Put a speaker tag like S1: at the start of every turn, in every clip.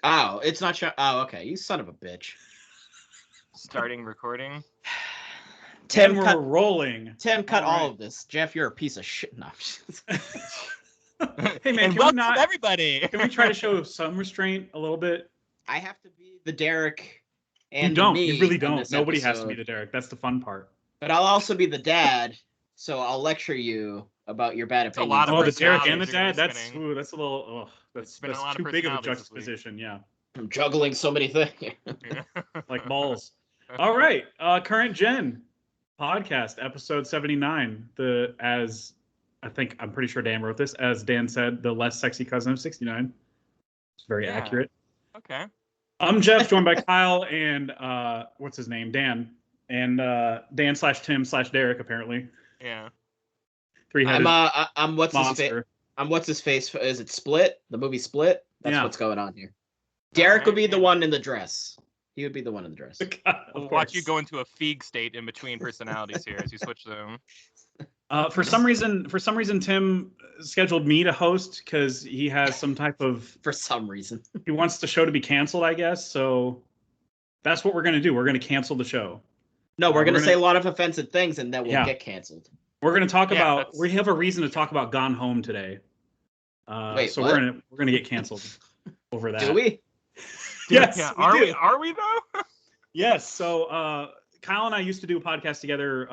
S1: Oh, it's not showing. Oh, okay. You son of a bitch.
S2: Starting recording.
S3: Tim, we're rolling.
S1: Tim, cut all of this. Jeff, you're a piece of shit. No.
S3: Hey, man,
S2: And
S3: can we
S2: welcome
S3: not...
S2: everybody.
S3: Can we try to show some restraint a little bit?
S1: I have to be the Derek and
S3: you don't.
S1: me.
S3: You really don't. Nobody
S1: episode.
S3: has to be the Derek. That's the fun part.
S1: But I'll also be the dad, so I'll lecture you about your bad opinions.
S2: A lot of
S3: the Derek and the
S2: personalities
S3: dad?
S2: you're gonna be
S3: That's a little... that's
S2: a lot
S3: too
S2: of
S3: big of a
S2: personalities this week.
S3: juxtaposition, yeah.
S1: I'm juggling so many things.
S3: Like balls. All right. Current Gen podcast, episode 79. I'm pretty sure Dan wrote this. As Dan said, the less sexy cousin of 69. It's very accurate.
S2: Okay.
S3: I'm Jeff, joined by Kyle and what's his name? Dan. And Dan/Tim/Derek, apparently.
S2: Yeah.
S3: Three-headed
S1: I'm what's his face? I'm what's his face? Is it Split? The movie Split? That's what's going on here. Derek would be the one in the dress. He would be the one in the dress.
S2: We'll watch you go into a feig state in between personalities here as you switch them.
S3: For some reason, Tim scheduled me to host because he has some type of...
S1: For some reason.
S3: He wants the show to be canceled, I guess. So that's what we're going to do. We're going to cancel the show.
S1: No, we're going to say a lot of offensive things and then we'll get canceled.
S3: We're going to talk about... We have a reason to talk about Gone Home today.
S1: Wait,
S3: so
S1: what?
S3: we're going to get canceled over that.
S1: Do we?
S3: Yes,
S2: yeah.
S3: we do.
S2: Are we though?
S3: Yes. So Kyle and I used to do a podcast together.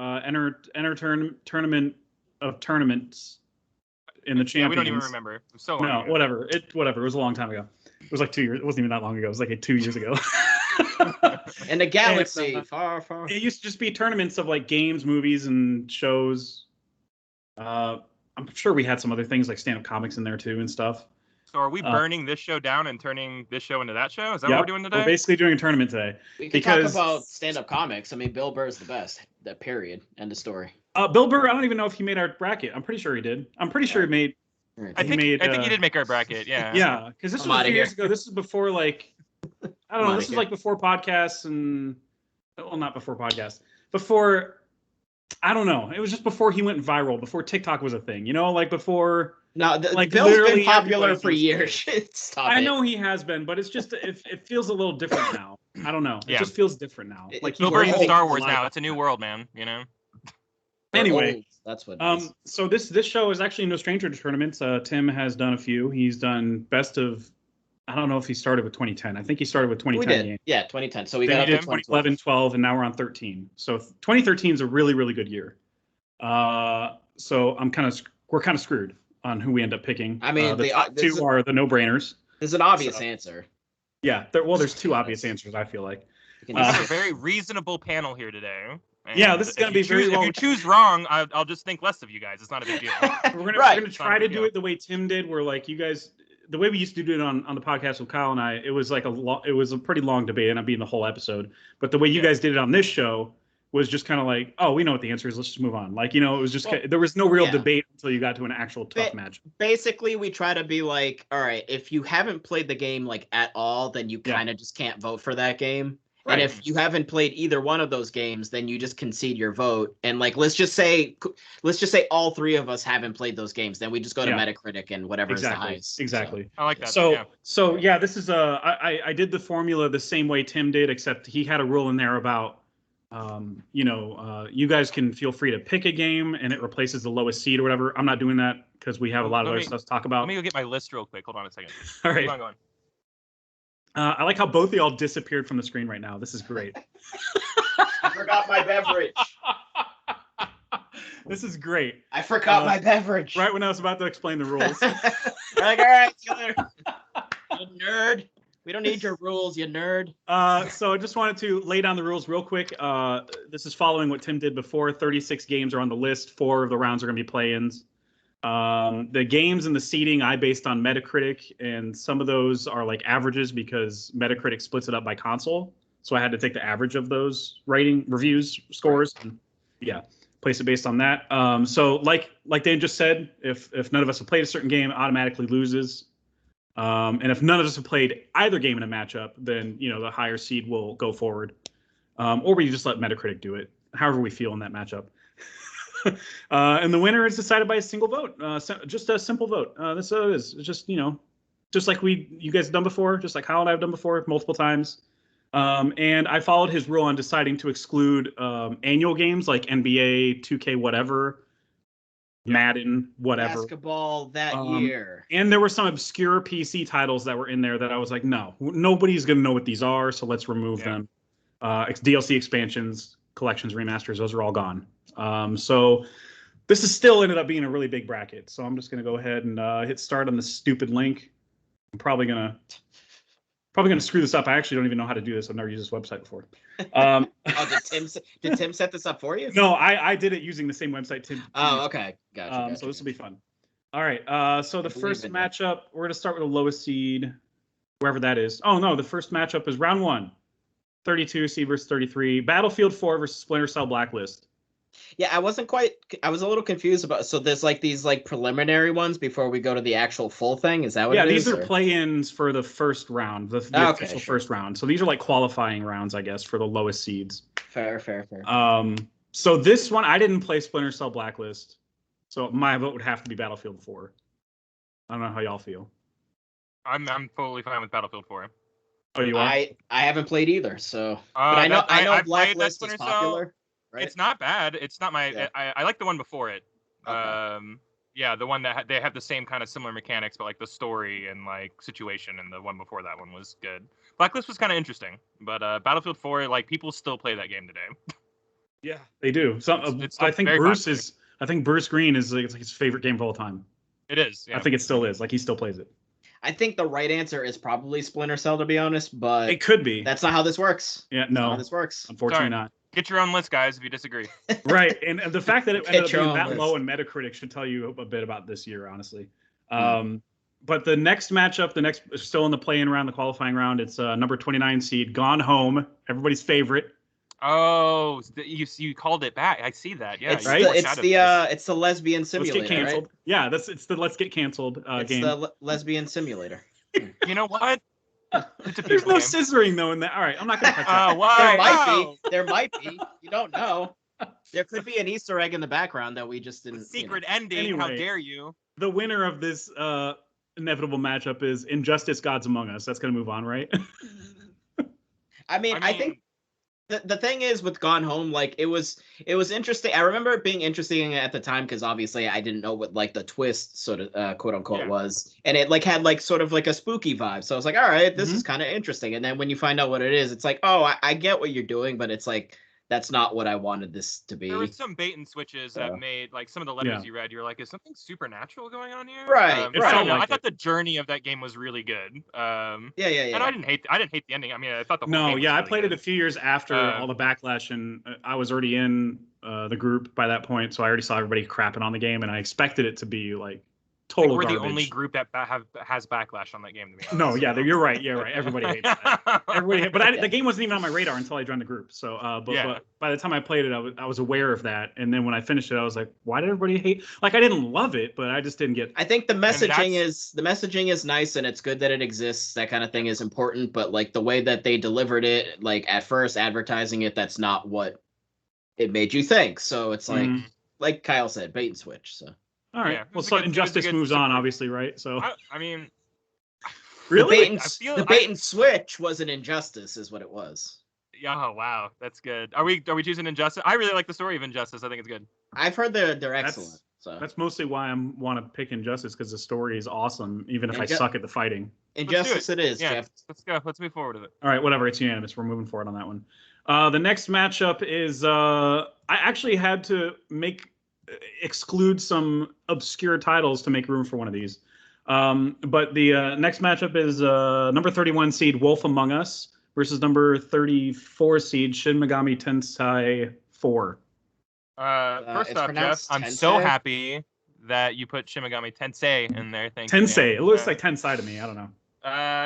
S3: Tournament of tournaments in the Champions.
S2: Yeah, we don't even remember. It was so long ago.
S3: Whatever. It was a long time ago. It was like 2 years. It wasn't even that long ago. It was like 2 years ago.
S1: In a galaxy far, far.
S3: It used to just be tournaments of like games, movies, and shows. I'm sure we had some other things like stand-up comics in there too and stuff.
S2: So are we burning this show down and turning this show into that show? Is that what we're doing today?
S3: We're basically doing a tournament today.
S1: We can talk about stand-up comics. I mean, Bill Burr's the best. That period. End of story.
S3: Bill Burr, I don't even know if he made our bracket. I'm pretty sure he did. I'm pretty sure he made...
S2: I think he did make our bracket, yeah.
S3: Yeah, because this was a few years ago. This is before, like... I don't know. This is like before podcasts and... Well, not before podcasts. Before... I don't know. It was just before he went viral. Before TikTok was a thing. You know, like before...
S1: No,
S3: like
S1: Bill's been popular for years.
S3: I know he has been, but it's just it feels a little different now. I don't know. It just feels different now. Like
S2: Bill Burr's in Star Wars now. It's a new world, man. You know.
S3: Anyway,
S1: that's what. It is.
S3: So this show is actually no stranger to tournaments. Tim has done a few. He's done best of. I don't know if he started with 2010. I think he started with 2010.
S1: We did. Yeah, 2010. So we got up to
S3: 2011, 12, and now we're on 13. So 2013 is a really, really good year. So we're kind of screwed on who we end up picking.
S1: I mean,
S3: the top two are the no-brainers.
S1: There's an obvious answer.
S3: Yeah, there's two obvious answers, I feel like.
S2: We have a very reasonable panel here today.
S3: Yeah, this is going to be very long.
S2: If you choose wrong, I'll just think less of you guys. It's not a big deal.
S3: We're going to try to do it the way Tim did, where like you guys... The way we used to do it on the podcast with Kyle and I, it was like it was a pretty long debate, and I'd be in the whole episode. But the way you guys did it on this show was just kind of like, oh, we know what the answer is. Let's just move on. Like, you know, it was just there was no real debate until you got to an actual tough match.
S1: Basically, we try to be like, all right, if you haven't played the game like at all, then you kind of just can't vote for that game. Right. And if you haven't played either one of those games, then you just concede your vote. And like, let's just say all three of us haven't played those games. Then we just go to Metacritic and whatever is the highest.
S3: Exactly.
S1: So.
S2: I like that.
S3: So this is I did the formula the same way Tim did, except he had a rule in there about, you guys can feel free to pick a game and it replaces the lowest seed or whatever. I'm not doing that because we have a lot of other stuff to talk about.
S2: Let me go get my list real quick. Hold on a second.
S3: All right.
S2: Keep on going.
S3: I like how both of y'all disappeared from the screen right now. This is great.
S1: I forgot my beverage.
S3: This is great.
S1: I forgot my beverage.
S3: Right when I was about to explain the rules.
S1: Like, all right, you nerd. We don't need your rules, you nerd.
S3: So I just wanted to lay down the rules real quick. This is following what Tim did before. 36 games are on the list. 4 of the rounds are going to be play-ins. The games and the seeding I based on Metacritic, and some of those are like averages because Metacritic splits it up by console. So I had to take the average of those reviews, scores, and place it based on that. So like Dan just said, if none of us have played a certain game, it automatically loses. And if none of us have played either game in a matchup, then the higher seed will go forward. Or we just let Metacritic do it, however we feel in that matchup. And the winner is decided by a single vote. Just a simple vote. That's what it is. It's just, just like you guys have done before, just like Kyle and I have done before multiple times. And I followed his rule on deciding to exclude annual games like NBA, 2K, whatever, Madden, whatever.
S1: Basketball that year.
S3: And there were some obscure PC titles that were in there that I was like, no, nobody's going to know what these are, so let's remove them. DLC expansions, collections, remasters, those are all gone. So this has still ended up being a really big bracket. So I'm just going to go ahead and hit start on the stupid link. I'm probably gonna screw this up. I actually don't even know how to do this. I've never used this website before.
S1: Did Tim set this up for you?
S3: No, I did it using the same website Tim.
S1: Oh, okay. Gotcha.
S3: So this will be fun. All right. So the first matchup, we're gonna start with the lowest seed, wherever that is. Oh no, the first matchup is round 1. 32 seed versus 33. Battlefield 4 versus Splinter Cell Blacklist.
S1: Yeah, I was a little confused about. So there's like these like preliminary ones before we go to the actual full thing. Is that what?
S3: Yeah,
S1: these
S3: are play-ins for the first round, the official first round. So these are like qualifying rounds, I guess, for the lowest seeds.
S1: Fair.
S3: So this one, I didn't play Splinter Cell Blacklist, so my vote would have to be Battlefield 4. I don't know how y'all feel.
S2: I'm totally fine with Battlefield 4.
S3: Oh, you are?
S1: I haven't played either, so. But I know Blacklist is popular. Right?
S2: It's not bad. It's not my.
S1: Yeah.
S2: I like the one before it.
S1: Okay.
S2: Yeah, the one that they have the same kind of similar mechanics, but like the story and like situation, and the one before that one was good. Blacklist was kind of interesting, but Battlefield 4, like people still play that game today.
S3: Yeah, they do. I think Bruce Green is like his favorite game of all time.
S2: It is. Yeah.
S3: I think it still is. Like he still plays it.
S1: I think the right answer is probably Splinter Cell, to be honest, but
S3: it could be.
S1: That's not how this works.
S3: Yeah,
S1: That's not
S3: no.
S1: how this works.
S3: Unfortunately, not.
S2: Get your own list, guys, if you disagree.
S3: Right, and the fact that it ended up being that
S1: list.
S3: low in Metacritic should tell you a bit about this year, honestly. But the next matchup, still in the play-in round, the qualifying round, it's number 29 seed, Gone Home, everybody's favorite.
S2: Oh, you called it back. I see that. Yeah,
S1: it's the lesbian simulator.
S3: Let's get canceled.
S1: Right?
S3: Yeah, it's the Let's Get Canceled game.
S1: It's the lesbian simulator.
S2: You know what?
S3: There's no scissoring though in that. All right, I'm not gonna touch that.
S2: Wow.
S1: There might be. You don't know. There could be an Easter egg in the background that we just didn't.
S2: Secret ending.
S3: Anyway,
S2: how dare you?
S3: The winner of this inevitable matchup is Injustice: Gods Among Us. That's gonna move on, right?
S1: I mean, I think the thing is with Gone Home, like it was interesting. I remember it being interesting at the time because obviously I didn't know what like the twist sort of quote unquote was, and it like had like sort of like a spooky vibe. So I was like, all right, this is kind of interesting. And then when you find out what it is, it's like, oh, I get what you're doing, but it's like that's not what I wanted this to be.
S2: There were some bait and switches that made like some of the letters you read. You're like, is something supernatural going on here?
S1: Right.
S2: I don't know. I thought the journey of that game was really good.
S1: Yeah.
S2: And I didn't hate the ending. I mean, I thought the whole game was really
S3: I played
S2: good.
S3: it a few years after all the backlash, and I was already in the group by that point, so I already saw everybody crapping on the game, and I expected it to be like total
S2: we're
S3: garbage.
S2: the only group that has backlash on that game. To be honest.
S3: No, yeah, you're right. Yeah, right. Everybody hates that. The game wasn't even on my radar until I joined the group. So, but by the time I played it, I was aware of that. And then when I finished it, I was like, why did everybody hate? Like, I didn't love it, but I just didn't get.
S1: I think the messaging is nice, and it's good that it exists. That kind of thing is important. But like the way that they delivered it, like at first advertising it, that's not what it made you think. So it's like Kyle said, bait and switch. So.
S3: All right. Well, so Injustice moves on, obviously, right? So
S2: I mean,
S3: really,
S1: the bait and switch was an Injustice, is what it was.
S2: Yeah. Oh, wow, that's good. Are we choosing Injustice? I really like the story of Injustice. I think it's good.
S1: I've heard they're excellent. So
S3: that's mostly why I want to pick Injustice, because the story is awesome, even if I suck at the fighting.
S1: Injustice it is,
S2: yeah,
S1: Jeff.
S2: Let's go. Let's move forward with it.
S3: All right, whatever. It's unanimous. We're moving forward on that one. The next matchup is I actually had to exclude some obscure titles to make room for one of these. But the next matchup is number 31 seed Wolf Among Us versus number 34 seed Shin Megami Tensei 4.
S2: First off, Jeff, I'm so happy that you put Shin Megami Tensei in there. Thank you.
S3: Tensei. It looks like Tensei to me. I don't know.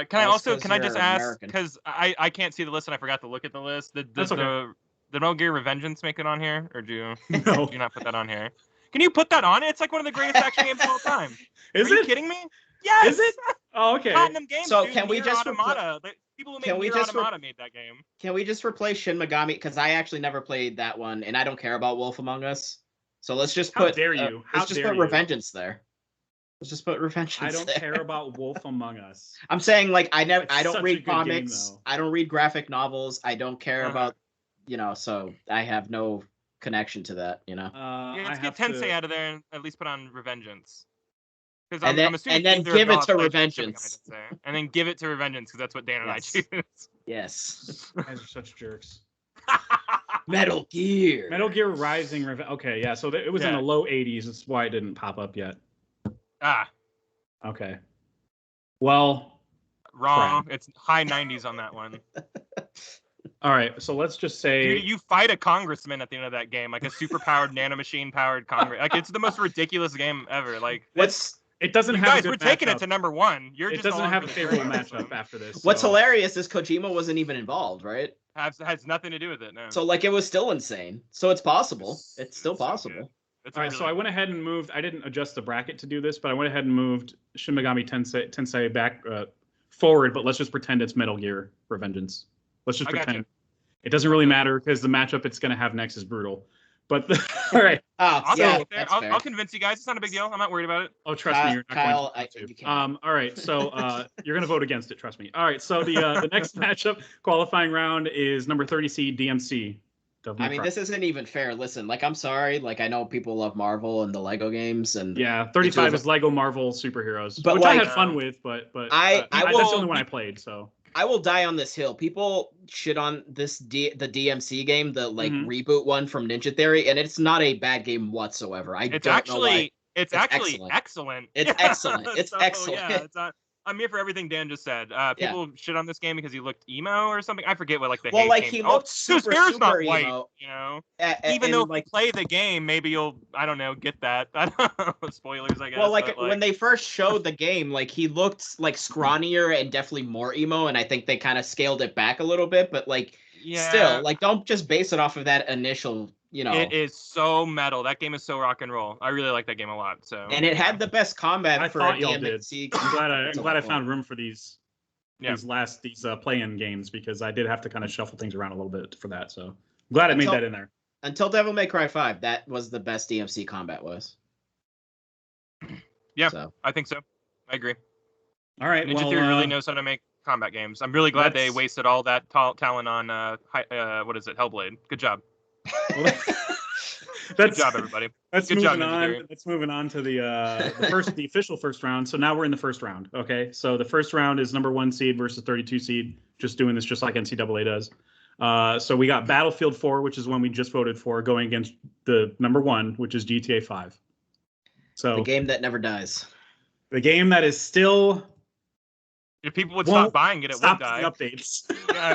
S2: Can I just ask, because I can't see the list and I forgot to look at the list.
S3: That's okay.
S2: Did Metal Gear Revengeance make it on here, or do you not put that on here? Can you put that on? It's like one of the greatest action games of all time. Are you kidding me? Yes.
S3: Is it? Oh, okay.
S2: Platinum Games.
S1: So
S2: dude,
S1: can we just
S2: Automata? People who made Nier Automata made that game.
S1: Can we just replace Shin Megami? Because I actually never played that one, and I don't care about Wolf Among Us. So let's just put.
S3: How dare you?
S1: Let's just put Revengeance there. Let's just put Revengeance
S3: I don't
S1: there.
S3: care about Wolf Among Us.
S1: I'm saying like I don't
S3: such a
S1: read
S3: good game,
S1: comics.
S3: though.
S1: I don't read graphic novels. I don't care
S2: Uh-huh.
S1: about so I have no connection to that.
S2: Yeah,
S3: I
S2: let's get
S3: have
S2: Tensei
S3: to.
S2: out of there and at least put on Revengeance. Because
S1: And
S2: I'm assuming
S1: then
S2: neither
S1: give
S2: of y'all
S1: it to
S2: have played Shin
S1: Revengeance.
S2: Megami Tensei. And then give it to Revengeance because that's what Dan and I
S1: Yes.
S2: choose.
S1: Yes.
S3: You guys are such jerks.
S1: Metal Gear.
S3: Metal Gear Rising. Okay, yeah. So it was in
S2: Yeah.
S3: the low 80s. That's why it didn't pop up yet.
S2: Ah,
S3: Okay. Well,
S2: wrong. It's high 90s on that one.
S3: all right. So let's just say
S2: You fight a congressman at the end of that game, like a super-powered nanomachine-powered congress. Like it's the most ridiculous game ever. Like
S3: it doesn't
S2: you
S3: have
S2: guys,
S3: a good
S2: we're taking it
S3: matchup.
S2: to number one. You're
S3: It
S2: just
S3: doesn't
S2: along
S3: have
S2: for
S3: a
S2: the
S3: favorable
S2: journey.
S3: matchup after this.
S1: What's
S3: so-
S1: hilarious is Kojima wasn't even involved, right?
S2: Has nothing to do with it. No.
S1: So like it was still insane. So it's possible. It's still
S2: It's so
S1: possible.
S2: good. It's
S3: All right,
S2: really
S3: so I went ahead and moved. I didn't adjust the bracket to do this, but I went ahead and moved Shin Megami Tensei back forward. But let's just pretend it's Metal Gear Revengeance. Let's just
S2: I gotcha.
S3: pretend. It doesn't really matter because the matchup it's going to have next is brutal. But all right.
S1: Oh,
S2: I'll,
S1: yeah,
S2: fair.
S1: that's
S2: I'll,
S1: fair.
S2: I'll convince you guys. It's not a big deal. I'm not worried about it.
S3: Oh, trust me, you're not
S1: Kyle,
S3: going to.
S1: you can't.
S3: All right, so you're going to vote against it. Trust me. All right, so the next matchup qualifying round is number 30 seed DMC.
S1: I mean, this isn't even fair. Listen, like, I'm sorry. Like, I know people love Marvel and the Lego games, and
S3: yeah, 35 is Lego Marvel superheroes,
S1: but
S3: which
S1: like,
S3: I had fun with. But
S1: I
S3: that's
S1: will,
S3: the only one I played. So
S1: I will die on this hill. People shit on this the DMC game, the like
S3: Mhm.
S1: reboot one from Ninja Theory, and it's not a bad game whatsoever.
S2: It's actually
S1: excellent.
S2: excellent.
S1: It's excellent. It's
S2: So,
S1: excellent.
S2: Yeah, I'm here for everything Dan just said. People shit on this game because he looked emo or something. I forget what like the hate
S1: like
S2: came.
S1: he looked super,
S2: his hair's
S1: super
S2: not
S1: emo.
S2: white, you know. Even though if you play the game, maybe you'll I don't know get that. I don't know. Spoilers, I guess.
S1: Well, like when they first showed the game, like he looked like scrawnier and definitely more emo, and I think they kind of scaled it back a little bit. But like, still, like, don't just base it off of that initial.
S2: It is so metal. That game is so rock and roll. I really like that game a lot. So
S1: and it had the best combat.
S3: I
S1: for
S3: thought
S1: a
S3: y'all
S1: DMC.
S3: did. I'm glad I found room for these
S2: Yeah.
S3: these play-in games because I did have to kind of shuffle things around a little bit for that. So glad I made that in there.
S1: Until Devil May Cry 5, that was the best DMC combat was.
S2: Yeah,
S1: So.
S2: I think so. I agree.
S3: All right.
S2: Ninja Theory really knows how to make combat games. I'm really glad they wasted all that talent on what is it, Hellblade. Good job. Good job, everybody.
S3: That's
S2: Good
S3: moving
S2: job,
S3: on.
S2: Ninja Theory.
S3: Let's moving on to the official first round. So now we're in the first round. Okay. So the first round is number 1 seed versus 32 seed. Just doing this just like NCAA does. So we got Battlefield 4, which is one we just voted for, going against the number 1, which is GTA 5. So
S1: the game that never dies.
S3: The game that is still.
S2: If people would stop buying it, it would die.
S3: Updates.
S2: Yeah,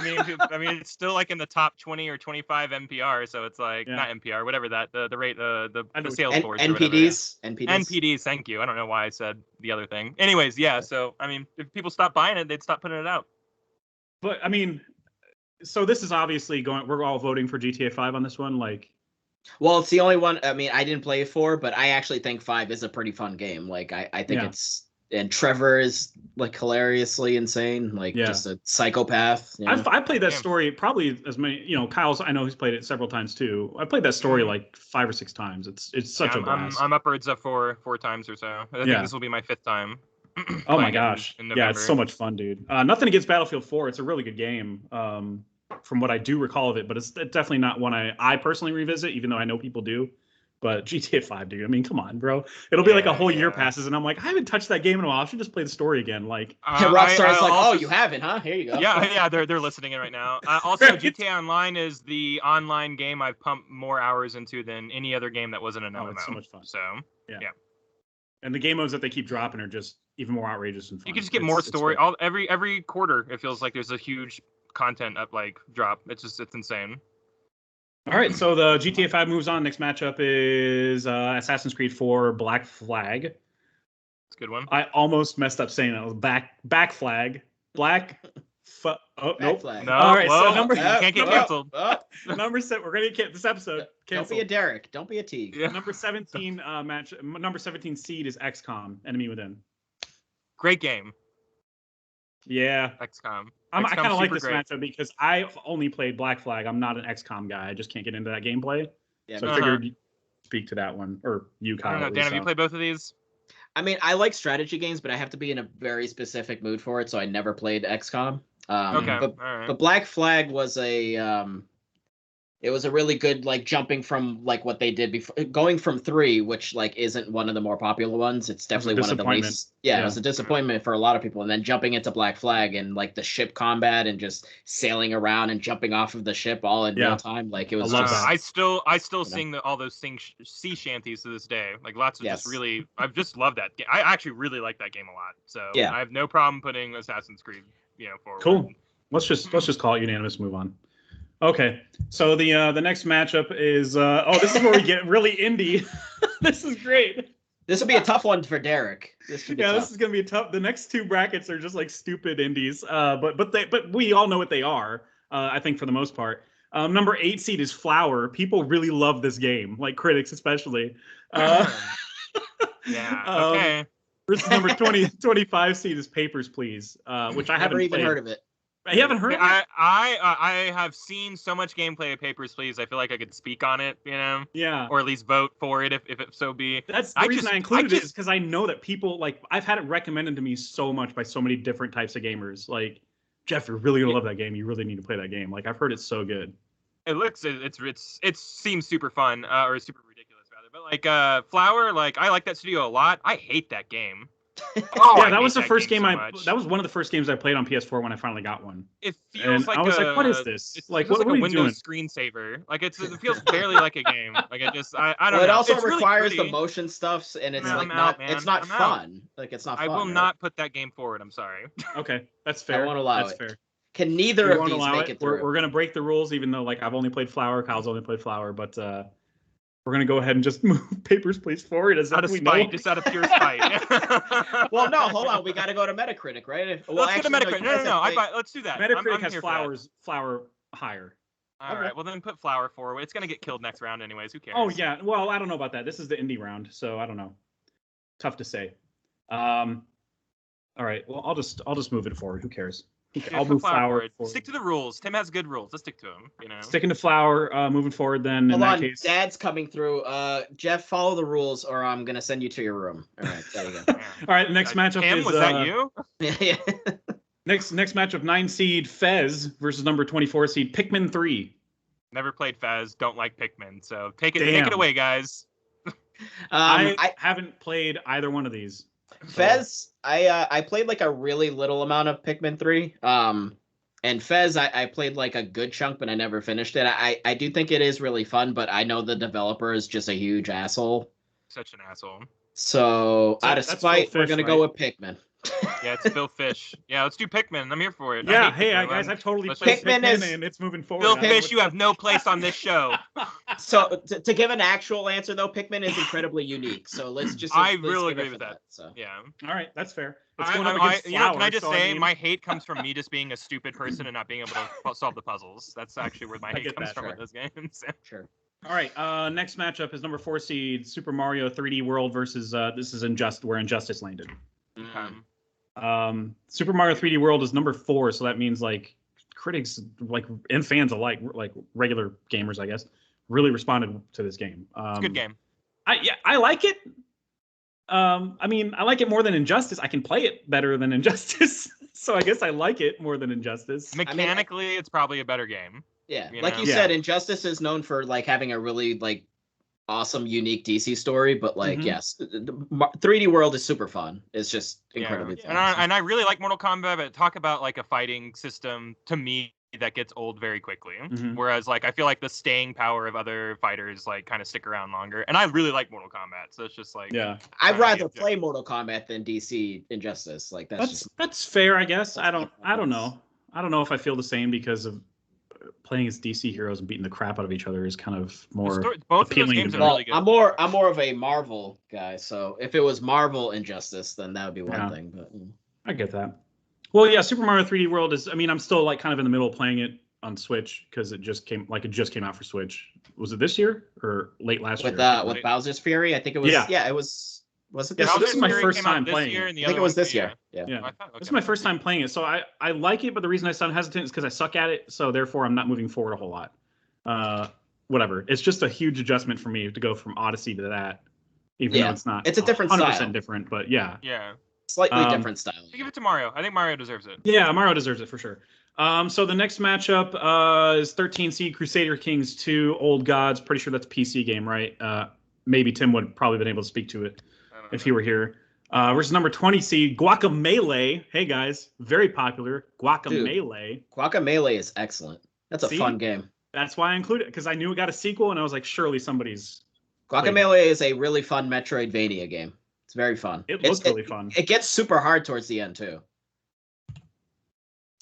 S2: I mean, it's still like in the top 20 or 25 NPR, so it's like not NPR, whatever that the rate the sales boards.
S1: NPDs.
S2: NPDs. Thank you. I don't know why I said the other thing. Anyways, yeah. So I mean, if people stop buying it, they'd stop putting it out.
S3: But I mean, so this is obviously going. We're all voting for GTA 5 on this one, like.
S1: Well, it's the only one. I mean, I didn't play 4, but I actually think 5 is a pretty fun game. Like, I think it's. And Trevor is like hilariously insane, like just a psychopath. You know?
S3: I played that story probably as many. Kyle's. I know he's played it several times too. I played that story like 5 or 6 times. It's such a blast.
S2: I'm upwards of four times or so. I think this will be my 5th time.
S3: Oh my gosh! Yeah, it's so much fun, dude. Nothing against Battlefield 4. It's a really good game. From what I do recall of it, but it's definitely not one I personally revisit, even though I know people do. But GTA 5, dude. I mean, come on, bro. It'll be like a whole year passes, and I'm like, I haven't touched that game in a while. I should just play the story again. Like,
S1: Rockstar's like, oh, you haven't, huh? Here you go.
S2: Yeah, they're listening in right now. Also, GTA Online is the online game I've pumped more hours into than any other game that wasn't an MMO.
S3: It's so much fun.
S2: So yeah.
S3: And the game modes that they keep dropping are just even more outrageous and fun.
S2: You can just get more story. Every quarter, it feels like there's a huge content drop. It's insane.
S3: All right, so the GTA 5 moves on. Next matchup is Assassin's Creed 4 Black Flag.
S2: It's a good one.
S3: I almost messed up saying that. It was back flag. Nope.
S1: Flag.
S2: No,
S3: all right,
S2: so
S3: number
S2: you can't get canceled.
S3: Number 7. We're gonna get this episode canceled.
S1: Don't be a Derek. Don't be a Teague.
S2: Yeah.
S3: Number 17 match. Number 17 seed is XCOM. Enemy Within.
S2: Great game.
S3: Yeah.
S2: XCOM.
S3: I kind of like this matchup because I've only played Black Flag. I'm not an XCOM guy. I just can't get into that gameplay. Yeah, so I figured you'd speak to that one, or you, Kyle.
S2: I don't know, Dan, have you played both of these?
S1: I mean, I like strategy games, but I have to be in a very specific mood for it, so I never played XCOM.
S2: Okay,
S1: But,
S2: all right.
S1: but Black Flag was it was a really good like jumping from like what they did before, going from 3, which like isn't one of the more popular ones. It's definitely one of the least. Yeah, it was a disappointment for a lot of people. And then jumping into Black Flag and like the ship combat and just sailing around and jumping off of the ship all in real time, like it was.
S2: I still sing all those sea shanties to this day. Like lots of I've just loved that game. I actually really like that game a lot. So I have no problem putting Assassin's Creed, forward.
S3: Cool. Let's just call it unanimous. Move on. Okay, so the next matchup is this is where we get really indie. This is great.
S1: This will be a tough one for Derek. This is
S3: gonna be tough. The next 2 brackets are just like stupid indies. But we all know what they are. I think for the most part. Number 8 seed is Flower. People really love this game, like critics especially.
S2: Okay.
S3: Versus number 25 seed is Papers, Please, which I haven't
S1: even heard of it.
S3: You haven't heard of it?
S2: I have seen so much gameplay of Papers, Please. I feel like I could speak on it,
S3: Yeah.
S2: Or at least vote for it if it so be.
S3: That's the reason I included it, is because I know that people, like, I've had it recommended to me so much by so many different types of gamers. Like, Jeff, you're really gonna love that game. You really need to play that game. Like, I've heard it's so good.
S2: It seems super fun, or super ridiculous rather. But like Flower, like I like that studio a lot. I hate that game.
S3: That was the first game that was one of the first games I played on PS4 when I finally got one.
S2: It feels like
S3: I was like, what is this?
S2: It's
S3: like,
S2: what
S3: are
S2: a
S3: you
S2: Windows
S3: doing?
S2: screensaver. Like it feels barely like a game. Like I don't know.
S1: It also
S2: it's
S1: requires
S2: really
S1: the motion stuffs, and it's it's not fun.
S2: Out.
S1: Like it's not fun.
S2: I will not put that game forward. I'm sorry.
S3: Okay, that's fair.
S1: I won't allow
S3: that's
S1: it.
S3: Fair.
S1: Can neither of these make it through?
S3: We're gonna break the rules, even though like I've only played Flower, Kyle's only played Flower, but we're gonna go ahead and just move Papers, Please forward.
S2: Out of spite, just out of pure spite.
S1: Well, no, hold on. We got to go to Metacritic, right?
S2: Let's go to Metacritic. No. Let's do that.
S3: Metacritic has Flower higher.
S2: All right. Well, then put Flower forward. It's gonna get killed next round, anyways. Who cares?
S3: Oh yeah. Well, I don't know about that. This is the indie round, so I don't know. Tough to say. All right. Well, I'll just move it forward. Who cares? Okay, I'll move Flower forward.
S2: Stick to the rules. Tim has good rules. Let's stick to them.
S3: Sticking to Flower, moving forward. Then
S1: hold on, case, Dad's coming through. Jeff, follow the rules, or I'm gonna send you to your room. All right, there you go.
S3: All right, the next matchup
S2: Tim,
S3: is.
S2: Was that you?
S1: Yeah.
S3: Next matchup, 9 seed Fez versus number 24 seed Pikmin 3.
S2: Never played Fez. Don't like Pikmin. So take it away, guys.
S3: I haven't played either one of these.
S1: Fez, I played like a really little amount of Pikmin 3. And Fez, I played like a good chunk, but I never finished it. I do think it is really fun, but I know the developer is just a huge asshole.
S2: Such an asshole.
S1: So out of spite, we're gonna go with Pikmin.
S2: Yeah, it's Phil Fish. Yeah, let's do Pikmin. I'm here for it.
S3: Yeah, hey guys, I've totally played Pikmin and it's moving forward.
S2: Phil Fish, you have no place on this show.
S1: So to give an actual answer though, Pikmin is incredibly unique. So let's
S2: really agree with that.
S1: So
S2: yeah.
S3: All right, that's fair.
S2: Can I just say my hate comes from me just being a stupid person and not being able to solve the puzzles. That's actually where my hate comes from with those games.
S1: Sure.
S3: All right, next matchup is number 4 seed Super Mario 3D World versus this is where Injustice landed. Super Mario 3D World is number 4, so that means like critics and fans alike, like regular gamers, I guess, really responded to this game.
S2: It's a good game.
S3: I like it. I mean, I like it more than Injustice. I can play it better than Injustice, so I guess I like it more than Injustice.
S2: Mechanically, it's probably a better game.
S1: Yeah, you said, Injustice is known for like having a really like awesome, unique DC story, but like yes, 3D World is super fun. It's just incredibly fun.
S2: And I really like Mortal Kombat, but talk about like a fighting system to me that gets old very quickly. Whereas like I feel like the staying power of other fighters like kind of stick around longer. And I really like Mortal Kombat, so it's just like
S1: I'd rather play Mortal Kombat than DC Injustice. Like
S3: that's fair, I guess. I don't know. I don't know if I feel the same because of playing as DC heroes and beating the crap out of each other is kind of more
S2: both
S3: appealing.
S2: Of those games are really good.
S1: I'm more of a Marvel guy, so if it was Marvel Injustice, then that would be one thing. But
S3: I get that. Well, yeah, Super Mario 3D World is. I mean, I'm still like kind of in the middle of playing it on Switch because it just came out for Switch. Was it this year or late last year?
S1: With Bowser's Fury, I think it was. Yeah, it was. Was it this
S3: year?
S1: This
S3: is my first time playing it.
S1: I think it was this year. Yeah.
S3: This is my first time playing it, so I like it, but the reason I sound hesitant is because I suck at it, so therefore I'm not moving forward a whole lot. Whatever. It's just a huge adjustment for me to go from Odyssey to that. even though it's not.
S1: It's a different
S3: 100%
S1: style.
S3: different, but yeah.
S2: Yeah.
S1: Slightly different style.
S2: Give it to Mario. I think Mario deserves it.
S3: Yeah, Mario deserves it for sure. So the next matchup is 13 seed Crusader Kings 2 Old Gods. Pretty sure that's a PC game, right? Maybe Tim would probably been able to speak to it if he were here. Versus number 20 seed Guacamelee. Hey guys, very popular. Guacamelee.
S1: Dude, Guacamelee is excellent. That's a fun game.
S3: That's why I included it, because I knew it got a sequel, and I was like, surely somebody's.
S1: Guacamelee is a really fun Metroidvania game. It's very fun.
S3: It looks really fun.
S1: It gets super hard towards the end too.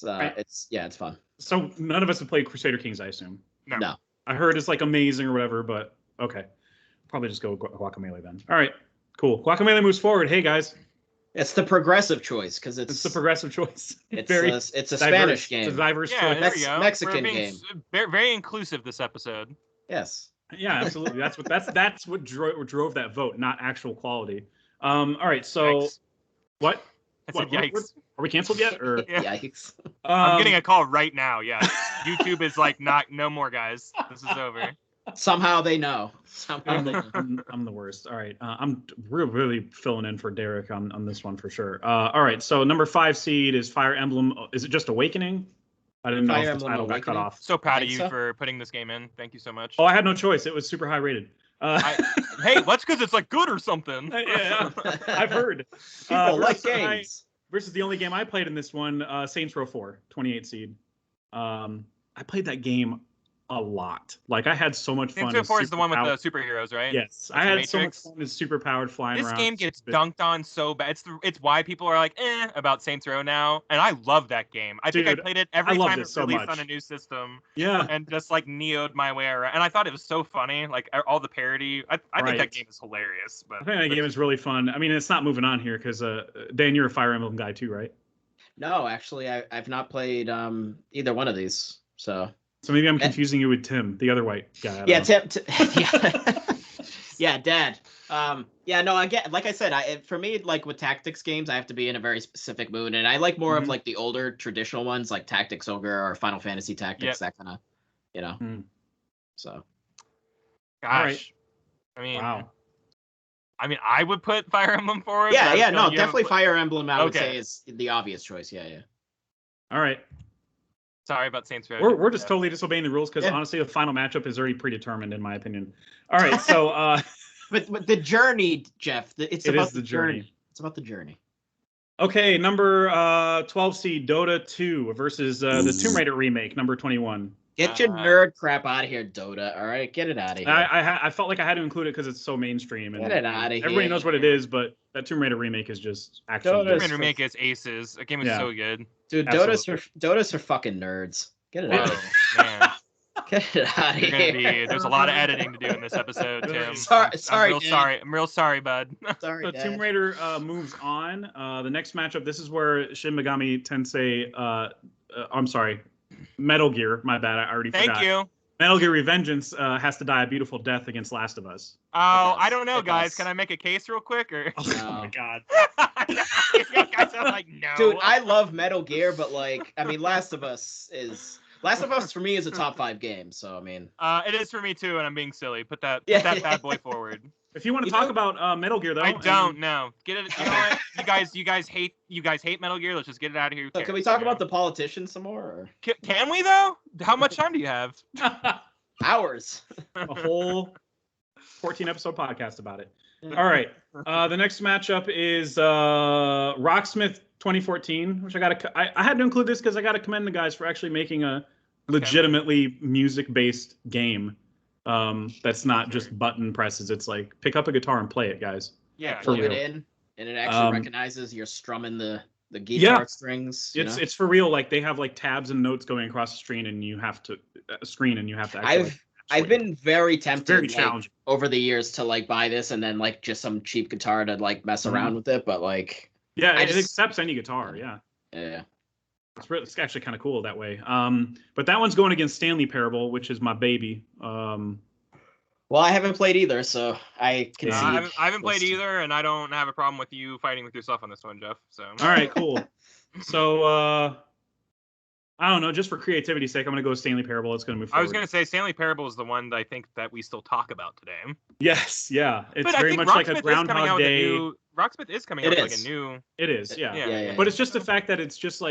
S3: Right.
S1: It's fun.
S3: So none of us have played Crusader Kings, I assume.
S1: No.
S3: I heard it's like amazing or whatever, but okay. Probably just go Guacamelee then. All right, cool. Guacamelee moves forward. Hey guys.
S1: It's the progressive choice because it's
S3: the progressive choice.
S1: It's a Spanish game.
S3: It's a diverse choice.
S2: There we go.
S1: Mexican game.
S2: Very, very inclusive this episode.
S1: Yes.
S3: Yeah, absolutely. That's what drove that vote, not actual quality. All right, so
S2: Yikes.
S3: what?
S2: I said yikes.
S3: Are we canceled yet? Or
S1: Yikes.
S2: I'm getting a call right now. Yeah, YouTube is like, no more, guys. This is over.
S1: Somehow they know.
S3: I'm the worst. All right, I'm really filling in for Derek on this one for sure. All right, so number 5 seed is Fire Emblem. Is it just Awakening? I didn't know if the title got cut off.
S2: So proud of you for putting this game in. Thank you so much.
S3: Oh, I had no choice. It was super high rated.
S2: Hey, that's because it's like good or something.
S3: Yeah, I've heard.
S1: People like games.
S3: Versus the only game I played in this one, Saints Row 4, 28 seed. I played that game a lot. Like, I had so much fun.
S2: Saints Row 4 is the one with the superheroes, right?
S3: Yes, I had so much fun as super powered flying around.
S2: This game gets dunked on so bad. It's why people are like, about Saints Row now. And I love that game. I think I played it every time it's released on a new system.
S3: Yeah.
S2: And just like neoed my way around. And I thought it was so funny. Like all the parody. I think that game is hilarious. But
S3: I think that game is really fun. I mean, it's not moving on here because Dan, you're a Fire Emblem guy too, right?
S1: No, actually, I've not played either one of these. So
S3: maybe I'm confusing you with Tim, the other white guy.
S1: Yeah, Tim. Yeah, Dad. Yeah, no, again, like I said, for me, like with tactics games, I have to be in a very specific mood, and I like more of like the older traditional ones, like Tactics Ogre or Final Fantasy Tactics, that kind of, So.
S2: Gosh.
S3: Right. Wow.
S2: I mean, I would put Fire Emblem forward.
S1: Yeah, no, definitely Fire Emblem. I would say is the obvious choice. Yeah.
S3: All right.
S2: Sorry about Saints Row.
S3: We're just totally disobeying the rules because honestly, the final matchup is already predetermined, in my opinion. All right, so.
S1: But the journey, Jeff. It's about the journey. It's about the journey.
S3: Okay, number 12 seed Dota 2 versus the Tomb Raider remake, number 21.
S1: Get your nerd crap out of here, Dota. All right, get it out of here.
S3: I felt like I had to include it because it's so mainstream. And
S1: get it out of here.
S3: Everybody knows what it is, but that Tomb Raider remake is just actually.
S2: Tomb Raider remake is aces. That game is so good.
S1: Dude, Dota's for fucking nerds. Get it out of here. Man. Get it out of here.
S2: There's a lot of editing to do in this episode, Tim. I'm real sorry, bud.
S1: Sorry,
S3: so
S1: Dad.
S3: Tomb Raider moves on. The next matchup, this is where Shin Megami Tensei, I'm sorry, Metal Gear, my bad, I already forgot.
S2: Thank you.
S3: Metal Gear Revengeance has to die a beautiful death against Last of Us.
S2: Oh, I don't know, guys. Can I make a case real quick? Or?
S3: Oh my god.
S2: You guys are like, no.
S1: Dude, I love Metal Gear, but like, I mean, Last of Us for me is a top 5 game. So I mean,
S2: it is for me too, and I'm being silly. Put that bad boy forward.
S3: If you want to talk about Metal Gear, though,
S2: I don't know. Get it. You know what? You guys hate Metal Gear. Let's just get it out of here.
S1: So can we talk about the politicians some more? Or?
S2: Can we though? How much time do you have?
S1: Hours.
S3: A whole 14-episode podcast about it. All right. The next matchup is Rocksmith 2014, which I had to include this because I got to commend the guys for actually making a legitimately music-based game. That's not just button presses. It's like pick up a guitar and play it, guys.
S1: Yeah, plug it in, and it actually recognizes you're strumming the guitar strings.
S3: It's for real. Like they have like tabs and notes going across the screen, and you have to actually.
S1: I've been very tempted,
S3: very challenging
S1: over the years to like buy this and then like just some cheap guitar to like mess around with it, but like
S3: it accepts any guitar. Yeah. It's actually kind of cool that way. But that one's going against Stanley Parable, which is my baby.
S1: Well, I haven't played either, so I can see.
S2: I haven't played either, and I don't have a problem with you fighting with yourself on this one, Jeff. So.
S3: All right, cool. So I don't know. Just for creativity's sake, I'm going to go with Stanley Parable. It's going to move forward.
S2: I was going to say Stanley Parable is the one that I think that we still talk about today.
S3: Yes, yeah. It's
S2: but
S3: very much like a Groundhog Day.
S2: Rocksmith is coming out with like a new.
S3: It is, yeah.
S2: Yeah.
S3: But it's just the fact that it's just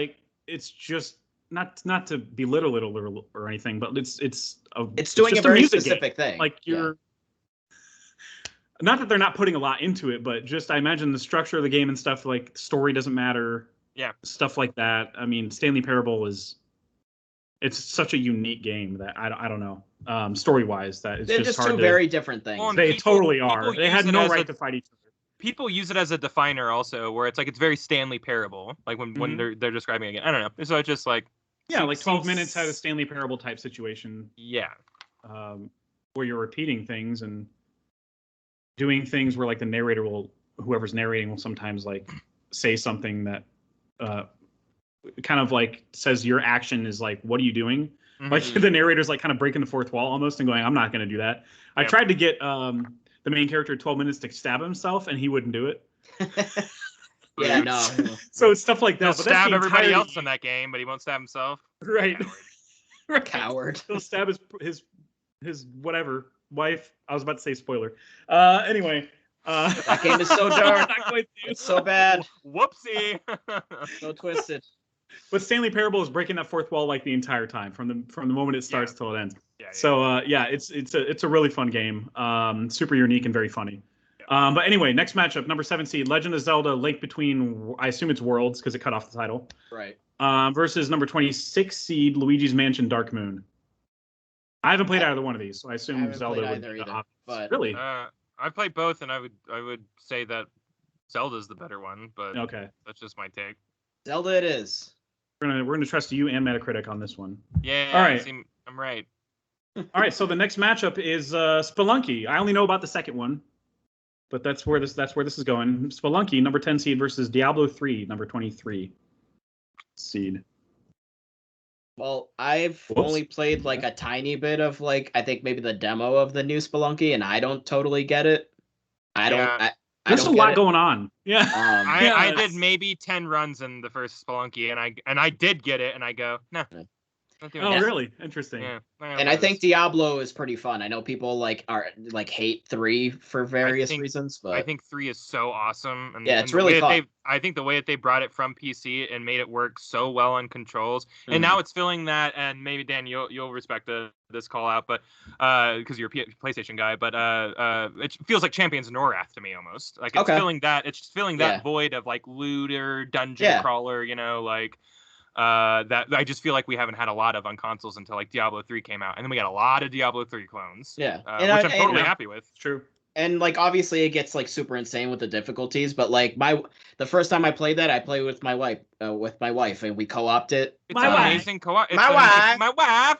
S3: not to belittle it or anything, but it's
S1: doing a very specific thing.
S3: Like not that they're not putting a lot into it, but just I imagine the structure of the game and stuff, like story doesn't matter.
S2: Yeah.
S3: Stuff like that. I mean, Stanley Parable it's such a unique game that I don't know. Story-wise, that it's
S1: they're
S3: just
S1: two very different things.
S2: Well,
S3: they totally are. They had no right to fight each other.
S2: People use it as a definer also, where it's like it's very Stanley Parable, like when they're describing it again. I don't know. So it's just like
S3: like 12 minutes had a Stanley Parable type situation.
S2: Yeah.
S3: Where you're repeating things and doing things where like the narrator whoever's narrating will sometimes like say something that kind of like says your action is like, what are you doing? Mm-hmm. Like the narrator's like kind of breaking the fourth wall almost and going, I'm not going to do that. I tried to get the main character 12 minutes to stab himself and he wouldn't do it.
S2: Yeah,
S1: no.
S3: So it's stuff like that.
S2: He'll stab everybody else in that game, but he won't stab himself.
S3: Right.
S1: Coward.
S3: He'll stab his whatever wife. I was about to say spoiler. Anyway.
S1: That game is so dark. It's so bad.
S2: Whoopsie.
S1: So twisted.
S3: But Stanley Parable is breaking that fourth wall like the entire time, from the moment it starts till it ends.
S2: Yeah.
S3: So it's a really fun game. Super unique and very funny. Yeah. But anyway, next matchup, number 7 seed, Legend of Zelda: Link Between, I assume it's Worlds because it cut off the title.
S1: Right.
S3: Versus number 26 seed, Luigi's Mansion: Dark Moon. I haven't played either one of these, so I assume Zelda would be the opposite.
S1: But
S3: really.
S2: I've played both, and I would say that Zelda's the better one, but
S3: okay,
S2: that's just my take.
S1: Zelda it is.
S3: We're gonna trust you and Metacritic on this one.
S2: Yeah.
S3: All right.
S2: I'm right.
S3: All right. So the next matchup is Spelunky. I only know about the second one, but that's where this is going. Spelunky, number 10 seed versus Diablo 3, number 23 seed.
S1: Well, I've only played like a tiny bit of like I think maybe the demo of the new Spelunky, and I don't totally get it.
S3: There's a lot going on. Yeah.
S2: I did maybe 10 runs in the first Spelunky, and I did get it, and I go, nah.
S3: Oh, really? Interesting.
S2: Yeah.
S1: And I think Diablo is pretty fun. I know people hate 3 for various reasons, but
S2: I think 3 is so awesome. And
S1: it's really fun.
S2: I think the way that they brought it from PC and made it work so well on controls, and now it's filling that. And maybe Dan, you'll respect this call out, but because you're a PlayStation guy, but it feels like Champions of Norath to me almost. Like it's filling that. It's just filling that void of like looter, dungeon crawler. That I just feel like we haven't had a lot of on consoles until like Diablo 3 came out, and then we got a lot of Diablo 3 clones.
S1: Yeah,
S2: which I'm totally happy with.
S3: True.
S1: And like obviously it gets like super insane with the difficulties, but like the first time I played that, I played with my wife, and we co-opted it.
S2: It's an amazing co-op. My wife.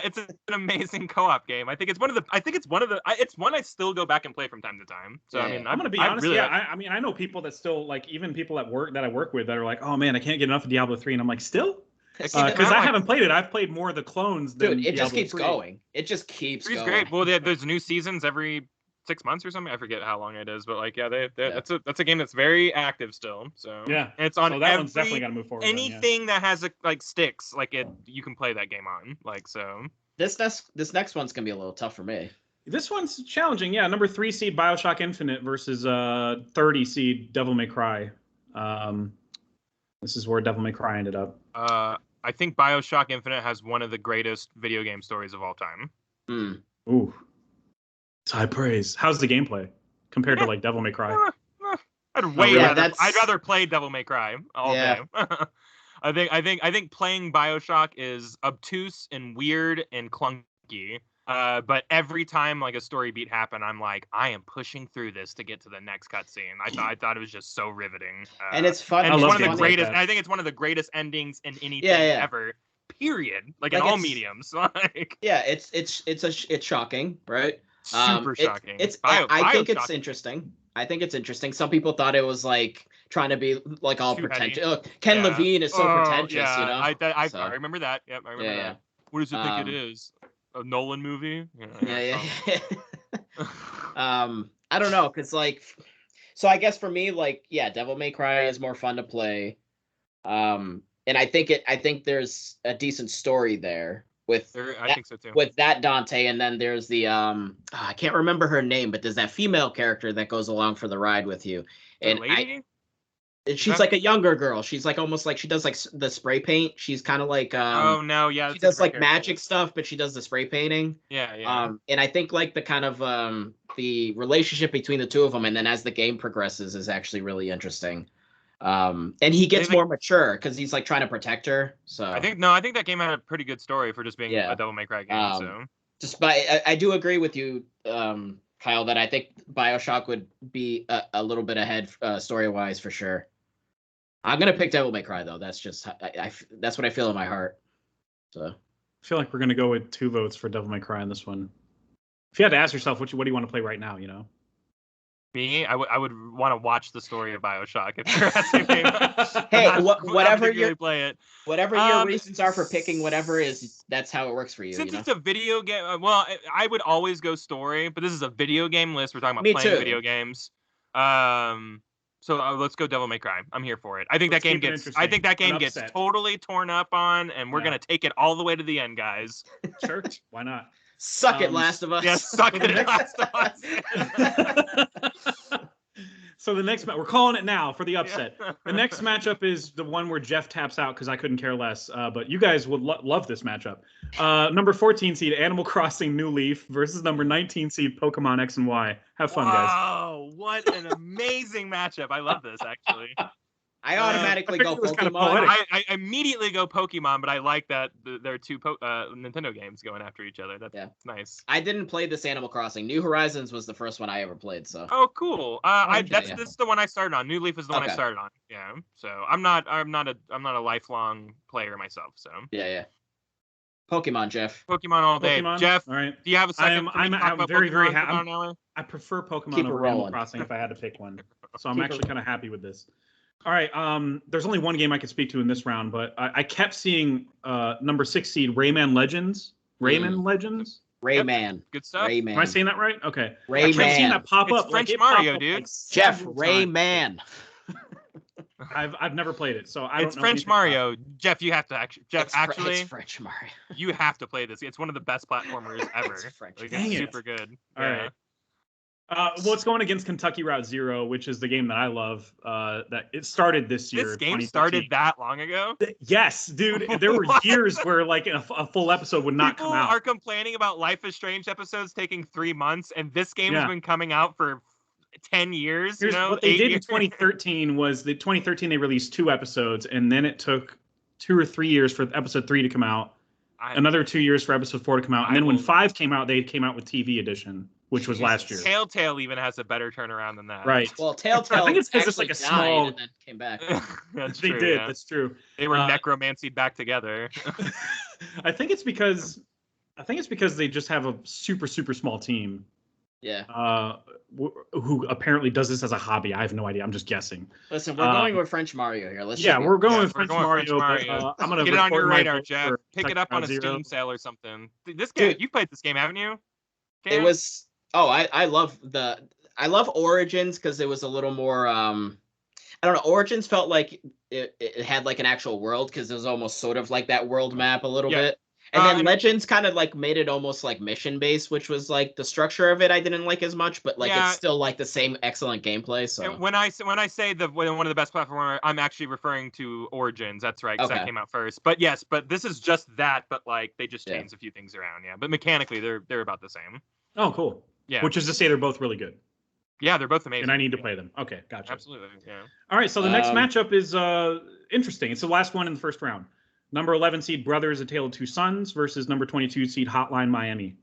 S2: It's an amazing co-op game. It's one I still go back and play from time to time. So I mean,
S3: I'm gonna be honest. Really I mean, I know people that still like, even people at work that I work with that are like, oh man, I can't get enough of Diablo 3, and I'm like, still? Because I haven't played it. I've played more of the clones than
S1: Dude, it
S3: Diablo
S1: just keeps
S3: 3.
S1: going. It just keeps going.
S2: It's great. Well, there's new seasons every 6 months or something. I forget how long it is, but like, that's a game that's very active still. So
S3: yeah,
S2: and it's on.
S3: So that one's definitely got to move forward.
S2: Anything that has sticks, like you can play that game on. Like so.
S1: This next one's gonna be a little tough for me.
S3: This one's challenging. Yeah, number 3 seed BioShock Infinite versus 30 seed Devil May Cry. This is where Devil May Cry ended up.
S2: I think BioShock Infinite has one of the greatest video game stories of all time.
S3: Ooh, it's high praise. How's the gameplay compared to like Devil May Cry?
S2: I'd rather play Devil May Cry all day. I think playing BioShock is obtuse and weird and clunky. But every time like a story beat happened, I'm like, I am pushing through this to get to the next cutscene. I thought it was just so riveting.
S1: And it's fun.
S2: And it's one of the greatest. I think it's one of the greatest endings in anything ever. Period. Like in all mediums. Like
S1: it's shocking, right?
S2: Super shocking.
S1: I think it's interesting. Some people thought it was like trying to be like all pretentious. Oh, Ken Levine is so pretentious, you know.
S2: I remember that. Yep, I remember that. What does it think it is? A Nolan movie?
S1: Yeah. I don't know, cause like, so I guess for me, like, Devil May Cry is more fun to play. and I think there's a decent story there
S2: I think so too.
S1: with that Dante, and then there's the I can't remember her name, but there's that female character that goes along for the ride with you. And she's like a younger girl. She's like almost like she does like the spray paint. She's kind of like
S2: oh no, yeah,
S1: she does like magic stuff, but she does the spray painting.
S2: Yeah.
S1: And I think like the kind of the relationship between the two of them, and then as the game progresses, is actually really interesting. And he gets more mature because he's like trying to protect her. So
S2: I think that game had a pretty good story for just being a Devil May Cry game.
S1: I do agree with you, Kyle, that I think BioShock would be a little bit ahead story wise for sure. I'm gonna pick Devil May Cry though. That's just that's what I feel in my heart. So
S3: I feel like we're gonna go with 2 votes for Devil May Cry on this one. If you had to ask yourself, what do you want to play right now? You know.
S2: Me, I would want to watch the story of BioShock if you're asking me.
S1: Hey, whatever your reasons are for picking whatever that's how it works for you.
S2: Since it's a video game, well, I would always go story, but this is a video game list. We're talking about playing video games. So let's go Devil May Cry. I'm here for it. I think that game gets totally torn up on, and we're gonna take it all the way to the end, guys.
S3: Sure, why not?
S1: Suck it, Last of Us.
S2: Yeah, suck it, Last of Us.
S3: So the next we're calling it now for the upset. The next matchup is the one where Jeff taps out because I couldn't care less. But you guys would love this matchup. Number 14 seed Animal Crossing New Leaf versus number 19 seed Pokemon X and Y. Have fun, guys.
S2: Oh, what an amazing matchup! I love this actually.
S1: I automatically go Pokemon.
S2: I immediately go Pokemon, but I like that there are 2 Nintendo games going after each other. That's nice.
S1: I didn't play this Animal Crossing. New Horizons was the first one I ever played. So.
S2: Oh, cool. This is the one I started on. New Leaf is the one I started on. Yeah. So I'm not a lifelong player myself. So.
S1: Yeah. Pokemon, Jeff.
S2: Pokemon all day.
S3: Pokemon?
S2: Jeff,
S3: all right.
S2: Do you have a second?
S3: I'm very happy. I prefer Pokemon over Animal Crossing if I had to pick one. So I'm actually kind of happy with this. All right. There's only one game I could speak to in this round, but I kept seeing number 6 seed Rayman Legends. Rayman Legends.
S1: Rayman.
S2: Yep. Good stuff.
S1: Rayman.
S3: Am I saying that right? Okay.
S1: Rayman.
S3: I kept seeing that pop up.
S2: It's French Mario, dude.
S1: Jeff, Rayman.
S3: I've never played it, so I don't know.
S2: It's French Mario. Jeff, you have to actually. Jeff,
S1: it's French Mario.
S2: You have to play this. It's one of the best platformers ever. It's super good.
S3: All right. Well, it's going against Kentucky Route Zero, which is the game that I love. That it started this year.
S2: This game started that long ago?
S3: Yes, dude. There were years where like a full episode would not come out.
S2: People are complaining about Life is Strange episodes taking 3 months, and this game's been coming out for 10 years.
S3: What they did in 2013 was the 2013 they released 2 episodes, and then it took 2 or 3 years for episode 3 to come out. Another 2 years for episode 4 to come out, and then when 5 came out, they came out with TV edition, which was last year.
S2: Telltale even has a better turnaround than that.
S3: Right.
S1: Well, Telltale
S3: I think it's because it's like a small.
S1: And then came back.
S3: They did. That's true.
S2: They were necromancied back together.
S3: I think it's because they just have a super small team.
S1: Yeah.
S3: Who apparently does this as a hobby? I have no idea. I'm just guessing.
S1: Listen, we're going with French Mario here.
S3: We're going with French Mario. I'm gonna
S2: get it on your radar, Jeff. Pick it up on a Steam sale or something. This game, you played this game, haven't you? Cam?
S1: It was. Oh, I love Origins because it was a little more. I don't know. Origins felt like it had like an actual world because it was almost sort of like that world map a little bit. And then Legends kind of like made it almost like mission based, which was like the structure of it I didn't like as much, but like it's still like the same excellent gameplay. So
S2: when I say one of the best platformer, I'm actually referring to Origins. That's right, because that came out first. But yes, but this is just that, but like they just changed a few things around. Yeah, but mechanically they're about the same.
S3: Oh, cool. Yeah, which is to say they're both really good.
S2: Yeah, they're both amazing.
S3: And I need to play them. Okay, gotcha.
S2: Absolutely. Yeah.
S3: All right, so the next matchup is interesting. It's the last one in the first round. Number 11 seed Brothers: A Tale of Two Sons versus number 22 seed Hotline Miami.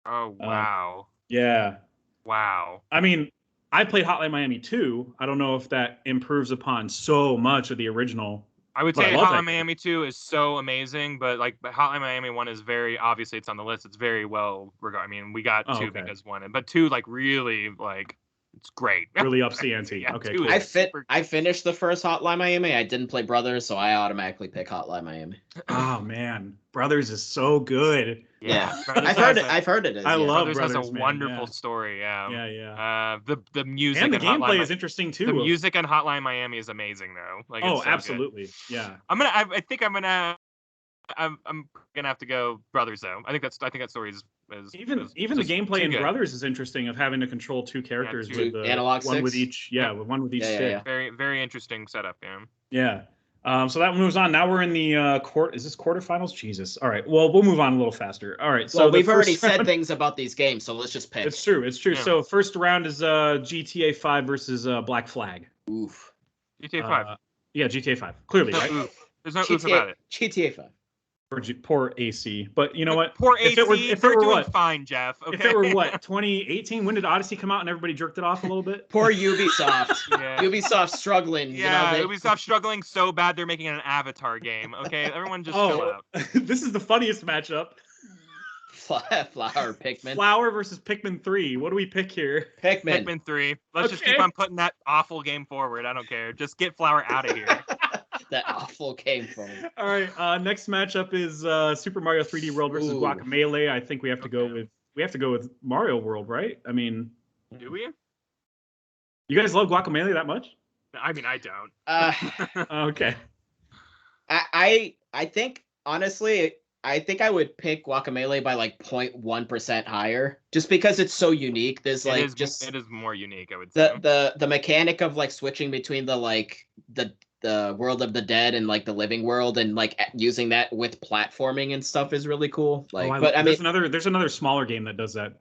S2: Oh, wow.
S3: Yeah.
S2: Wow.
S3: I mean, I played Hotline Miami 2. I don't know if that improves upon so much of the original.
S2: I would say Hotline Miami 2 is so amazing, but like Hotline Miami 1 is very, obviously it's on the list. It's very well regarded. I mean, we got 2 because 1, but 2 like really like it's great.
S3: Really ups the ante.
S2: Yeah,
S3: Okay,
S2: two
S3: cool.
S2: is super-
S1: I finished the first Hotline Miami. I didn't play Brothers, so I automatically pick Hotline Miami.
S3: Oh man, Brothers is so good.
S1: Yeah.
S2: Brothers
S1: I've heard
S2: has
S1: it.
S2: a-
S1: I've heard it is.
S3: I
S1: yeah.
S3: love
S2: Brothers has
S3: Brothers,
S2: a
S3: man,
S2: wonderful
S3: yeah.
S2: story. Yeah.
S3: Yeah.
S2: The music
S3: And the
S2: Hotline
S3: gameplay
S2: Mi-
S3: is interesting too.
S2: The music on Hotline Miami is amazing though. Like,
S3: Oh,
S2: it's so good.
S3: absolutely. Yeah.
S2: I think I'm gonna have to go Brothers though. I think that story is
S3: Even
S2: is
S3: the
S2: just
S3: gameplay
S2: too
S3: in
S2: good.
S3: Brothers is interesting of having to control two characters
S2: two
S3: with
S1: analog
S3: one with
S1: sticks.
S3: each. Yeah, with one with each
S1: Yeah,
S3: stick.
S1: yeah.
S2: Very very interesting setup. Yeah.
S3: Yeah. So that moves on. Now we're in the court. Is this quarterfinals? Jesus. All right. Well, we'll move on a little faster. All right. So
S1: Well,
S3: the
S1: we've already
S3: first
S1: said
S3: round-
S1: things about these games, so let's just pick.
S3: It's true. It's true.
S2: Yeah.
S3: So first round is GTA 5 versus Black Flag.
S1: Oof.
S2: GTA 5.
S3: Yeah, GTA 5. Clearly,
S2: No
S3: right?
S2: oof. There's no oof about it.
S1: GTA 5.
S3: Poor AC. But you know what?
S2: Poor AC.
S3: If it
S2: They're
S3: were
S2: doing
S3: what?
S2: fine, Jeff. Okay.
S3: If it were what? 2018? When did Odyssey come out and everybody jerked it off a little bit?
S1: Poor Ubisoft.
S2: Yeah.
S1: Ubisoft struggling.
S2: Yeah,
S1: you know,
S2: Ubisoft struggling so bad they're making an Avatar game. Okay, everyone just chill out.
S3: This is the funniest matchup.
S1: Flower Pikmin.
S3: Flower versus Pikmin 3. What do we pick here?
S1: Pikmin.
S2: Pikmin 3. Let's just
S3: Okay.
S2: keep on putting that awful game forward. I don't care. Just get Flower out of here.
S1: That awful game from.
S3: All right. Next matchup is Super Mario 3D World versus
S1: Ooh.
S3: Guacamelee. I think we have to go with Mario World, right? I mean,
S2: Do we?
S3: you guys love Guacamelee that much?
S2: I mean, I don't.
S3: Okay.
S1: I think honestly, I think I would pick Guacamelee by like 0.1% higher, just because it's so unique. There's like
S2: it is more unique, I would say.
S1: the mechanic of like switching between the world of the dead and like the living world, and like using that with platforming and stuff is really cool. Like,
S3: there's another smaller game that does that,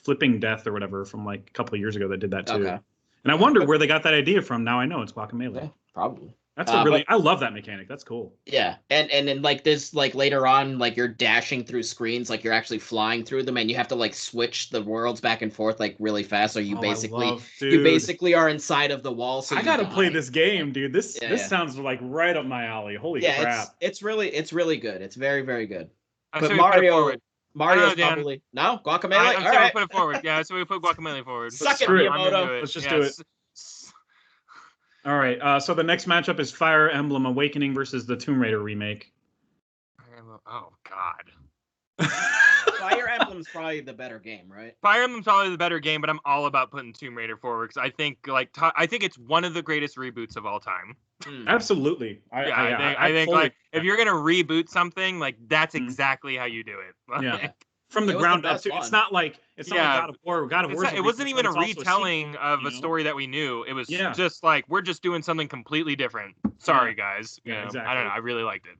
S3: Flipping Death or whatever from like a couple of years ago that did that too.
S1: Okay.
S3: And I wonder where they got that idea from. Now I know it's Guacamelee.
S1: Yeah, probably.
S3: That's I love that mechanic. That's cool.
S1: Yeah, and then like this, like later on, like you're dashing through screens, like you're actually flying through them, and you have to like switch the worlds back and forth like really fast. So you basically are inside of the wall. So
S3: I gotta play this game, dude. This sounds like right up my alley. Holy crap!
S1: It's really good. It's very very good.
S2: I
S1: But
S2: say we put it forward.
S1: Mario's
S2: Dan.
S1: probably no Guacamelee.
S2: I'm
S1: All
S2: saying
S1: right,
S2: we put it forward. Yeah, so we put Guacamelee forward.
S1: Suck it,
S3: Screw it.
S1: Miyamoto.
S3: Let's just do it. All right. So the next matchup is Fire Emblem Awakening versus the Tomb Raider remake.
S2: Oh God.
S1: Fire Emblem's probably the better game, right?
S2: Fire Emblem's probably the better game, but I'm all about putting Tomb Raider forward because I think I think it's one of the greatest reboots of all time.
S3: Absolutely.
S2: I think like if you're gonna reboot something, like that's exactly how you do it.
S3: Yeah. From the ground up. It's not like God of War. God of War.
S2: It wasn't even a retelling of a story that we knew. It was just like we're just doing something completely different. Sorry, guys.
S3: Yeah, exactly.
S2: I don't know. I really liked it.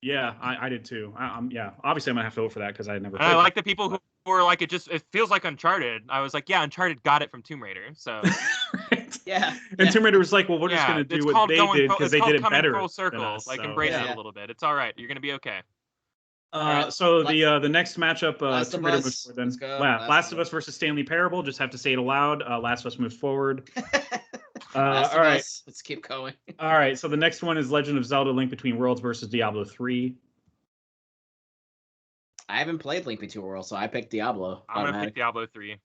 S3: Yeah, I did too. Obviously I'm gonna have to vote for that because I never.
S2: I like the people who were like it feels like Uncharted. I was like, yeah, Uncharted got it from Tomb Raider. So
S1: yeah.
S3: And Tomb Raider was like, well, we're just gonna do what they did because they did it better.
S2: Full circle, like embrace it a little bit. It's all right. You're gonna be okay.
S3: So the next matchup,
S1: Last
S3: Tomb
S1: of
S3: Raider
S1: Us.
S3: moves forward.
S1: Let's go.
S3: Last of Us versus Stanley Parable. Just have to say it aloud. Last of Us moves forward.
S1: Last of
S3: all right.
S1: Us. Let's keep going.
S3: All right. So the next one is Legend of Zelda: Link Between Worlds versus Diablo 3.
S2: I haven't played Link Between Worlds, so I picked Diablo.
S3: I'm gonna
S2: pick Diablo 3.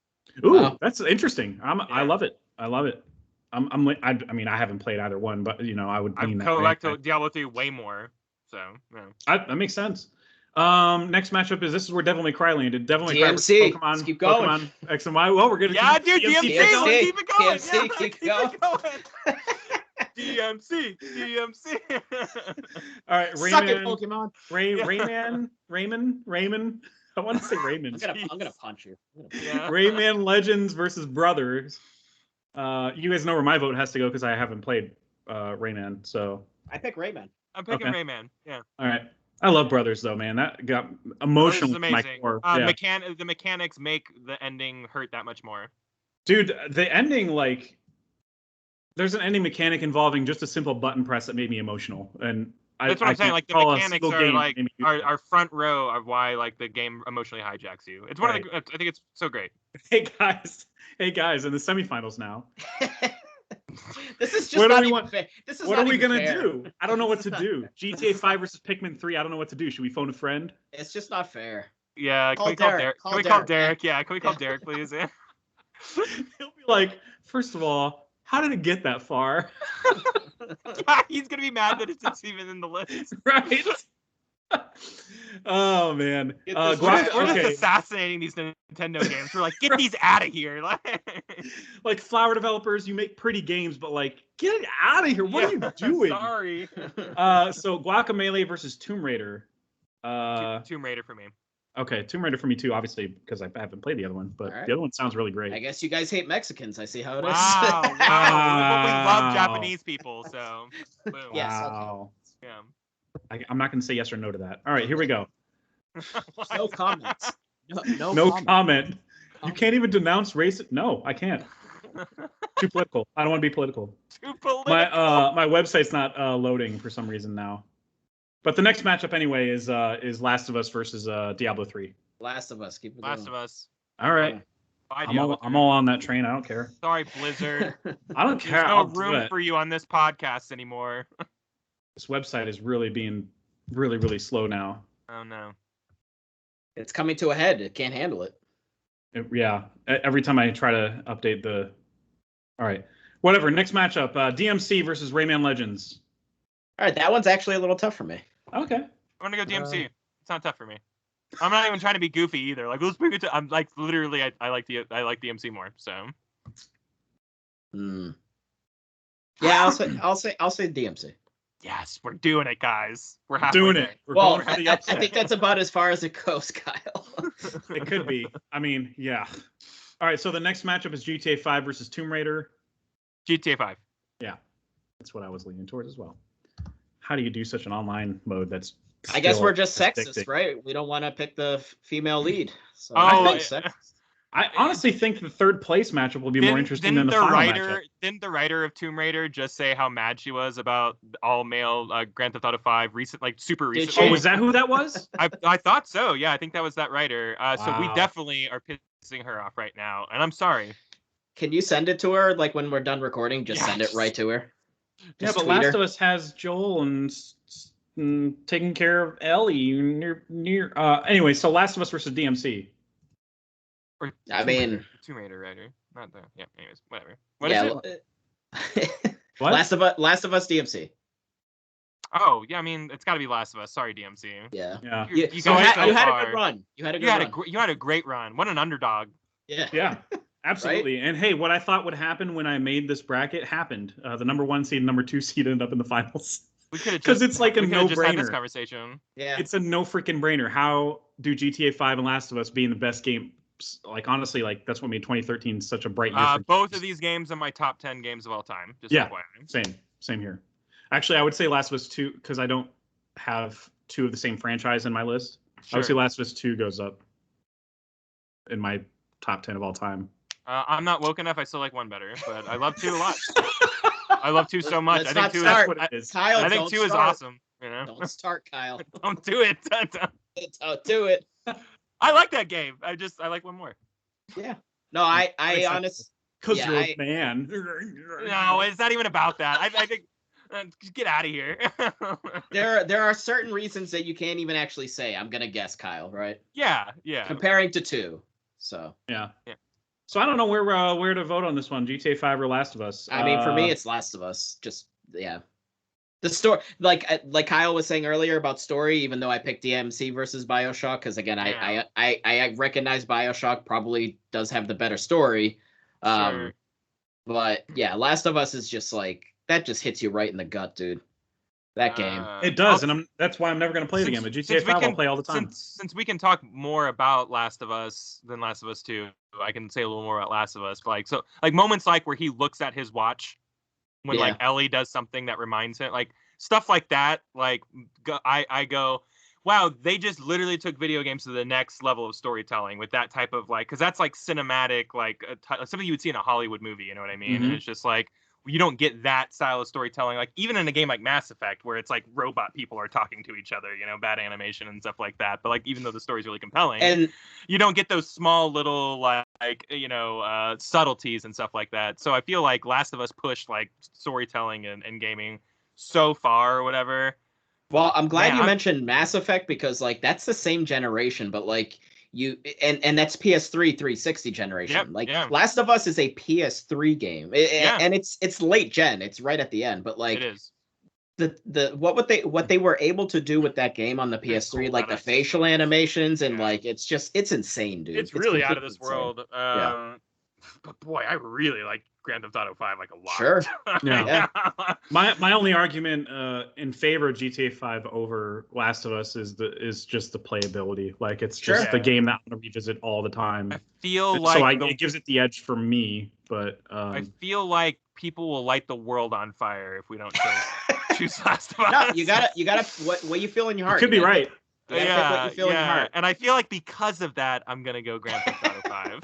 S3: Ooh, wow. That's interesting. I love it. I love it. I mean, I haven't played either one, but I would.
S2: I like Diablo 3 way more. So yeah.
S3: That makes sense. Next matchup is where Devil May Cry landed. Devil May
S1: DMC.
S3: Cry. Let's
S1: keep going.
S3: Pokemon X and Y. Well, we're gonna.
S2: Yeah, dude. DMC. Let's keep it going.
S1: DMC, keep going.
S2: DMC.
S3: All right, Rayman.
S1: Suck it, Pokemon.
S3: Rayman. I want to say Rayman.
S1: I'm gonna punch you.
S3: Rayman Legends versus Brothers. You guys know where my vote has to go because I haven't played Rayman. So
S1: I pick Rayman.
S2: I'm picking Rayman. Yeah.
S3: All right. I love Brothers though, man. That got emotional.
S2: Amazing.
S3: The
S2: mechanics make the ending hurt that much more.
S3: Dude, the ending, like, there's an ending mechanic involving just a simple button press that made me emotional, and
S2: that's what I'm saying. Like the mechanics are like are front row of why like the game emotionally hijacks you. It's one of the. I think it's so great.
S3: Hey guys, in the semifinals now.
S1: This is just not even fair.
S3: What are we gonna do? I don't know what to do. GTA 5 versus Pikmin 3. I don't know what to do. Should we phone a friend?
S1: It's just not fair.
S2: Yeah, can we call Derek? Can we call Derek? Yeah, can we call Derek, please? Yeah.
S3: He'll be like, first of all, how did it get that far?
S2: Yeah, he's gonna be mad that it's even in the list.
S3: Right? Oh man.
S2: We're just assassinating these Nintendo games. We're like, get these out of here.
S3: Like Flower developers, you make pretty games, but like, get it out of here. What are you doing?
S2: Sorry.
S3: So Guacamelee versus Tomb Raider.
S2: Tomb Raider for me.
S3: Okay, Tomb Raider for me too, obviously, because I haven't played the other one, but the other one sounds really great.
S1: I guess you guys hate Mexicans. I see how it is.
S2: Wow. We love Japanese people, so boom.
S1: Yes.
S3: Wow.
S1: Okay.
S2: Yeah.
S3: I'm not going to say yes or no to that. All right, here we go.
S1: No comments. No
S3: comment. You can't even denounce race. No, I can't. Too political. I don't want to be political.
S2: Too political.
S3: My website's not loading for some reason now. But the next matchup anyway is Last of Us versus Diablo 3.
S1: Last of Us. Keep it
S2: Last
S1: going.
S2: of Us.
S3: All right. I'm all on that train. I don't care.
S2: Sorry, Blizzard.
S3: I don't care.
S2: There's no room for you on this podcast anymore.
S3: This website is really being really slow now.
S2: Oh no.
S1: It's coming to a head. It can't handle it.
S3: Yeah. Every time I try to update the. All right. Whatever. Next matchup: DMC versus Rayman Legends.
S1: All right, that one's actually a little tough for me.
S3: Okay.
S2: I'm gonna go DMC. It's not tough for me. I'm not even trying to be goofy either. Like, let's bring it to. I'm like literally. I like DMC more. So.
S1: Yeah, I'll say DMC.
S2: Yes, we're doing it, guys. We're
S3: doing it.
S1: Well, I think that's about as far as it goes, Kyle.
S3: It could be. I mean, yeah. All right, so the next matchup is GTA 5 versus Tomb Raider.
S2: GTA 5.
S3: Yeah, that's what I was leaning towards as well. How do you do such an online mode that's
S1: I guess we're just sexist, right? We don't want to pick the female lead. So
S3: I honestly think the third place matchup will be more interesting than the final matchup.
S2: Didn't the writer of Tomb Raider just say how mad she was about all male Grand Theft Auto 5 super recently?
S3: Oh, was that who that was?
S2: I thought so. Yeah, I think that was that writer. So we definitely are pissing her off right now, and I'm sorry.
S1: Can you send it to her? Like when we're done recording, just send it right to her.
S3: Yeah, but Last of Us has Joel and taking care of Ellie near. Anyway, so Last of Us versus DMC.
S1: I mean,
S2: Tomb Raider writer, not the. Yeah. Anyways, whatever. What is it?
S3: What?
S1: Last of Us DMC.
S2: Oh yeah, I mean it's got to be Last of Us. Sorry, DMC.
S1: Yeah.
S2: You
S1: had a good run. You
S2: had a great run. What an underdog.
S1: Yeah.
S3: Yeah. Absolutely.
S1: Right?
S3: And hey, what I thought would happen when I made this bracket happened. The number 1 seed and number 2 seed ended up in the finals.
S2: Because
S3: it's like a no-brainer.
S2: Had this conversation.
S1: Yeah.
S3: It's a no freaking brainer. How do GTA 5 and Last of Us being the best game? Like honestly, like that's what made 2013 such a bright year.
S2: Both of these games are my top 10 games of all time. Just
S3: yeah,
S2: FYI.
S3: Same here. Actually, I would say Last of Us 2 because I don't have 2 of the same franchise in my list. Sure. I would say Last of Us 2 goes up in my top 10 of all time.
S2: I'm not woke enough. I still like 1 better, but I love 2 a lot. I love 2 so much.
S1: Let's
S2: I think 2
S1: start.
S2: Is what it
S1: is. Kyle,
S2: I think 2 is awesome. You know?
S1: Don't start, Kyle.
S2: Don't do it.
S1: Don't do it.
S2: I like that game. I like 1 more.
S1: Yeah. No, I honestly.
S3: Because you're a man.
S2: No, it's not even about that. I think. Get out of here.
S1: There are certain reasons that you can't even actually say. I'm gonna guess, Kyle. Right?
S2: Yeah.
S1: Comparing to 2, so.
S3: Yeah. So I don't know where to vote on this one, GTA 5 or Last of Us.
S1: I mean, for me, it's Last of Us. Just the story, like Kyle was saying earlier about story. Even though I picked DMC versus BioShock, because again, I recognize BioShock probably does have the better story.
S2: Sure.
S1: But yeah, Last of Us is just like that. Just hits you right in the gut, dude. That game.
S3: It does, and that's why I'm never going to play the game. But GTA 5 I'll play all the time.
S2: Since we can talk more about Last of Us than Last of Us 2, I can say a little more about Last of Us. Like moments like where he looks at his watch when like Ellie does something that reminds him, like stuff like that. Like I go, wow, they just literally took video games to the next level of storytelling with that type of like, because that's like cinematic, like something you would see in a Hollywood movie. You know what I mean?
S3: Mm-hmm.
S2: And it's just like. You don't get that style of storytelling, like even in a game like Mass Effect, where it's like robot people are talking to each other, you know, bad animation and stuff like that. But like, even though the story's really compelling,
S1: and
S2: you don't get those small little subtleties and stuff like that. So I feel like Last of Us pushed like storytelling and gaming so far or whatever.
S1: Well, I'm glad you mentioned Mass Effect because like that's the same generation, but like and that's PS3 360 generation. Last of Us is a PS3 game, and it's late gen. It's right at the end, but like
S2: it is.
S1: What they were able to do with that game on the PS3, like the facial animations and like it's insane, dude.
S2: It's really out of this world. But boy, I really like Grand Theft Auto 5 like a lot.
S1: Sure.
S3: Yeah. My only argument in favor of GTA 5 over Last of Us is just the playability. Like it's just the game that I'm gonna revisit all the time.
S2: I feel like
S3: it gives it the edge for me, but
S2: I feel like people will light the world on fire if we don't choose Last of Us.
S1: No, you gotta what you feel in your heart.
S3: You could be right.
S1: You gotta pick what you feel in your heart.
S2: And I feel like because of that, I'm gonna go Grand Theft Auto 5.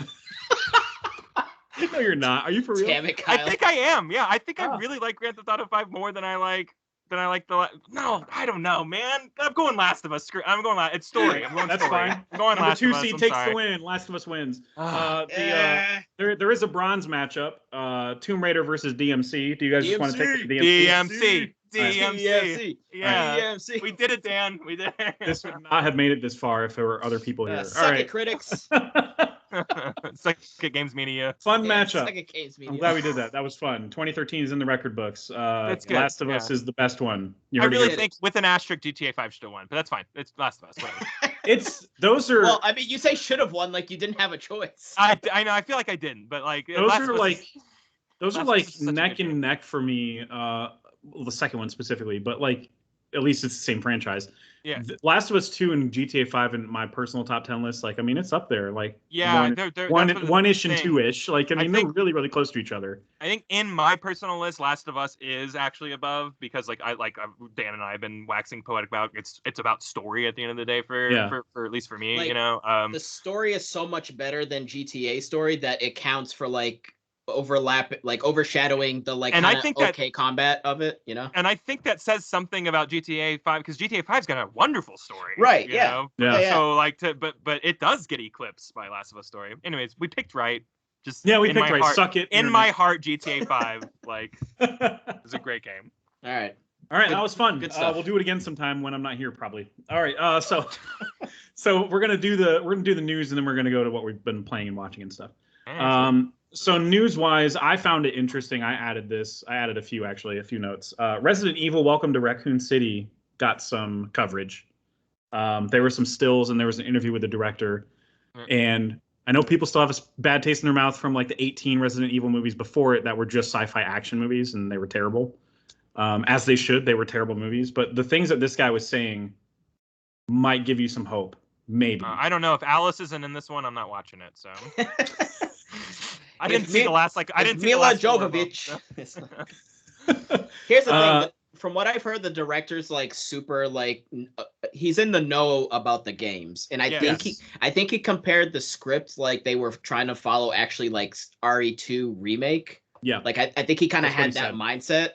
S3: No, you're not. Are you for real?
S1: Damn it, Kyle.
S2: I think I am. Yeah, I think I really like Grand Theft Auto 5 more than I like the. No, I don't know, man. I'm going Last of Us. I'm going It's story. I'm going
S3: That's
S2: story.
S3: fine.
S2: I'm going
S3: Number
S2: Last
S3: 2
S2: of Us.
S3: seed takes the win. Last of Us wins. There is a bronze matchup. Tomb Raider versus DMC. Do you guys just want to take the DMC?
S2: DMC. Yeah. DMC. We did it, Dan. We did it.
S3: This would not have made it this far if there were other people here.
S1: All right, critics.
S2: Second Games Media.
S3: Fun matchup.
S1: Games Media.
S3: I'm glad we did that. That was fun. 2013 is in the record books.
S2: That's good.
S3: Last of Us is the best one.
S2: I really think with an asterisk GTA 5 should have won, but that's fine. It's Last of Us. Whatever.
S1: Well, I mean, you say should have won like you didn't have a choice.
S2: I know. I feel like I didn't, but like
S3: those are like neck and neck for me. The second one specifically, but like at least it's the same franchise.
S2: Yeah.
S3: Last of Us 2 and GTA 5 in my personal top 10 list. Like, I mean, it's up there. Like, one-ish and two-ish. Like, I mean, they're really, really close to each other.
S2: I think in my personal list, Last of Us is actually above because, like, Dan and I have been waxing poetic about it's about story at the end of the day for at least for me.
S1: Like,
S2: you know,
S1: the story is so much better than GTA story that it counts for like overshadowing the like
S2: and I think
S1: combat of it, you know.
S2: And I think that says something about GTA 5 because GTA 5's got a wonderful story,
S1: right?
S2: Yeah. So like, but it does get eclipsed by Last of Us story. Anyways, we picked right.
S3: We picked right. Suck it.
S2: In my heart, GTA 5 like is a great game.
S1: All right,
S3: that was fun.
S1: Good stuff.
S3: We'll do it again sometime when I'm not here, probably. All right. So we're gonna do the news and then we're gonna go to what we've been playing and watching and stuff. So news-wise, I found it interesting. I added a few notes. Resident Evil Welcome to Raccoon City got some coverage. There were some stills and there was an interview with the director. And I know people still have a bad taste in their mouth from like the 18 Resident Evil movies before it that were just sci-fi action movies and they were terrible. As they should, they were terrible movies. But the things that this guy was saying might give you some hope. Maybe.
S2: I don't know. If Alice isn't in this one, I'm not watching it, so... I didn't see the last
S1: Mila Jovovich. Here's the thing. From what I've heard, the director's like super like he's in the know about the games, and I think he compared the script like they were trying to follow actually like RE2 remake.
S3: Yeah,
S1: like I think he kind of had that mindset.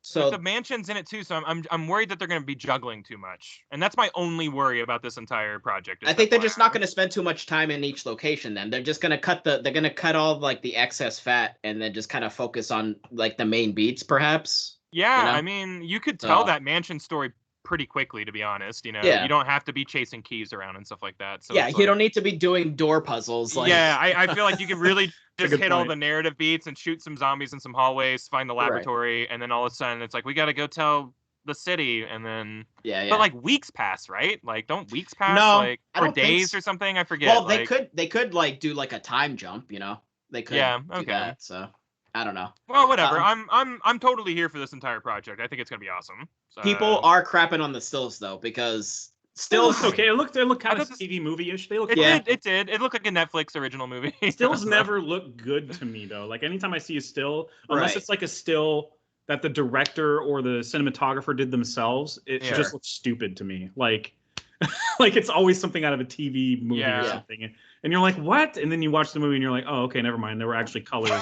S1: So
S2: but the mansion's in it too, so I'm worried that they're going to be juggling too much, and that's my only worry about this entire project.
S1: I think they're just not going to spend too much time in each location. Then they're just going to cut all like the excess fat, and then just kind of focus on like the main beats, perhaps.
S2: Yeah, you know? I mean, you could tell that mansion story pretty quickly, to be honest. You know, you don't have to be chasing keys around and stuff like that. So
S1: you don't need to be doing door puzzles. Like...
S2: Yeah, I feel like you can really just hit all the narrative beats and shoot some zombies in some hallways, find the laboratory, and then all of a sudden it's like we got to go tell the city, and then but like weeks pass, right? Like don't weeks pass or days or something? I forget.
S1: Well, they could like do like a time jump, you know? They could do that. So I don't know.
S2: Well, whatever. I'm totally here for this entire project. I think it's gonna be awesome. So,
S1: people are crapping on the stills though because stills
S3: okay. It looked kind of TV movie-ish. They look.
S2: It did. It looked like a Netflix original movie.
S3: Stills never look good to me though. Like anytime I see a still, unless it's like a still that the director or the cinematographer did themselves, it just looks stupid to me. Like it's always something out of a TV movie or something. And you're like, what? And then you watch the movie and you're like, oh, okay, never mind. There were actually colors.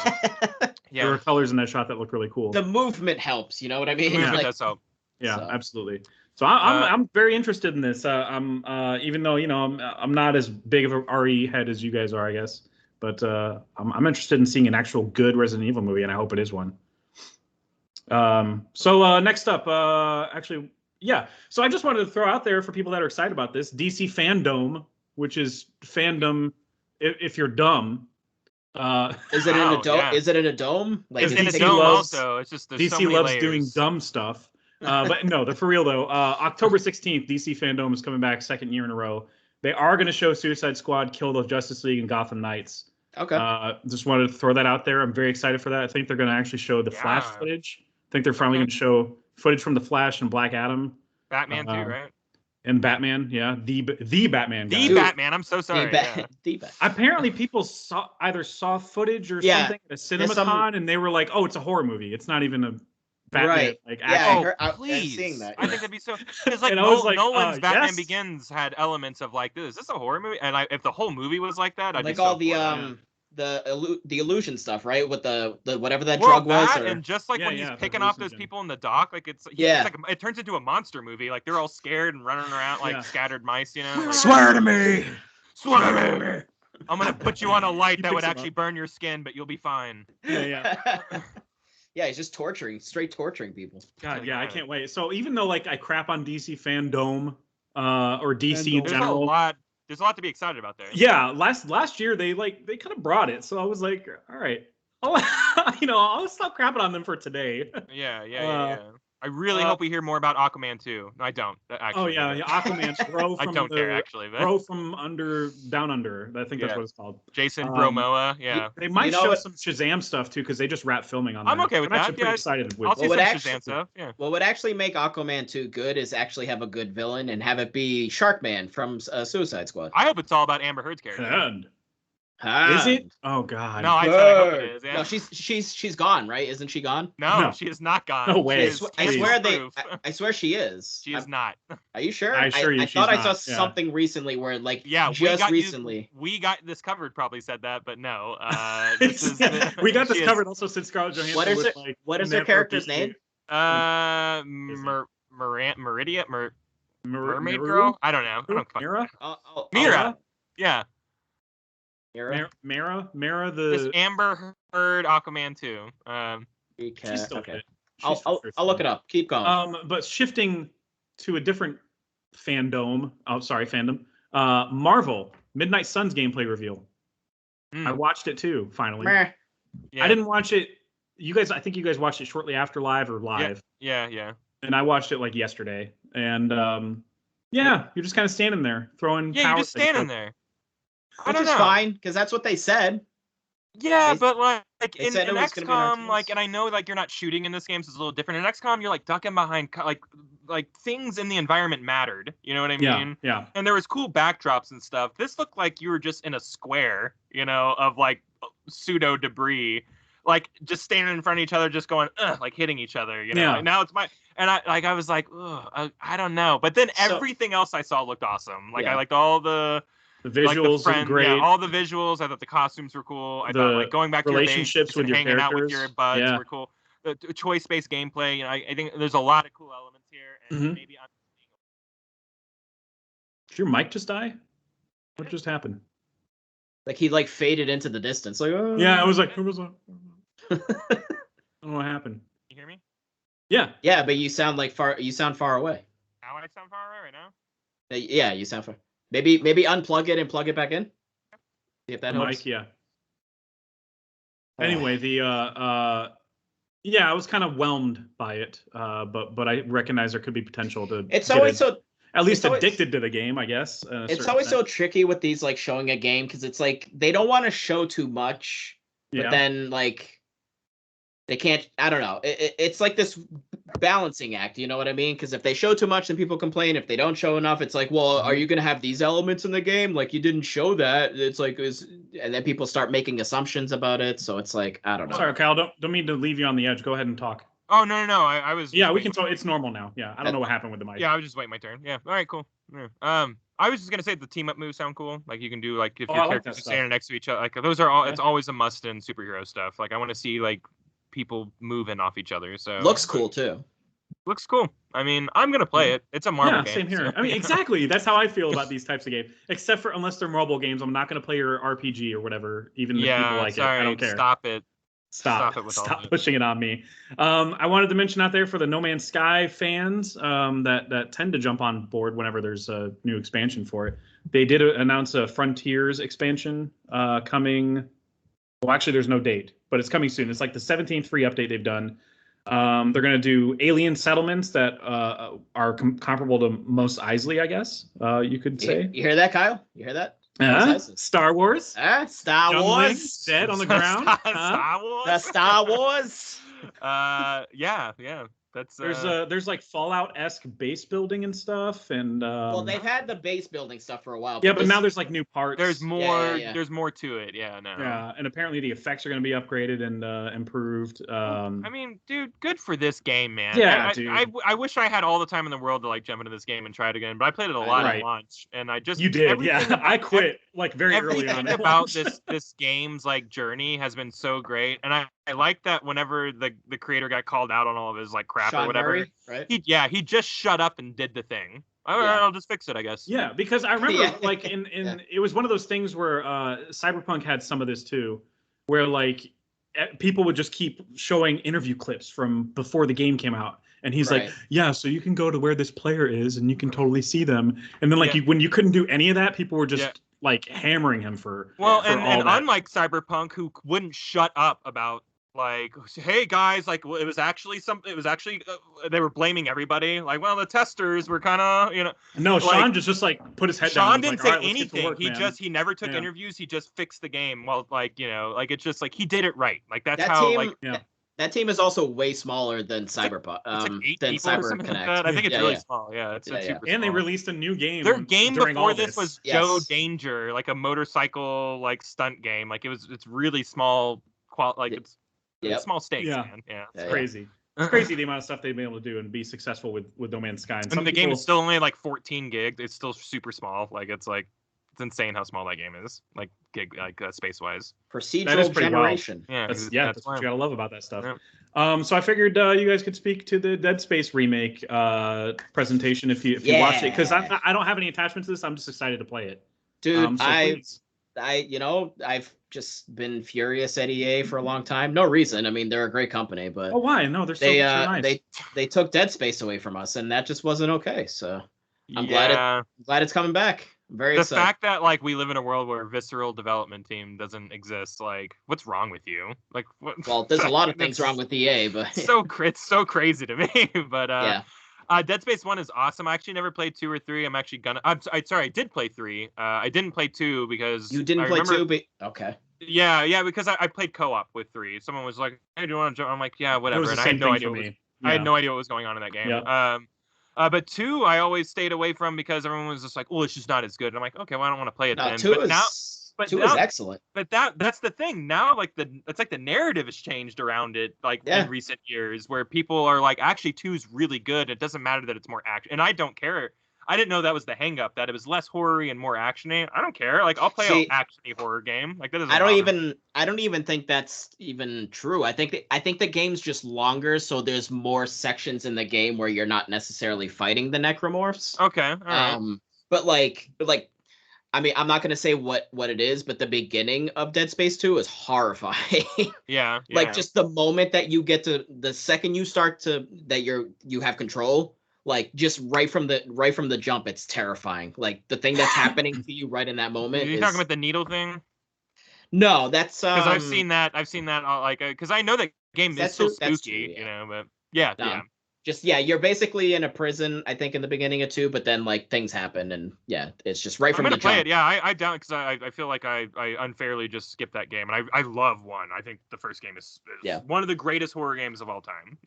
S3: There were colors in that shot that looked really cool.
S1: The movement helps, you know what I mean?
S2: Movement does help.
S3: Yeah, absolutely. So I'm very interested in this. I'm even though I'm not as big of a RE head as you guys are, I guess. But I'm interested in seeing an actual good Resident Evil movie, and I hope it is one. So next up, So I just wanted to throw out there for people that are excited about this, DC Fandom which is fandom if you're dumb.
S1: Is it in a dome? Is it in a dome?
S2: Like it's in a dome also. It's just
S3: DC
S2: so many
S3: loves
S2: layers.
S3: doing dumb stuff. But no, for real though. October 16th, DC Fandom is coming back 2nd year in a row. They are going to show Suicide Squad, Kill the Justice League, and Gotham Knights.
S1: Okay.
S3: Just wanted to throw that out there. I'm very excited for that. I think they're going to actually show the Flash footage. I think they're finally going to show footage from the Flash and Black Adam.
S2: Batman too, right?
S3: And Batman, yeah, the Batman guy.
S2: The Batman. I'm so sorry.
S1: The Batman.
S3: Apparently, people either saw footage or something at a CinemaCon, and they were like, "Oh, it's a horror movie. It's not even a Batman."
S1: Right.
S3: Like,
S2: please.
S1: Seeing that.
S2: I think that'd be so. Because like, Nolan's Batman Begins had elements of like, is this a horror movie? And if the whole movie was like that, I'd
S1: like
S2: be so
S1: all the illusion stuff, right? With the whatever that drug was,
S2: and just like when he's picking off those people in the dock, like it's like it turns into a monster movie. Like they're all scared and running around like scattered mice, you know. Like,
S3: swear to me.
S2: I'm gonna put you on a light that would actually burn your skin, but you'll be fine.
S3: Yeah.
S1: Yeah, he's just straight torturing people.
S3: God, yeah, I can't wait. So even though like I crap on DC Fandom or DC in general,
S2: there's a lot to be excited about there.
S3: Yeah, last year they kind of brought it, so I was like, all right, I'll stop crapping on them for today.
S2: Yeah. I really hope we hear more about Aquaman too. No, I don't. Actually,
S3: Aquaman. Bro from
S2: I don't care actually. But...
S3: Bro from down under. I think that's what it's called.
S2: Jason Momoa. Yeah.
S3: They might show some Shazam stuff too because they just wrap filming on that.
S2: I'm okay with that.
S3: I'm pretty excited with.
S2: I'll see some Shazam stuff. Yeah.
S1: What would actually make Aquaman 2 good is actually have a good villain and have it be Sharkman from Suicide Squad.
S2: I hope it's all about Amber Heard's character.
S3: Is it? Oh God!
S2: No, I said I hope it is. Yeah.
S1: No, she's gone, right? Isn't she gone?
S2: No, she is not gone.
S3: No way!
S1: I swear she is.
S2: She is not.
S1: Are you sure?
S3: I
S1: thought I saw something recently where recently.
S2: We got this covered. Probably said that, but no.
S3: We got this covered also since Scarlett Johansson.
S1: What is her character's name?
S2: Meridia, Mermaid Girl. I don't know.
S3: Mira.
S2: Mira. Yeah.
S3: Mara,
S2: this Amber Heard Aquaman 2.
S3: She's still okay.
S1: I'll look it up. Keep going.
S3: But shifting to a different fandom. Marvel Midnight Suns gameplay reveal. I watched it too. Finally.
S1: Yeah.
S3: I didn't watch it. I think you guys watched it shortly after live or live.
S2: Yeah.
S3: And I watched it like yesterday. And you're just kind of standing there throwing.
S2: Yeah, you're just standing there.
S1: Which is fine, because that's what they said.
S2: Yeah, but like in XCOM, like, and I know like you're not shooting in this game, so it's a little different. In XCOM, you're like ducking behind like things in the environment mattered. You know what I mean?
S3: Yeah.
S2: And there was cool backdrops and stuff. This looked like you were just in a square, of like pseudo debris, like just standing in front of each other, just going, like hitting each other.
S3: Yeah.
S2: And now it's I was like, I don't know. But then everything else I saw looked awesome. Like I liked all the
S3: visuals were great.
S2: Yeah, all the visuals. I thought the costumes were cool. I thought like going back to
S3: relationships with your
S2: hanging
S3: characters.
S2: out with your buds were cool. The choice-based gameplay. I think there's a lot of cool elements here. And maybe I'm.
S3: Did your mic just die? What just happened?
S1: Like he faded into the distance. Like
S3: yeah, I was like, who was that? I don't know what happened.
S2: You hear me?
S3: Yeah.
S1: Yeah, but you sound far. You sound far away.
S2: How I sound far away right now?
S1: Yeah, you sound far. Maybe unplug it and plug it back in. See if that helps.
S3: Mic, yeah. Anyway, I was kind of whelmed by it, but I recognize there could be potential to.
S1: It's always
S3: at least addicted to the game, I guess.
S1: It's always so tricky with these showing a game because it's like they don't want to show too much, but then they can't. I don't know. It's like this balancing act. You know what I mean? Because if they show too much, then people complain. If they don't show enough, it's like, well, are you going to have these elements in the game? Like you didn't show that. It's like, and then people start making assumptions about it. So it's like, I don't know.
S3: Sorry, Kyle. Don't mean to leave you on the edge. Go ahead and talk.
S2: Oh no. I was.
S3: Yeah, we can talk. It's normal now. Yeah, I don't know what happened with the mic.
S2: Yeah, I was just waiting my turn. Yeah. All right. Cool. Yeah. I was just gonna say the team up moves sound cool. Like you can do if your characters are standing next to each other. Like those are all. It's always a must in superhero stuff. Like I want to see people moving off each other. So
S1: looks cool too.
S2: Looks cool. I mean, I'm gonna play it. It's a Marvel game.
S3: Same here. So. I mean, exactly. That's how I feel about these types of games. Except for unless they're mobile games, I'm not gonna play your RPG or whatever. Even if people like it, I don't care.
S2: Stop it.
S3: Stop pushing it on me. I wanted to mention out there for the No Man's Sky fans that tend to jump on board whenever there's a new expansion for it. They did announce a Frontiers expansion coming. Well, actually, there's no date, but it's coming soon. It's like the 17th free update they've done. They're going to do alien settlements that are comparable to Mos Eisley, I guess you could say.
S1: You hear that, Kyle? You hear that?
S3: Star Wars.
S1: Star
S3: Young
S1: Wars.
S3: Link dead on the ground.
S2: Star Wars.
S1: The Star Wars.
S2: Yeah.
S3: There's like Fallout-esque base building and stuff, and
S1: well, they've had the base building stuff for a while.
S3: Yeah, but now there's like new parts.
S2: There's more.
S1: Yeah.
S2: There's more to it. Yeah, no.
S3: Yeah, and apparently the effects are going to be upgraded and improved.
S2: I mean, dude, good for this game, man.
S3: Yeah,
S2: dude. I wish I had all the time in the world to like jump into this game and try it again, but I played it a lot at launch, and I just
S3: you did, yeah. I quit like very early on.
S2: Everything about this game's like journey has been so great, and I like that whenever the creator got called out on all of his like crap
S1: Sean
S2: or whatever.
S1: Murray, right?
S2: He just shut up and did the thing. All right, I'll just fix it, I guess.
S3: Yeah, because I remember like in it was one of those things where Cyberpunk had some of this too, where like people would just keep showing interview clips from before the game came out. And he's like, yeah, so you can go to where this player is and you can totally see them. And then like when you couldn't do any of that, people were just like hammering him for
S2: all
S3: that.
S2: Unlike Cyberpunk, who wouldn't shut up about like, hey guys, like it was actually they were blaming everybody. Like, well, the testers were kind of,
S3: No, Sean just like put his head down.
S2: Sean didn't say anything.
S3: Work,
S2: he never took interviews. He just fixed the game. Well, like, like it's just like he did it right. Like that's
S1: that
S2: how
S1: team,
S2: like
S1: that team is also way smaller than Cyberpunk. Than CyberConnect.
S2: I think it's really small. Yeah, it's super small.
S3: And they released a new game.
S2: Their game before this was
S1: Yes.
S2: Joe Danger, like a motorcycle like stunt game. Like it's really small. It's small stakes, man. Yeah,
S3: it's crazy. It's crazy the amount of stuff they've been able to do and be successful with No Man's Sky.
S2: And the game is still only like 14 gigs. It's still super small. Like it's insane how small that game is. Like space wise.
S1: Procedural generation.
S2: Wild.
S3: That's what you gotta love about that stuff. Yeah. So I figured you guys could speak to the Dead Space remake presentation if you watched it, because I don't have any attachment to this. I'm just excited to play it.
S1: Dude, I've just been furious at EA for a long time. No reason. I mean, they're a great company, but
S3: why? No, they're so nice.
S1: They took Dead Space away from us, and that just wasn't okay. So I'm glad it's coming back. I'm very excited.
S2: The fact that like we live in a world where a visceral development team doesn't exist, like what's wrong with you? Like what?
S1: Well, there's a lot of things wrong with EA, but
S2: it's so crazy to me. But Dead Space 1 is awesome. I actually never played 2 or 3. I'm sorry, I did play 3. I didn't play 2 because
S1: you didn't play 2, but okay.
S2: Yeah, because I played co-op with 3. Someone was like, "Hey, do you want to jump?" I'm like, "Yeah, whatever." And I had no idea. I had no idea what was going on in that game.
S3: Yeah.
S2: But 2, I always stayed away from because everyone was just like, "Oh, it's just not as good." And I'm like, "Okay, well, I don't want to play it then."
S1: 2 is excellent.
S2: But that's the thing. Now, like it's like the narrative has changed around it, like in recent years, where people are like, actually, 2's really good. It doesn't matter that it's more action, and I don't care. I didn't know that was the hang up, that it was less horror-y and more actiony. I don't care. Like I'll play an actiony horror game. Like that doesn't.
S1: I don't even think that's even true. I think the game's just longer, so there's more sections in the game where you're not necessarily fighting the necromorphs.
S2: Okay. All right.
S1: But like I mean, I'm not gonna say what it is, but the beginning of Dead Space 2 is horrifying.
S2: Yeah.
S1: Like just the moment that you get to the second you start you have control. Like just right from the jump, it's terrifying. Like the thing that's happening to you right in that moment.
S2: Are you talking about the needle thing?
S1: No, that's
S2: because I've seen that. Like because I know that game is so spooky,
S1: true,
S2: but yeah.
S1: Just you're basically in a prison, I think, in the beginning of 2, but then like things happen, and it's just right from the jump.
S2: I'm gonna play it. I don't, because I feel like I unfairly just skipped that game, and I love 1. I think the first game is one of the greatest horror games of all time.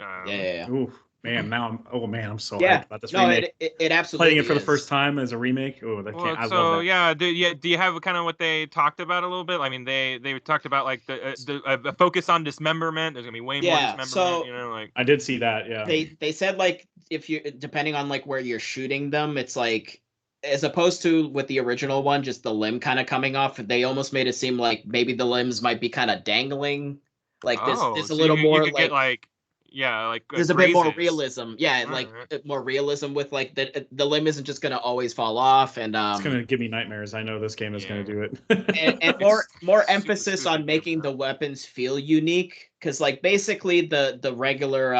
S3: Ooh. Man, now I'm so hyped about this remake.
S1: It absolutely
S3: playing it for the first time as a remake. Oh, I love that.
S2: Do you have kind of what they talked about a little bit? I mean, they talked about like the focus on dismemberment. There's gonna be way more dismemberment.
S1: So
S3: I did see that. Yeah.
S1: They said like if you depending on like where you're shooting them, it's like as opposed to with the original one, just the limb kind of coming off. They almost made it seem like maybe the limbs might be kind of dangling. Like there's a little more like.
S2: like
S1: there's a bit more realism. Yeah, like more realism with like the limb isn't just gonna always fall off, and
S3: it's gonna give me nightmares. I know this game is gonna do it.
S1: and more emphasis on making the weapons feel unique, because like basically the regular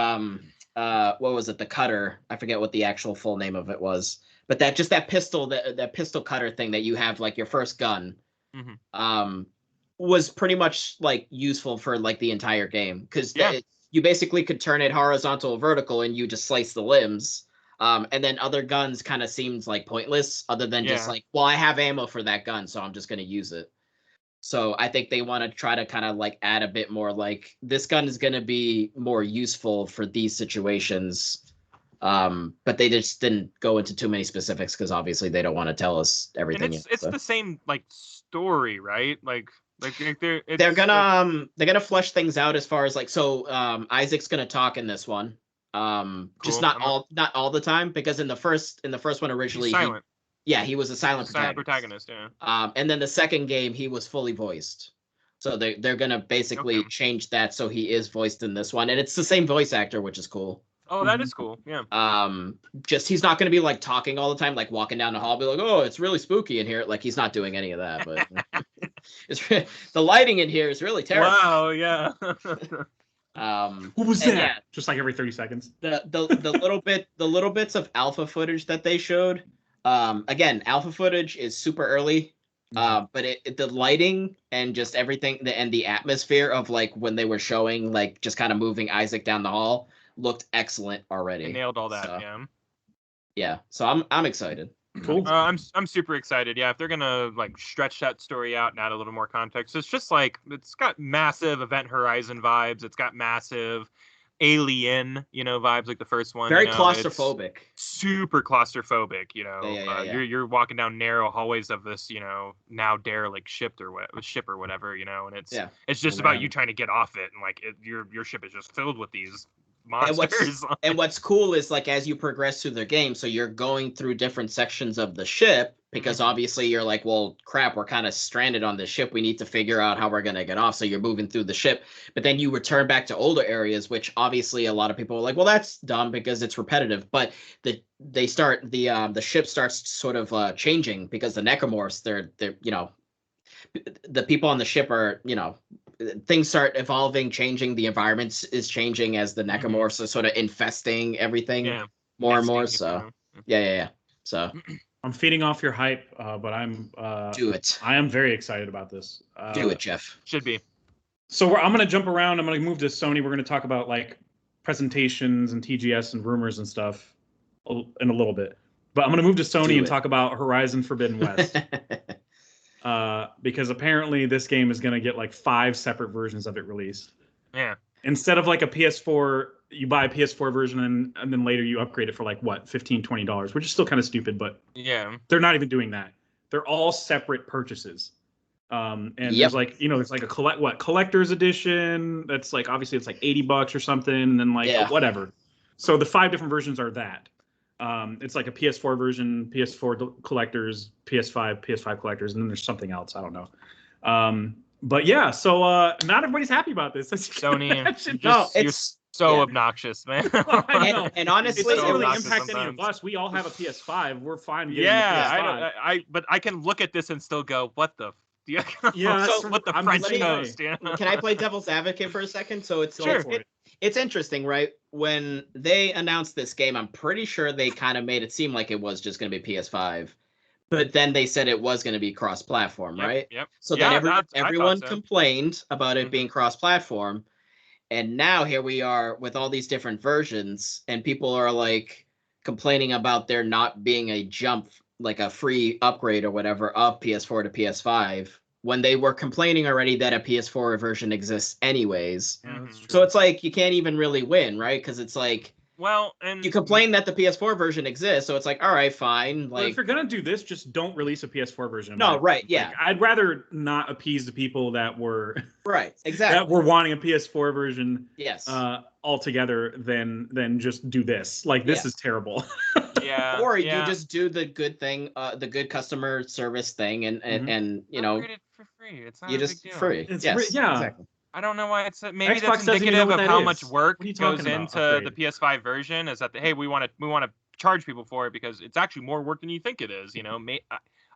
S1: what was it, the cutter? I forget what the actual full name of it was, but that pistol, that pistol cutter thing that you have like your first gun. Was pretty much like useful for like the entire game, because you basically could turn it horizontal or vertical and you just slice the limbs. And then other guns kind of seemed like pointless, other than just like, well, I have ammo for that gun, so I'm just going to use it. So I think they want to try to kind of like add a bit more like, this gun is going to be more useful for these situations. But they just didn't go into too many specifics, because obviously they don't want to tell us everything.
S2: And it's the same like story, right? Like
S1: they're gonna flesh things out as far as like, so Isaac's gonna talk in this one, just not all the time, because in the first one originally he was a silent protagonist. And then the second game he was fully voiced, so they're gonna basically change that so he is voiced in this one, and it's the same voice actor, which is cool.
S2: Oh, that is cool. Yeah.
S1: Just he's not going to be like talking all the time, like walking down the hall, be like, "Oh, it's really spooky in here." Like, he's not doing any of that. But the lighting in here is really terrible.
S2: Wow. Yeah.
S3: What was that? Yeah, just like every 30 seconds.
S1: The little bits of alpha footage that they showed. Again, alpha footage is super early. But the lighting and just everything, and the atmosphere of like when they were showing like just kind of moving Isaac down the hall looked excellent already.
S2: They nailed all that.
S1: So, yeah. So I'm excited.
S3: Cool.
S2: I'm super excited. Yeah, if they're gonna like stretch that story out and add a little more context, it's just like, it's got massive Event Horizon vibes. It's got massive Alien, vibes like the first one.
S1: Very claustrophobic.
S2: It's super claustrophobic. You're walking down narrow hallways of this, now derelict ship or whatever, and it's just about you trying to get off it, and like your ship is just filled with these monsters.
S1: And what's cool is like, as you progress through the game, so you're going through different sections of the ship, because obviously you're like, well, crap, we're kind of stranded on this ship. We need to figure out how we're going to get off. So you're moving through the ship, but then you return back to older areas, which obviously a lot of people are like, well, that's dumb because it's repetitive. But the ship starts sort of changing, because the necromorphs, they're the people on the ship are, things start evolving, changing. The environment is changing as the necromorphs are sort of infesting everything more and more. So yeah. So
S3: I'm feeding off your hype, but I'm
S1: do it.
S3: I am very excited about this.
S1: Do it, Jeff.
S2: Should be.
S3: So I'm going to jump around. I'm going to move to Sony. We're going to talk about like presentations and TGS and rumors and stuff in a little bit. But I'm going to move to Sony and talk about Horizon Forbidden West. Because apparently this game is going to get like 5 separate versions of it released.
S2: Yeah.
S3: Instead of like a PS4, you buy a PS4 version and then later you upgrade it for like what, $15, $20, which is still kind of stupid, but they're not even doing that. They're all separate purchases. And there's like, there's like a collector's edition. That's like, obviously it's like $80 or something. And then like whatever. So the 5 different versions are that. It's like a PS4 version, PS4 collectors, PS5 collectors, and then there's something else. I don't know. But yeah, so not everybody's happy about this.
S2: Sony, you're so obnoxious, man.
S1: and honestly,
S3: it doesn't really impact any of us. We all have a PS5. We're fine getting a PS5.
S2: But I can look at this and still go, what the? What the
S1: I'm
S2: French toast?
S1: Can I play devil's advocate for a second? So it's interesting, right? When they announced this game, I'm pretty sure they kind of made it seem like it was just going to be PS5. But then they said it was going to be cross-platform, right?
S2: Yep.
S1: So then everyone complained about it being cross-platform. And now here we are with all these different versions, and people are like complaining about there not being a jump, like a free upgrade or whatever, of PS4 to PS5, when they were complaining already that a PS4 version exists anyways. So it's like, you can't even really win, right? Because it's like,
S2: well, and
S1: you complain that the PS4 version exists, so it's like, all right, fine. Like,
S3: well, if you're gonna do this, just don't release a PS4 version.
S1: No, right? Yeah,
S3: like, I'd rather not appease the people that were
S1: exactly
S3: that were wanting a PS4 version.
S1: Yes.
S3: Altogether, than just do this. Like, this is terrible.
S1: Or you just do the good thing, the good customer service thing, and
S2: upgrade it for free. It's not
S1: you
S2: a
S1: just
S2: big deal.
S1: free.
S3: It's
S1: yes,
S3: free, yeah.
S1: Exactly.
S2: I don't know why it's maybe
S3: Xbox
S2: that's indicative of how much work goes into the PS5 version. Is that hey, we want to charge people for it because it's actually more work than you think it is. You know,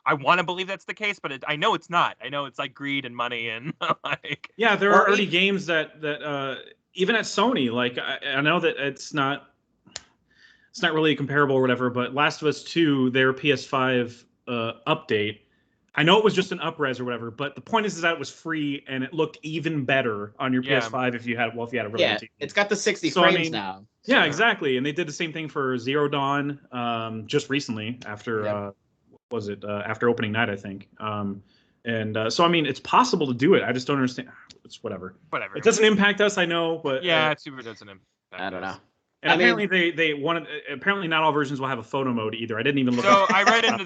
S2: I want to believe that's the case, but I know it's not. I know it's like greed and money and like.
S3: Yeah, there are already games that even at Sony, like I know that it's not really comparable or whatever, but Last of Us 2, their PS5 update. I know it was just an up-res or whatever, but the point is that it was free and it looked even better on your PS5 if you had a regular TV.
S1: It's got the 60 frames now.
S3: So. Yeah, exactly. And they did the same thing for Zero Dawn just recently after after opening night, I think. So I mean, it's possible to do it. I just don't understand. It's whatever.
S2: Whatever.
S3: It doesn't impact us, I know, but
S2: it super doesn't impact.
S1: I don't know.
S3: And apparently they wanted. Apparently, not all versions will have a photo mode either. I didn't even look.
S2: So I read into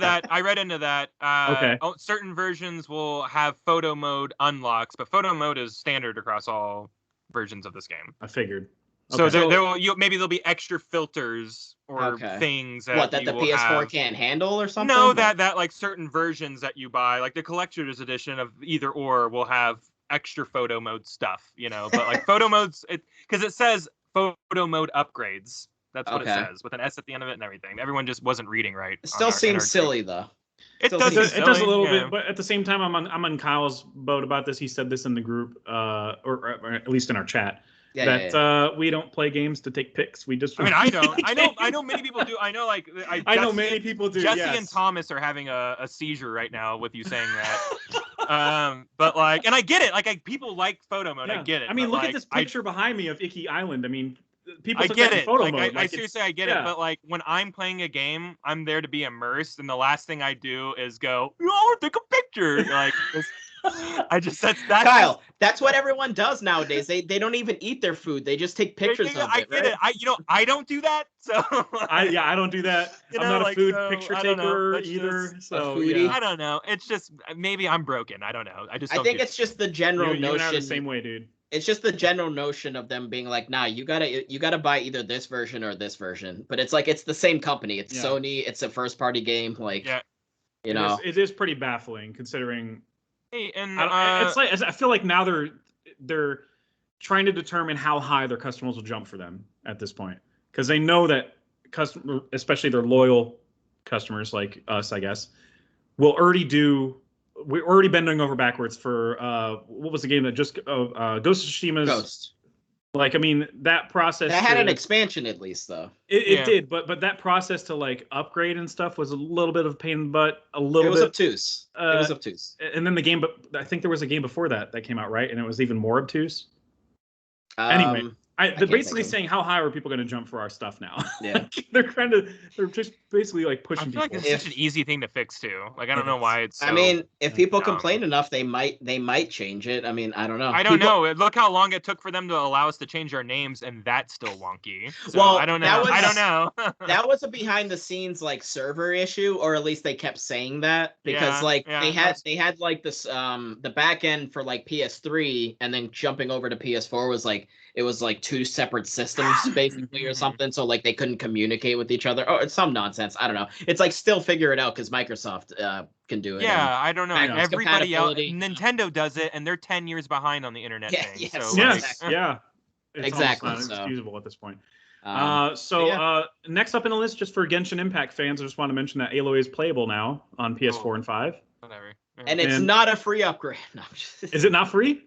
S2: that. Okay. Certain versions will have photo mode unlocks, but photo mode is standard across all versions of this game.
S3: I figured.
S2: Okay. So maybe there'll be extra filters or things that
S1: the PS4 can't handle or something.
S2: No, that like certain versions that you buy, like the collector's edition of either or, will have extra photo mode stuff. You know, but like photo modes, because it says photo mode upgrades. That's what it says with an S at the end of it and everything. Everyone just wasn't reading right.
S1: It still seems silly though.
S3: It does a little bit, but at the same time, I'm on Kyle's boat about this. He said this in the group, or at least in our chat, we don't play games to take pics. We just.
S2: I mean, I don't. I know many people do. I know, like
S3: I know many people do.
S2: Jesse and Thomas are having a seizure right now with you saying that. But like, and I get it. Like, people like photo mode.
S3: Yeah.
S2: I get it.
S3: I mean, look at this picture behind me of Icky Island. I mean, people took that in photo mode.
S2: I seriously, I get it. But like, when I'm playing a game, I'm there to be immersed, and the last thing I do is go, "Oh, take a picture." Like, that's
S1: Kyle. That's what everyone does nowadays. They don't even eat their food. They just take pictures of it.
S2: I get it. I don't do that. So
S3: I don't do that. I'm not a food picture taker either. So
S2: I don't know. It's just maybe I'm broken. I don't know. I
S1: think it's just the general notion.
S3: You and I are the same way, dude.
S1: It's just the general notion of them being like, nah, you gotta buy either this version or this version. But it's like it's the same company. It's Sony. It's a first party game. Like, you know,
S3: it is pretty baffling considering.
S2: Hey, and
S3: it's like I feel like now they're trying to determine how high their customers will jump for them at this point, because they know that especially their loyal customers like us, I guess, will already do. We're already bending over backwards for what was the game that just Ghost of Tsushima's
S1: Ghost.
S3: Like, I mean, that process
S1: that had an expansion at least, though.
S3: It did, but that process to like upgrade and stuff was a little bit of a pain in the butt. It was
S1: obtuse. It was obtuse.
S3: And then the game, but I think there was a game before that came out, right? And it was even more obtuse. Anyway, they're basically saying how high are people going to jump for our stuff now?
S1: Yeah,
S3: they're just basically like pushing.
S2: I feel like it's such an easy thing to fix too. Like, I don't know why it's.
S1: I mean, if people complain enough, they might change it. I mean, I don't know.
S2: I don't know. Look how long it took for them to allow us to change our names, and that's still wonky. So, well, I don't know. I don't know.
S1: That was a behind the scenes like server issue, or at least they kept saying that because they had like this the back end for like PS3, and then jumping over to PS4 was like. It was like two separate systems basically or something. So like they couldn't communicate with each other. Oh, it's some nonsense. I don't know. It's like still figure it out because Microsoft can do it.
S2: Yeah, I don't know. Everybody else, Nintendo does it, and they're 10 years behind on the internet thing.
S1: Yes,
S2: so,
S3: It's
S1: exactly.
S3: It's inexcusable at this point. Next up in the list, just for Genshin Impact fans, I just want to mention that Aloy is playable now on PS4 and 5.
S2: Whatever.
S1: And it's not a free upgrade. No,
S3: is it not free?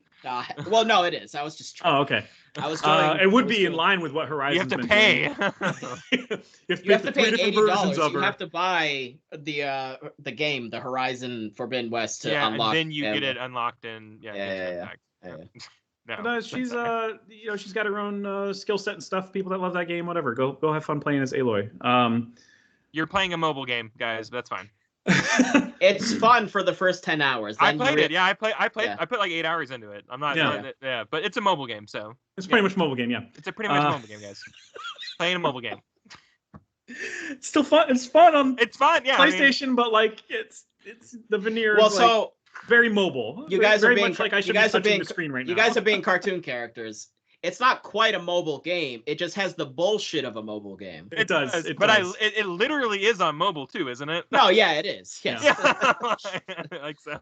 S1: Well, no, it is. I was just trying.
S3: Oh, okay.
S1: I was trying.
S3: It would be in line with what Horizon's
S2: You have to pay.
S3: You have to pay
S1: $80. You have to buy the game, the Horizon Forbidden West, to unlock.
S2: And then you get it unlocked in.
S1: Yeah.
S3: No. But, she's she's got her own skill set and stuff. People that love that game, whatever, go have fun playing as Aloy.
S2: You're playing a mobile game, guys. That's fine.
S1: It's fun for the first 10 hours.
S2: I played it. Yeah, I put like 8 hours into it. I'm not. But it's a mobile game, so
S3: it's pretty much mobile game. Yeah,
S2: it's a pretty much mobile game, guys. Playing a mobile game.
S3: It's still fun. It's fun on.
S2: It's fun. Yeah,
S3: PlayStation, but like it's the veneer.
S1: Well,
S3: is,
S1: so
S3: like, very mobile.
S1: You guys
S3: very
S1: are being
S3: much like I should be touching the screen right now.
S1: You guys are being cartoon characters. it's not quite a mobile game. It just has the bullshit of a mobile game.
S3: It does.
S2: It literally is on mobile too, isn't it?
S1: No, yeah, it is. Yes.
S2: Yeah. Like so,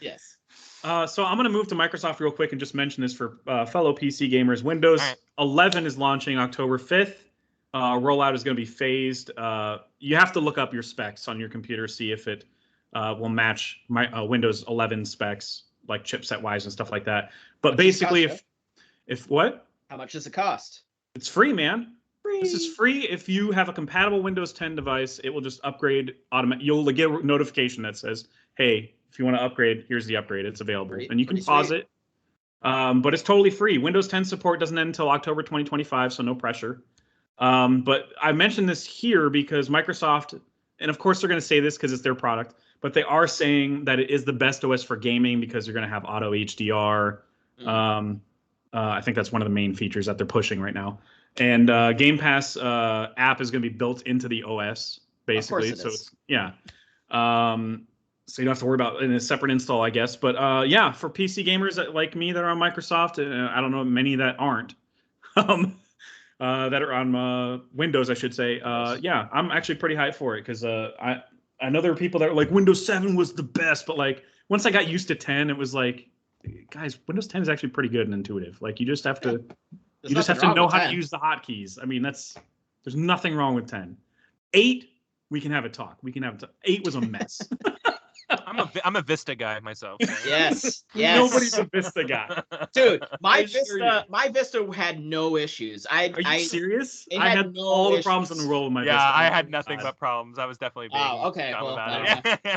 S1: Yes.
S3: So I'm going to move to Microsoft real quick and just mention this for fellow PC gamers. Windows 11 is launching October 5th. Rollout is going to be phased. You have to look up your specs on your computer, see if it will match my Windows 11 specs, like chipset wise and stuff like that. But basically, if what?
S1: How much does it cost?
S3: It's free, man.
S1: Free.
S3: This is free. If you have a compatible Windows 10 device, it will just upgrade automatically. You'll get a notification that says, "Hey, if you want to upgrade, here's the upgrade. It's available," and you can pause it. But it's totally free. Windows 10 support doesn't end until October 2025, so no pressure. But I mentioned this here because Microsoft, and of course they're going to say this because it's their product, but they are saying that it is the best OS for gaming because you're going to have auto HDR. I think that's one of the main features that they're pushing right now. And Game Pass app is going to be built into the OS, basically. So it's, so you don't have to worry about in a separate install, I guess. But yeah, for PC gamers like me that are on Microsoft, I don't know many that aren't, that are on Windows, I should say. Yeah, I'm actually pretty hyped for it because I know there are people that are like Windows 7 was the best, but like once I got used to 10, it was like, guys, Windows 10 is actually pretty good and intuitive. Like you just have to, know how to use the hotkeys. I mean, there's nothing wrong with 10. 8, we can have a talk. 8 was a mess.
S2: I'm a Vista guy myself. So.
S1: Yes.
S3: Nobody's a Vista guy.
S1: Dude, my Vista had no issues.
S3: Are you serious? I had all the problems in the world with my Vista.
S2: Yeah, I had nothing but problems. I was definitely being
S1: dumb
S2: about it.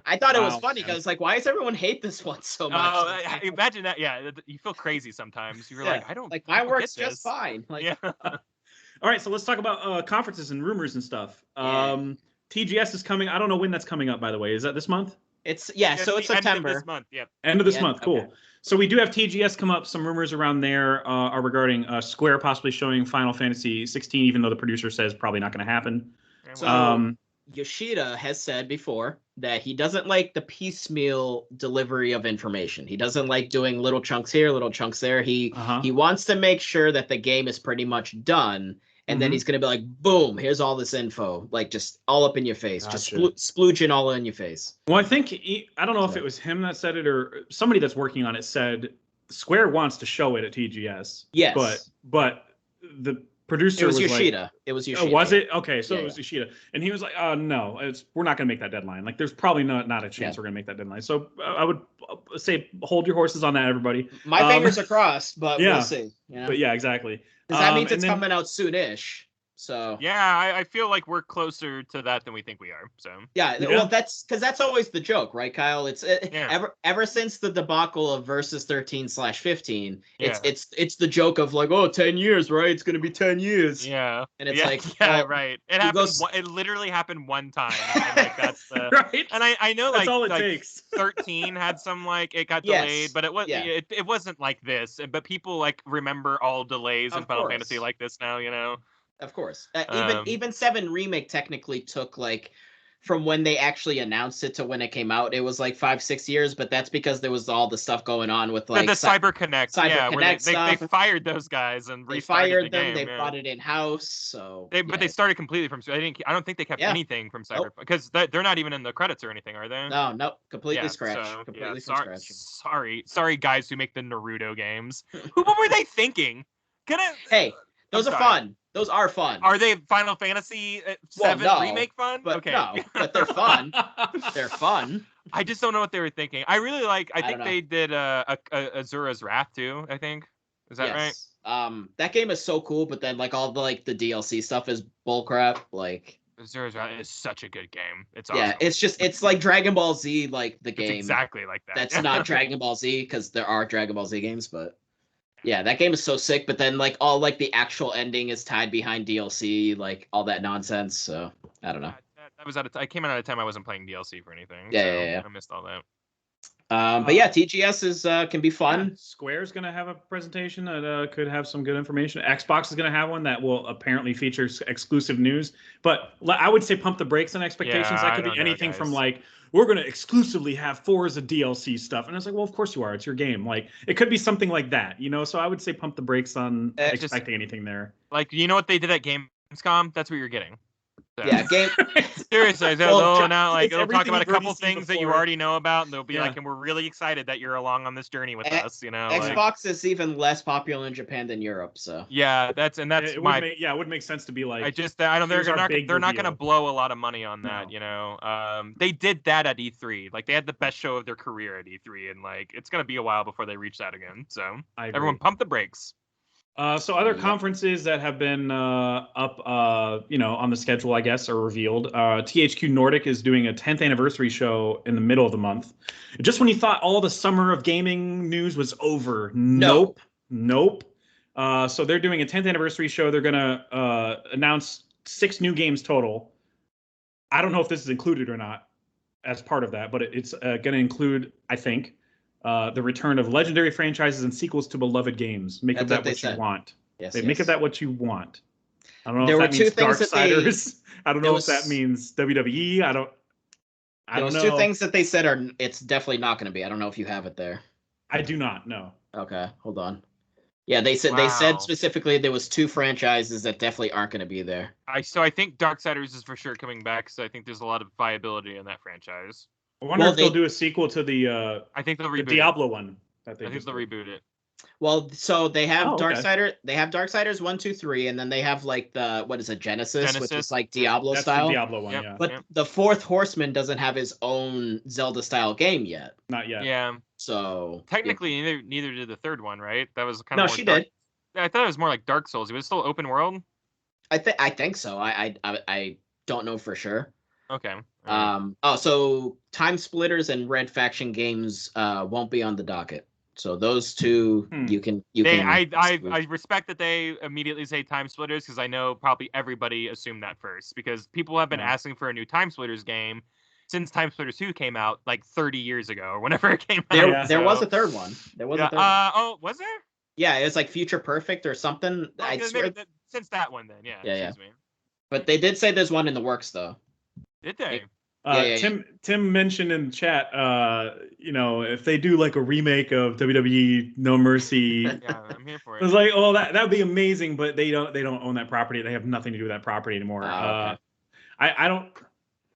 S1: I thought it was funny because like, why does everyone hate this one so much?
S2: Imagine that. Yeah, you feel crazy sometimes. You're like, I don't
S1: like my work's just fine. Like,
S2: yeah.
S3: All right, so let's talk about conferences and rumors and stuff. TGS is coming. I don't know when that's coming up, by the way. Is that this month?
S1: So it's September.
S2: End of this month, yep.
S3: End of this month, cool. Okay. So we do have TGS come up. Some rumors around there are regarding Square possibly showing Final Fantasy 16, even though the producer says probably not going to happen.
S1: So Yoshida has said before that he doesn't like the piecemeal delivery of information. He doesn't like doing little chunks here, little chunks there. He wants to make sure that the game is pretty much done. And then he's going to be like, boom, here's all this info, like just all up in your face, just splooging all in your face.
S3: Well, I think, I don't know if it was him that said it or somebody that's working on it said Square wants to show it at TGS.
S1: Yes.
S3: But the producer was
S1: Yoshida.
S3: Like,
S1: it was Yoshida.
S3: Oh, was it? Okay, so it was Yoshida. And he was like, no, we're not going to make that deadline. Like, there's probably not a chance we're going to make that deadline. So I would say hold your horses on that, everybody.
S1: My fingers are crossed, but we'll see. Yeah.
S3: But yeah, exactly.
S1: Because that means it's coming out soon-ish. So
S2: yeah, I feel like we're closer to that than we think we are. So
S1: well, that's always the joke, right, Kyle? It's ever since the debacle of Versus 13/15, it's the joke of like, 10 years, right? It's gonna be 10 years.
S2: Yeah,
S1: and it's like,
S2: right. It happened. It literally happened one time. And like that's
S3: right.
S2: And I know
S3: that's all it
S2: like
S3: takes.
S2: 13 had some like it got delayed, but it wasn't like this. But people like remember all delays in Final Fantasy like this now, you know.
S1: Of course. Even 7 Remake technically took like from when they actually announced it to when it came out, it was like 5-6 years, but that's because there was all the stuff going on with like
S2: the CyberConnect. Where they fired those guys and restarted the game.
S1: They brought it in house. So
S2: they started completely from. I don't think they kept anything from Cyber because they're not even in the credits or anything, are they?
S1: No, completely scratch. So, completely from scratch.
S2: Sorry, guys who make the Naruto games. What were they thinking?
S1: Hey, those are fun. Those are fun.
S2: Are they Final Fantasy 7 Remake fun?
S1: But no, but they're fun. They're fun.
S2: I just don't know what they were thinking. I really like. I think they did Azura's Wrath too. I think is that right?
S1: That game is so cool, but then like all the the DLC stuff is bullcrap. Like
S2: Azura's Wrath is such a good game. It's awesome.
S1: It's like Dragon Ball Z, like the game.
S2: It's exactly like that.
S1: That's not Dragon Ball Z because there are Dragon Ball Z games, but. Yeah, that game is so sick, but then like all like the actual ending is tied behind DLC, like all that nonsense. So I don't know.
S2: That was I came out at a time I wasn't playing DLC for anything.
S1: Yeah.
S2: I missed all that.
S1: But yeah, TGS can be fun.
S3: Yeah, Square's gonna have a presentation that could have some good information. Xbox is gonna have one that will apparently feature exclusive news. But I would say pump the brakes on expectations. That could be anything from like, we're going to exclusively have Forza DLC stuff. And I was like, well, of course you are. It's your game. Like, it could be something like that, you know? So I would say pump the brakes on expecting anything there.
S2: Like, you know what they did at Gamescom? That's what you're getting. So.
S1: Yeah,
S2: Seriously, it'll talk about a couple things that you already know about, and they'll be like, and we're really excited that you're along on this journey with us. You know,
S1: Xbox is even less popular in Japan than Europe, so
S2: yeah,
S3: it would make sense to be like.
S2: I don't. They're not going to blow a lot lot on that. No. You know, they did that at E3. Like, they had the best show of their career at E3, and like it's going to be a while before they reach that again. So everyone, pump the brakes.
S3: So other conferences that have been up, on the schedule, I guess, are revealed. THQ Nordic is doing a 10th anniversary show in the middle of the month. Just when you thought all the summer of gaming news was over, nope. So they're doing a 10th anniversary show. They're going to announce 6 new games total. I don't know if this is included or not as part of that, but it's going to include, I think, the return of legendary franchises and sequels to beloved games. Make of that what you want. Yes, make of that what you want. I don't know if that means Darksiders. I don't know if that means WWE. I don't know.
S1: Those 2 things that they said it's definitely not going to be. I don't know if you have it there.
S3: I do not know.
S1: Okay, hold on. Yeah, they said specifically there was 2 franchises that definitely aren't going to be there.
S2: So I think Darksiders is for sure coming back. So I think there's a lot of viability in that franchise.
S3: I wonder if they'll do a sequel to the.
S2: I think they'll reboot
S3: the Diablo one.
S2: I think they'll reboot it.
S1: Well, so they have Darksiders. They have Darksiders 1, 2, 3, and then they have like the Genesis, which is like Diablo style.
S3: The Diablo one, yeah.
S1: But the 4th Horseman doesn't have his own Zelda style game yet.
S3: Not yet.
S2: Yeah.
S1: So
S2: technically, neither did the 3rd one, right? That was kind of.
S1: No, she did.
S2: I thought it was more like Dark Souls. It was still open world.
S1: I think so. I don't know for sure.
S2: Okay.
S1: So Time Splitters and Red Faction games won't be on the docket. So those 2 you can.
S2: I respect that they immediately say Time Splitters, because I know probably everybody assumed that first, because people have been asking for a new Time Splitters game since Time Splitters 2 came out like 30 years ago or whenever it came out.
S1: There was a 3rd one. There was a 3rd one.
S2: Oh, was there?
S1: Yeah, it was like Future Perfect or something.
S2: I swear. Since that one, then, yeah.
S1: Excuse me. But they did say there's one in the works, though.
S2: Did they?
S3: Tim mentioned in chat, if they do like a remake of WWE No Mercy,
S2: yeah, I'm here for it.
S3: I was like, oh, that'd be amazing, but they don't own that property. They have nothing to do with that property anymore. Okay.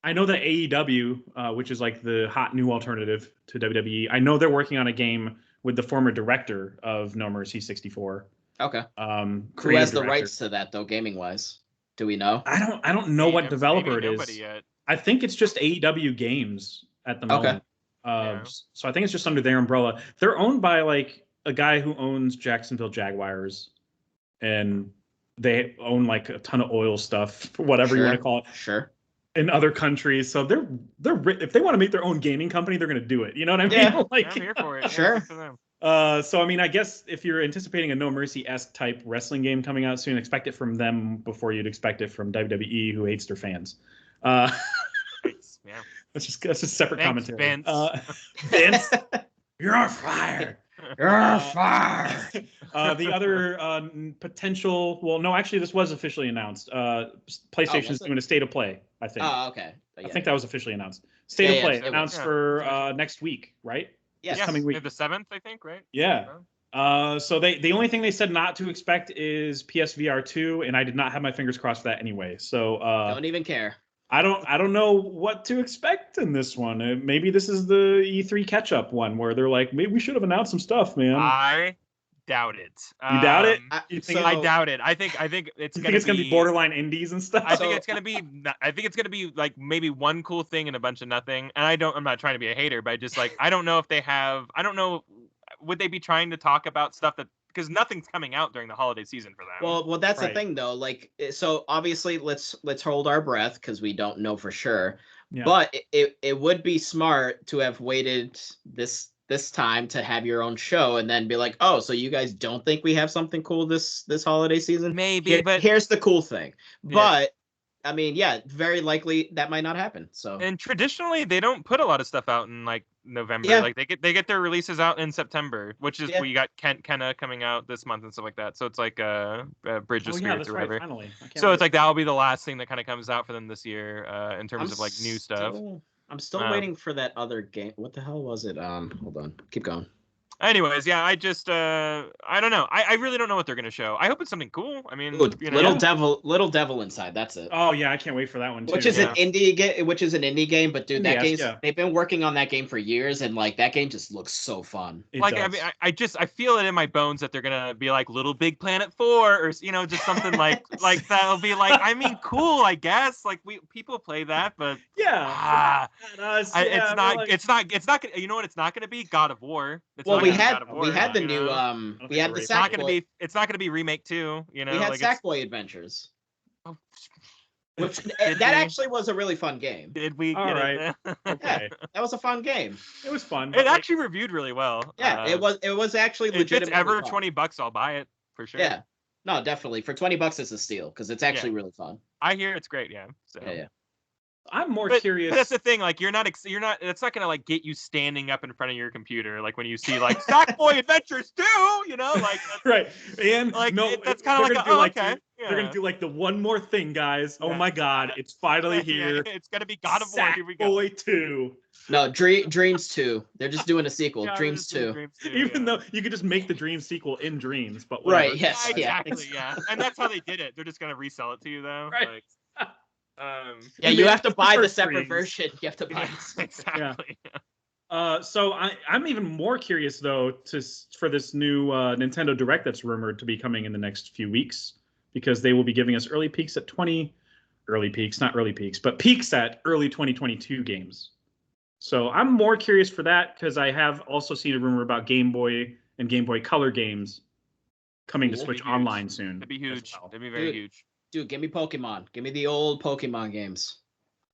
S3: I know that AEW, which is like the hot new alternative to WWE, I know they're working on a game with the former director of No Mercy 64.
S1: Okay. Who has the rights to that though, gaming wise? Do we know?
S3: I don't know what developer it is. Yet. I think it's just AEW Games at the moment. Okay. So I think it's just under their umbrella. They're owned by like a guy who owns Jacksonville Jaguars, and they own like a ton of oil stuff, whatever you want to call it.
S1: Sure.
S3: In other countries, so they're if they want to make their own gaming company, they're going to do it. You know what I mean?
S2: Yeah,
S3: like,
S2: I'm here for it.
S1: Sure.
S3: So I mean, I guess if you're anticipating a No Mercy-esque type wrestling game coming out soon, expect it from them before you'd expect it from WWE, who hates their fans. Yeah. That's just separate commentary.
S2: Vince.
S3: Vince, you're on fire. You're on fire. The other potential, well, no, actually, this was officially announced. PlayStation's doing a state of play, I think.
S1: Oh, okay.
S3: I think that was officially announced. State of play announced for next week, right?
S1: Yes.
S3: Coming week.
S2: The 7th, I think, right?
S3: Yeah. So the only thing they said not to expect is PSVR 2, and I did not have my fingers crossed for that anyway. So
S1: don't even care.
S3: I don't know what to expect in this one. Maybe this is the E3 catch-up one where they're like, maybe we should have announced some stuff, man.
S2: I doubt it.
S3: You doubt it?
S2: I doubt it. I think it's gonna
S3: be borderline indies and stuff.
S2: I think it's gonna be like maybe one cool thing and a bunch of nothing. And I'm not trying to be a hater, but I just like I don't know if they have. I don't know. Would they be trying to talk about stuff that? Because nothing's coming out during the holiday season for them.
S1: Well, that's the thing though. Like, so obviously, let's hold our breath because we don't know for sure. Yeah. But it would be smart to have waited this time to have your own show and then be like, oh, so you guys don't think we have something cool this holiday season?
S2: Maybe, but
S1: here's the cool thing. Yeah. But I mean, yeah, very likely that might not happen. So,
S2: and traditionally they don't put a lot of stuff out in like November. Yeah. Like they get their releases out in September, which is we got Kenna coming out this month and stuff like that. So it's like Bridge of Spirits or whatever.
S3: Finally.
S2: So it's like that'll be the last thing that kind of comes out for them this year in terms of like new stuff.
S1: I'm still waiting for that other game. What the hell was it? Hold on. Keep going.
S2: Anyways, yeah, I just I don't know. I really don't know what they're gonna show. I hope it's something cool. I mean,
S1: Ooh, Little Devil Inside. That's it.
S3: Oh yeah, I can't wait for that one too.
S1: Which is an indie game, but dude, that game's
S3: yeah.
S1: they've been working on that game for years, and like that game just looks so fun.
S2: Like I mean, I feel it in my bones that they're gonna be like Little Big Planet 4 or just something like that'll be like, I mean, cool, I guess. Like people play that, but it's not gonna, you know what it's not gonna be? God of War.
S1: We had the new we had the Sackboy.
S2: It's not gonna be Remake 2,
S1: We had Sackboy Adventures. Oh, which that actually was a really fun game.
S2: Did we?
S3: All right.
S1: Okay. Yeah, that was a fun game.
S3: It was fun.
S2: It actually reviewed really well.
S1: Yeah, it was actually legit.
S2: If it's ever $20, I'll buy it for sure.
S1: Yeah. No, definitely. For $20 it's a steal because it's actually really fun.
S2: I hear it's great, yeah. So.
S1: Yeah.
S3: I'm more curious.
S2: But that's the thing, like you're not it's not gonna like get you standing up in front of your computer like when you see like Sackboy Adventures 2, like
S3: right. And
S2: like that's kind of like okay.
S3: They're gonna do like the one more thing, guys. Oh my God, it's finally here.
S2: Yeah, it's gonna be God of War. Here we go.
S3: Sackboy 2.
S1: No, Dreams 2. They're just doing a sequel. Dreams 2.
S3: Even though you could just make the Dreams sequel in Dreams, but
S1: whatever. Right. Yes.
S2: Exactly. Yeah. And that's how they did it. They're just gonna resell it to you though.
S3: Right.
S2: Like,
S1: yeah, you have to buy the separate version. You have to buy
S2: exactly.
S3: Yeah. So I'm even more curious though for this new Nintendo Direct that's rumored to be coming in the next few weeks, because they will be giving us peaks at early 2022 games. So I'm more curious for that because I have also seen a rumor about Game Boy and Game Boy Color games coming to Switch Online soon.
S2: That'd be huge. That'd be very huge.
S1: Dude, give me Pokemon. Give me the old Pokemon games.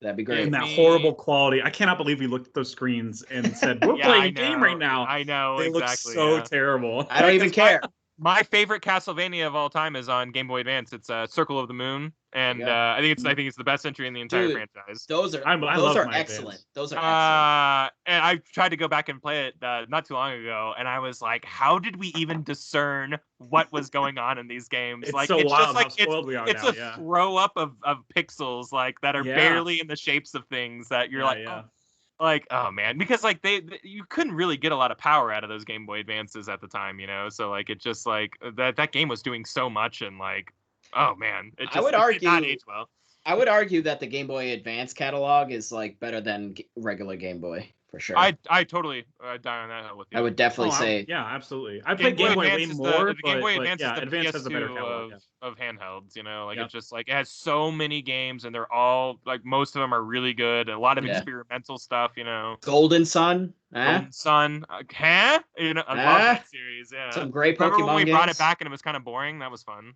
S1: That'd be great.
S3: And that horrible quality. I cannot believe we looked at those screens and said, we're playing a game right now.
S2: I know,
S3: they
S2: exactly.
S3: They look so terrible.
S1: I don't even care.
S2: My favorite Castlevania of all time is on Game Boy Advance. It's Circle of the Moon, and I think it's the best entry in the entire franchise.
S1: Those are excellent. Those are excellent.
S2: And I tried to go back and play it not too long ago, and I was like, how did we even discern what was going on in these games?
S3: It's so wild how spoiled we are
S2: now. It's a throw up of pixels like that are barely in the shapes of things that you're like, oh man, because like you couldn't really get a lot of power out of those Game Boy Advances at the time, so like it just like that game was doing so much, and like, oh man, it just did not age well.
S1: I would argue that the Game Boy Advance catalog is like better than regular Game Boy for sure.
S2: I totally die on that hill with you.
S1: I would definitely say
S3: absolutely. I played Game Boy way more,
S2: the Game Boy Advance is the
S3: Advance
S2: PS2
S3: has a better catalog,
S2: of handhelds. Like it's just like it has so many games, and they're all like most of them are really good. And a lot of experimental stuff.
S1: Golden Sun.
S2: Golden Sun. I love that series. Yeah.
S1: Some great Pokemon
S2: Remember when we
S1: games?
S2: brought it back and it was kind of boring? That was fun.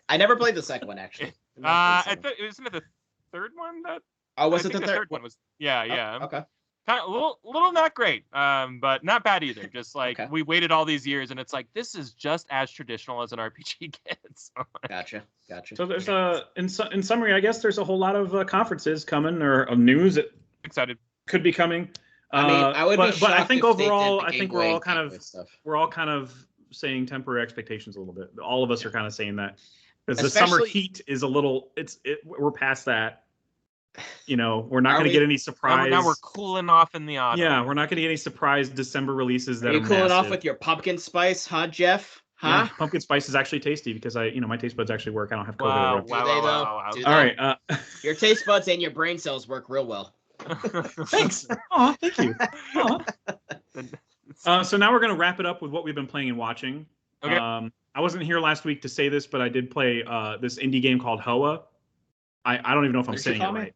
S1: I never played the second one actually.
S2: Wasn't it the third one that?
S1: Oh, was it the
S2: third one? Was yeah.
S1: Oh, okay.
S2: Kind of a little not great, but not bad either. Just like we waited all these years, and it's like this is just as traditional as an RPG gets.
S1: Gotcha.
S3: So there's in summary, I guess there's a whole lot of conferences coming or of news that could be coming.
S1: I mean, I would be shocked
S3: but I think
S1: if they
S3: overall,
S1: did the
S3: I think
S1: Game
S3: we're all
S1: Boy
S3: kind of
S1: stuff.
S3: saying temporary expectations a little bit. All of us are kind of saying that because the summer heat is a little. We're past that. We're not going to get any surprise.
S2: Now we're cooling off in the autumn.
S3: Yeah, we're not going to get any surprise December releases that
S1: are cooling off with your pumpkin spice, huh, Jeff? Huh?
S3: Yeah, pumpkin spice is actually tasty because my taste buds actually work. I don't have COVID.
S2: Wow.
S3: All right.
S1: Your taste buds and your brain cells work real well.
S3: Thanks. Oh, thank you. So now we're going to wrap it up with what we've been playing and watching.
S2: Okay.
S3: I wasn't here last week to say this, but I did play this indie game called Hoa. I don't even know if I'm saying it right.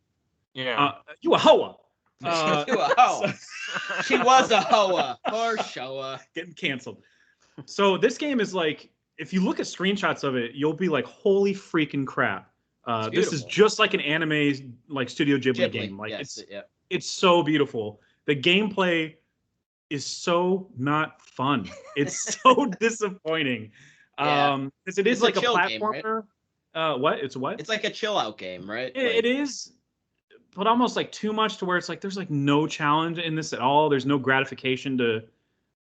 S2: Yeah.
S3: You a Hoa.
S1: You a Hoa. She was a Hoa. Poor Showa.
S3: Getting canceled. So this game is like, if you look at screenshots of it, you'll be like, holy freaking crap. This is just like an anime, like Studio Ghibli game. Like it's so beautiful. The gameplay is so not fun. It's so disappointing. Because it is like a platformer.
S1: Game, right?
S3: What? It's what?
S1: It's like a chill out game, right?
S3: It is, but almost like too much to where it's like there's like no challenge in this at all. There's no gratification to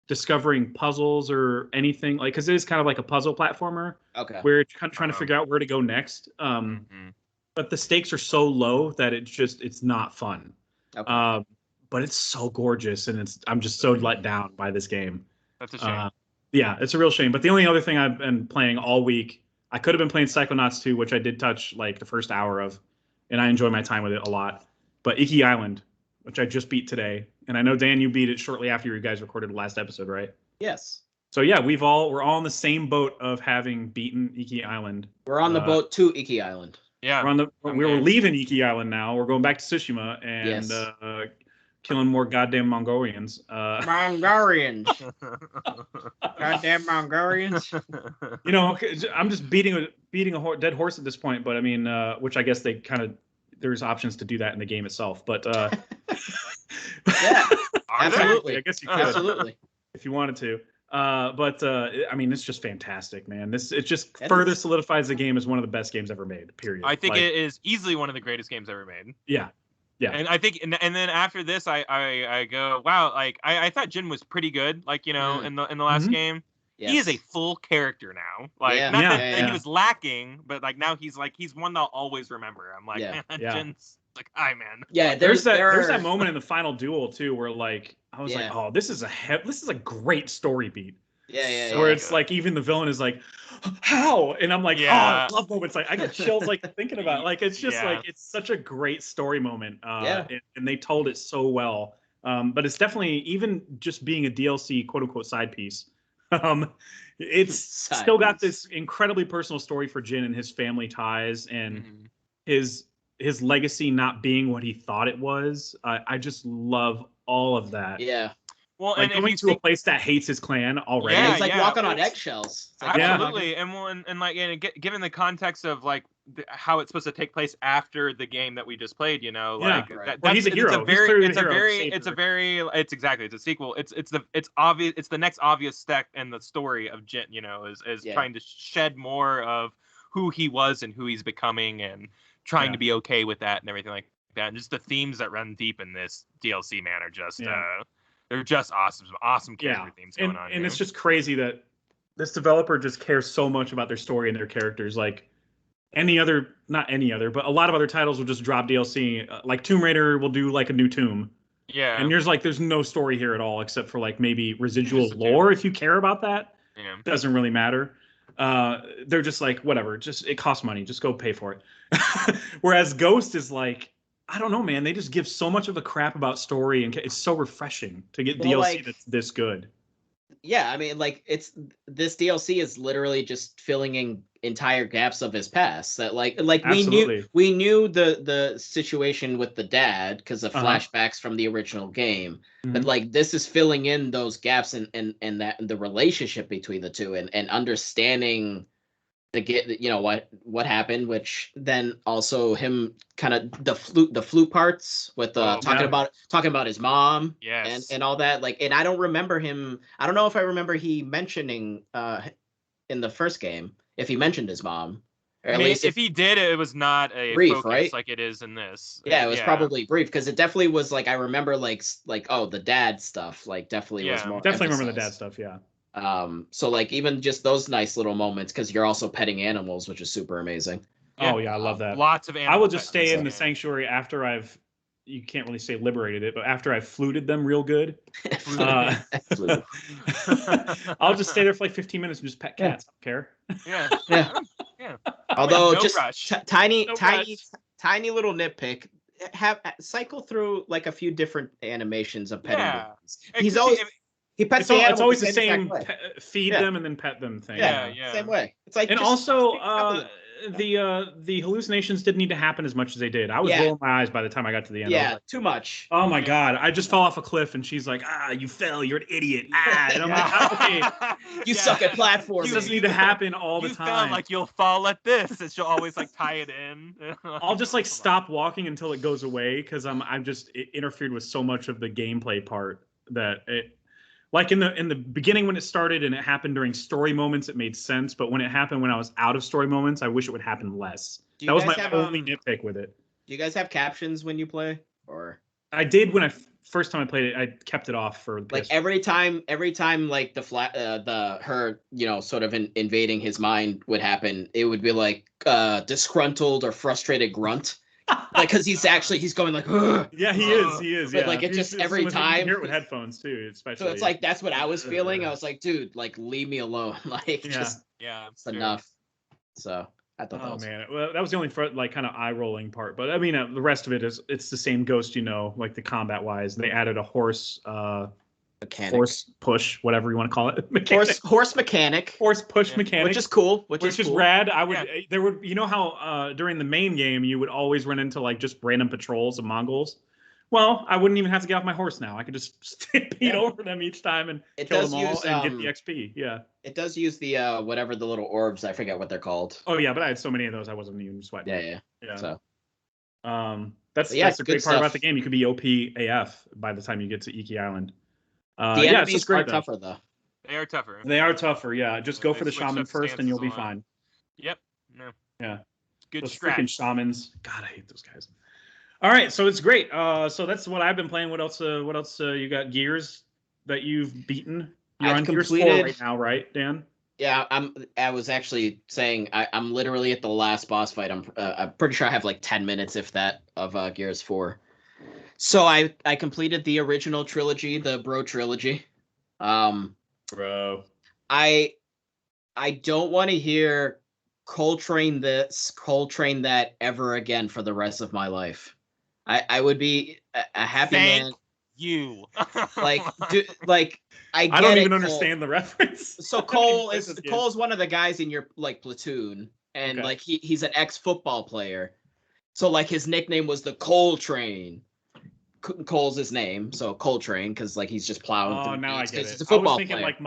S3: discovering puzzles or anything, like, because it is kind of like a puzzle platformer.
S1: Okay.
S3: Where you're kind of trying to figure out where to go next. But the stakes are so low that it's not fun.
S1: Okay.
S3: But it's so gorgeous, and I'm just so let down by this game.
S2: That's a shame.
S3: Yeah, it's a real shame. But the only other thing I've been playing all week, I could have been playing Psychonauts 2, which I did touch like the first hour of, and I enjoy my time with it a lot. But Iki Island, which I just beat today, and I know Dan, you beat it shortly after you guys recorded the last episode, right?
S1: Yes.
S3: So yeah, we're all in the same boat of having beaten Iki Island.
S1: We're on the boat to Iki Island.
S2: Yeah.
S3: We're leaving Iki Island now. We're going back to Tsushima and killing more goddamn Mongolians.
S1: Mongolians. Goddamn Mongolians.
S3: You know, I'm just beating a dead horse at this point, but I mean, which I guess there's options to do that in the game itself, but
S1: yeah, absolutely.
S3: I guess you could, absolutely, if you wanted to. But I mean, it's just fantastic, man. It just further solidifies the game as one of the best games ever made. Period.
S2: I think it is easily one of the greatest games ever made.
S3: Yeah. Yeah.
S2: And I think, and then after this, I go, wow, like I thought Jin was pretty good, like, you know, in the last game. Yes. He is a full character now. Like, not that he was lacking, but like now he's one that I'll always remember. I'm like, man, Jin's like, hi, man.
S1: Yeah,
S3: there's that moment in the final duel too, where like I was like, oh, this is a great story beat.
S1: Yeah.
S3: Where it's like even the villain is like, how? And I'm like, oh, I love moments like I get chills like thinking about it. Like it's just like it's such a great story moment. And they told it so well. But it's definitely, even just being a DLC quote unquote side piece. It's still got this incredibly personal story for Jin and his family ties and his legacy not being what he thought it was. I just love all of that.
S1: Yeah.
S3: Well, like and going to a place that hates his clan already.
S1: Yeah, it's like walking on eggshells.
S2: Like, absolutely, given the context of like how it's supposed to take place after the game that we just played, you know, like
S3: he's a hero.
S2: It's a sequel. It's obvious. It's the next obvious step in the story of Jin, you know, is trying to shed more of who he was and who he's becoming, and trying to be okay with that and everything like that. And just the themes that run deep in this DLC, man, are just. They're just awesome character themes going on.
S3: And it's just crazy that this developer just cares so much about their story and their characters. Like not any other, but a lot of other titles will just drop DLC. Like Tomb Raider will do like a new Tomb.
S2: Yeah.
S3: And there's no story here at all, except for like maybe residual lore if you care about that. Yeah. Doesn't really matter. They're just like, whatever, just it costs money. Just go pay for it. Whereas Ghost is like, I don't know, man. They just give so much of a crap about story, and it's so refreshing to get DLC that's this good.
S1: Yeah, I mean, like this DLC is literally just filling in entire gaps of his past. That like we knew the situation with the dad because of flashbacks from the original game, but like this is filling in those gaps and that the relationship between the two and understanding. What happened, which then also him kind of the flute parts with talking about his mom and all that, like, and I don't know if I remember he mentioning in the first game if he mentioned his mom, or at least
S2: if he did, it was not a
S1: brief,
S2: focus,
S1: right?
S2: Like it is in this.
S1: It was probably brief because it definitely was like I remember like the dad stuff like definitely was more
S3: definitely remember the dad stuff.
S1: So like even just those nice little moments because you're also petting animals, which is super amazing.
S3: Oh yeah, I love that.
S2: Lots of animals.
S3: I will just stay in the sanctuary after you can't really say liberated it, but after I've fluted them real good. I'll just stay there for like 15 minutes and just pet cats. I don't care.
S1: Yeah. Although tiny little nitpick. Cycle through like a few different animations of petting. He's always.
S3: It's always the same feed them and then pet them thing.
S1: Yeah. Same way. It's like,
S3: and also the hallucinations didn't need to happen as much as they did. I was rolling my eyes by the time I got to the end.
S1: Yeah, too much.
S3: Oh my god, I just fell off a cliff and she's like, you fell, you're an idiot. And I'm like, okay,
S1: you suck at platforming.
S3: It doesn't need to happen all the time.
S2: You sound like you'll fall at this, and she'll always like tie it in.
S3: I'll just like stop walking until it goes away because it interfered with so much of the gameplay part that it. Like in the beginning when it started and it happened during story moments, it made sense. But when it happened when I was out of story moments, I wish it would happen less. That was my only nitpick with it.
S1: Do you guys have captions when you play? Or
S3: I did when first time I played it. I kept it off for
S1: like every time like her sort of invading his mind would happen. It would be like disgruntled or frustrated grunt. Like, because he's going like, ugh,
S3: yeah, he is.
S1: But
S3: Yeah,
S1: like, it's just every
S3: you
S1: time.
S3: can hear it with headphones too, especially.
S1: So it's like that's what I was feeling. I was like, dude, like leave me alone. Like, just it's enough. So I thought that was.
S3: Man, well, that was the only like kind of eye rolling part. But I mean, the rest of it it's the same Ghost, like the combat wise. They added a horse.
S1: Mechanic.
S3: Horse push, whatever you want to call it.
S1: Horse mechanic.
S3: Horse push mechanic.
S1: Which is cool. Which
S3: is
S1: cool.
S3: rad. There would, how during the main game, you would always run into like just random patrols of Mongols. Well, I wouldn't even have to get off my horse now. I could just stampede over them each time and kill them all and get the XP. Yeah.
S1: It does use the, whatever the little orbs, I forget what they're called.
S3: Oh, yeah, but I had so many of those, I wasn't even sweating.
S1: Yeah. So.
S3: That's the great part about the game. You could be OP AF by the time you get to Iki Island.
S1: The enemies are tougher, though.
S2: They are tougher.
S3: They are tougher, yeah. Just go for the shaman first and you'll be fine.
S2: Yep. No.
S3: Yeah.
S2: Good
S3: those
S2: strat.
S3: Freaking shamans. God, I hate those guys. All right, so it's great. So that's what I've been playing. What else? You got Gears that you've beaten? You're on Gears 4 right now, right, Dan?
S1: Yeah, I was actually saying I'm literally at the last boss fight. I'm pretty sure I have like 10 minutes, if that, of Gears 4. So I completed the original trilogy, the Bro trilogy.
S3: Bro.
S1: I don't want to hear Coltrane this, Coltrane that ever again for the rest of my life. I would be a happy man.
S2: You
S1: I
S3: don't even understand the reference.
S1: So Cole is one of the guys in your like platoon, and like he's an ex-football player. So like his nickname was the Coltrane. Cole's his name, so Coltrane, because like he's just plowing.
S3: Oh, now I get it.
S1: He's a football
S3: I was thinking
S1: player.
S3: Like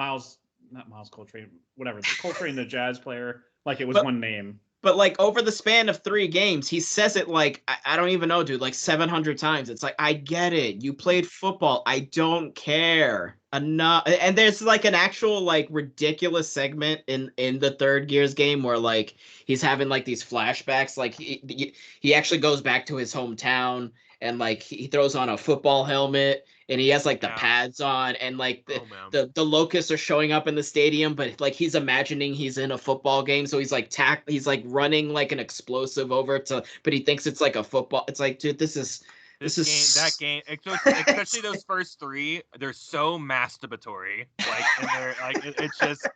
S3: not Miles Coltrane, whatever. Coltrane, the jazz player. Like it was one name.
S1: But like over the span of 3 games, he says it like I don't even know, dude, like 700 times. It's like, I get it. You played football. I don't care. Enough. And there's like an actual like ridiculous segment in the third Gears game where like he's having like these flashbacks. Like he actually goes back to his hometown. And like he throws on a football helmet, and he has like the pads on, and like the locusts are showing up in the stadium, but like he's imagining he's in a football game, so he's like running like an explosive over to, but he thinks it's like a football. It's like, dude, this is
S2: that game, especially those first 3, they're so masturbatory. Like, and they're like, it's just.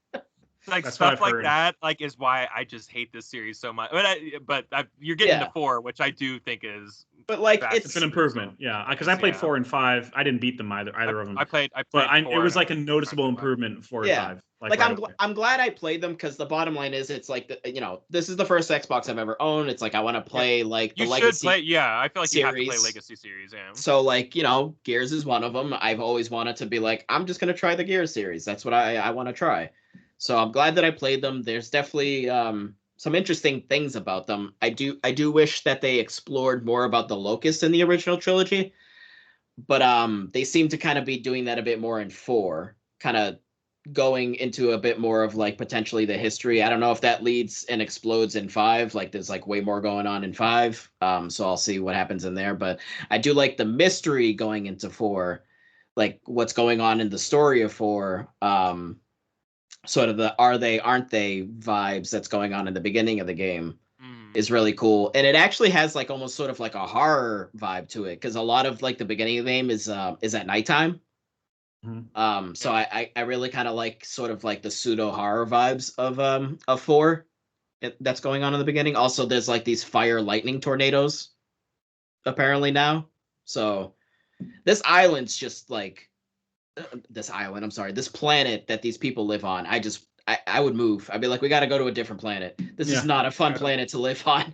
S2: Like that's stuff like that, like is why I just hate this series so much. But you're getting to 4, which I do think is.
S1: But like
S3: it's an improvement, because I played 4 and 5. I didn't beat them either of them.
S2: I played
S3: but it was like a noticeable improvement 4 and 5.
S1: Like I'm glad I played them, because the bottom line is it's like this is the first Xbox I've ever owned. It's like I want to play like the Legacy. You should play,
S2: I feel like you have to play Legacy series. Yeah.
S1: So like Gears is one of them. I've always wanted to be like, I'm just gonna try the Gears series. That's what I want to try. So I'm glad that I played them. There's definitely some interesting things about them. I do wish that they explored more about the Locust in the original trilogy, but they seem to kind of be doing that a bit more in 4, kind of going into a bit more of like potentially the history. I don't know if that leads and explodes in 5. Like there's like way more going on in 5. So I'll see what happens in there. But I do like the mystery going into 4, like what's going on in the story of 4. Sort of the are they aren't they vibes that's going on in the beginning of the game is really cool, and it actually has like almost sort of like a horror vibe to it, because a lot of like the beginning of the game is at nighttime. So I really kind of like sort of like the pseudo horror vibes of 4 that's going on in the beginning. Also, there's like these fire lightning tornadoes apparently now, so this island's just like. This planet that these people live on, I would move. I'd be like, we got to go to a different planet. This is not a fun planet to live on.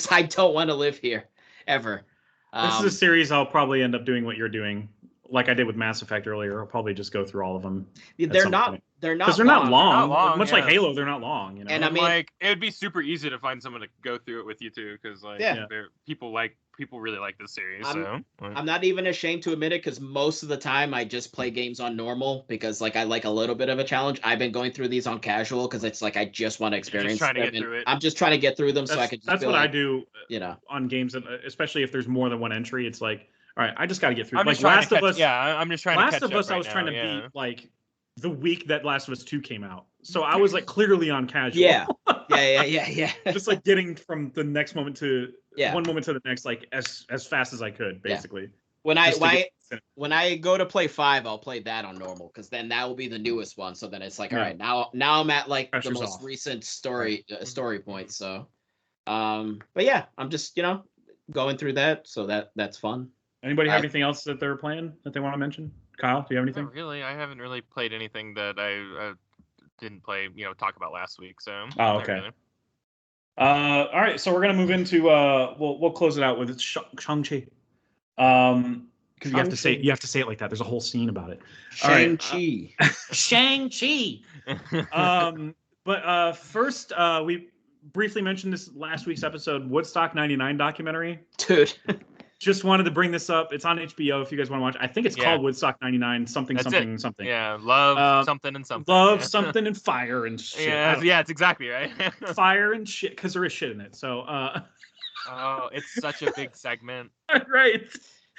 S1: I don't want to live here ever.
S3: This is a series I'll probably end up doing what you're doing, like I did with Mass Effect earlier. I'll probably just go through all of them.
S1: They're not
S3: because they're not long. Much like Halo, they're not long.
S2: And I mean, like it would be super easy to find someone to go through it with you too, because like people really like this series.
S1: I'm not even ashamed to admit it, because most of the time I just play games on normal, because like I like a little bit of a challenge. I've been going through these on casual because it's like I just want to experience them. I'm just trying to get through them so I can.
S3: That's what I do. On games, especially if there's more than one entry, it's like, all right, I just got to get through. Like Last of Us.
S2: Yeah, I'm just trying to catch up.
S3: Last of Us, I was trying to beat like the week that Last of Us 2 came out, so I was like clearly on casual.
S1: Yeah. Yeah.
S3: Just like getting from the next moment to one moment to the next, like as fast as I could, basically.
S1: Yeah. When I go to play 5, I'll play that on normal because then that will be the newest one. So then it's like, all right, now I'm at like the most recent story points. So, but yeah, I'm just going through that. So that's fun.
S3: Anybody have anything else that they're playing that they want to mention? Kyle, do you have anything?
S2: Not really. I haven't really played anything that I didn't play, talk about last week. So.
S3: Oh, okay. Really. All right, so we're gonna move into we'll close it out with Shang Chi. Because you have to say it like that. There's a whole scene about it.
S1: Shang Chi.
S3: Shang Chi. But first, we briefly mentioned this last week's episode, Woodstock '99 documentary.
S1: Dude.
S3: Just wanted to bring this up. It's on HBO if you guys want to watch. I think it's called Woodstock '99 something.
S2: Yeah, love something and something.
S3: Love something and fire and shit.
S2: Yeah, it's exactly right.
S3: Fire and shit, because there is shit in it. So.
S2: Oh, it's such a big segment.
S3: Right.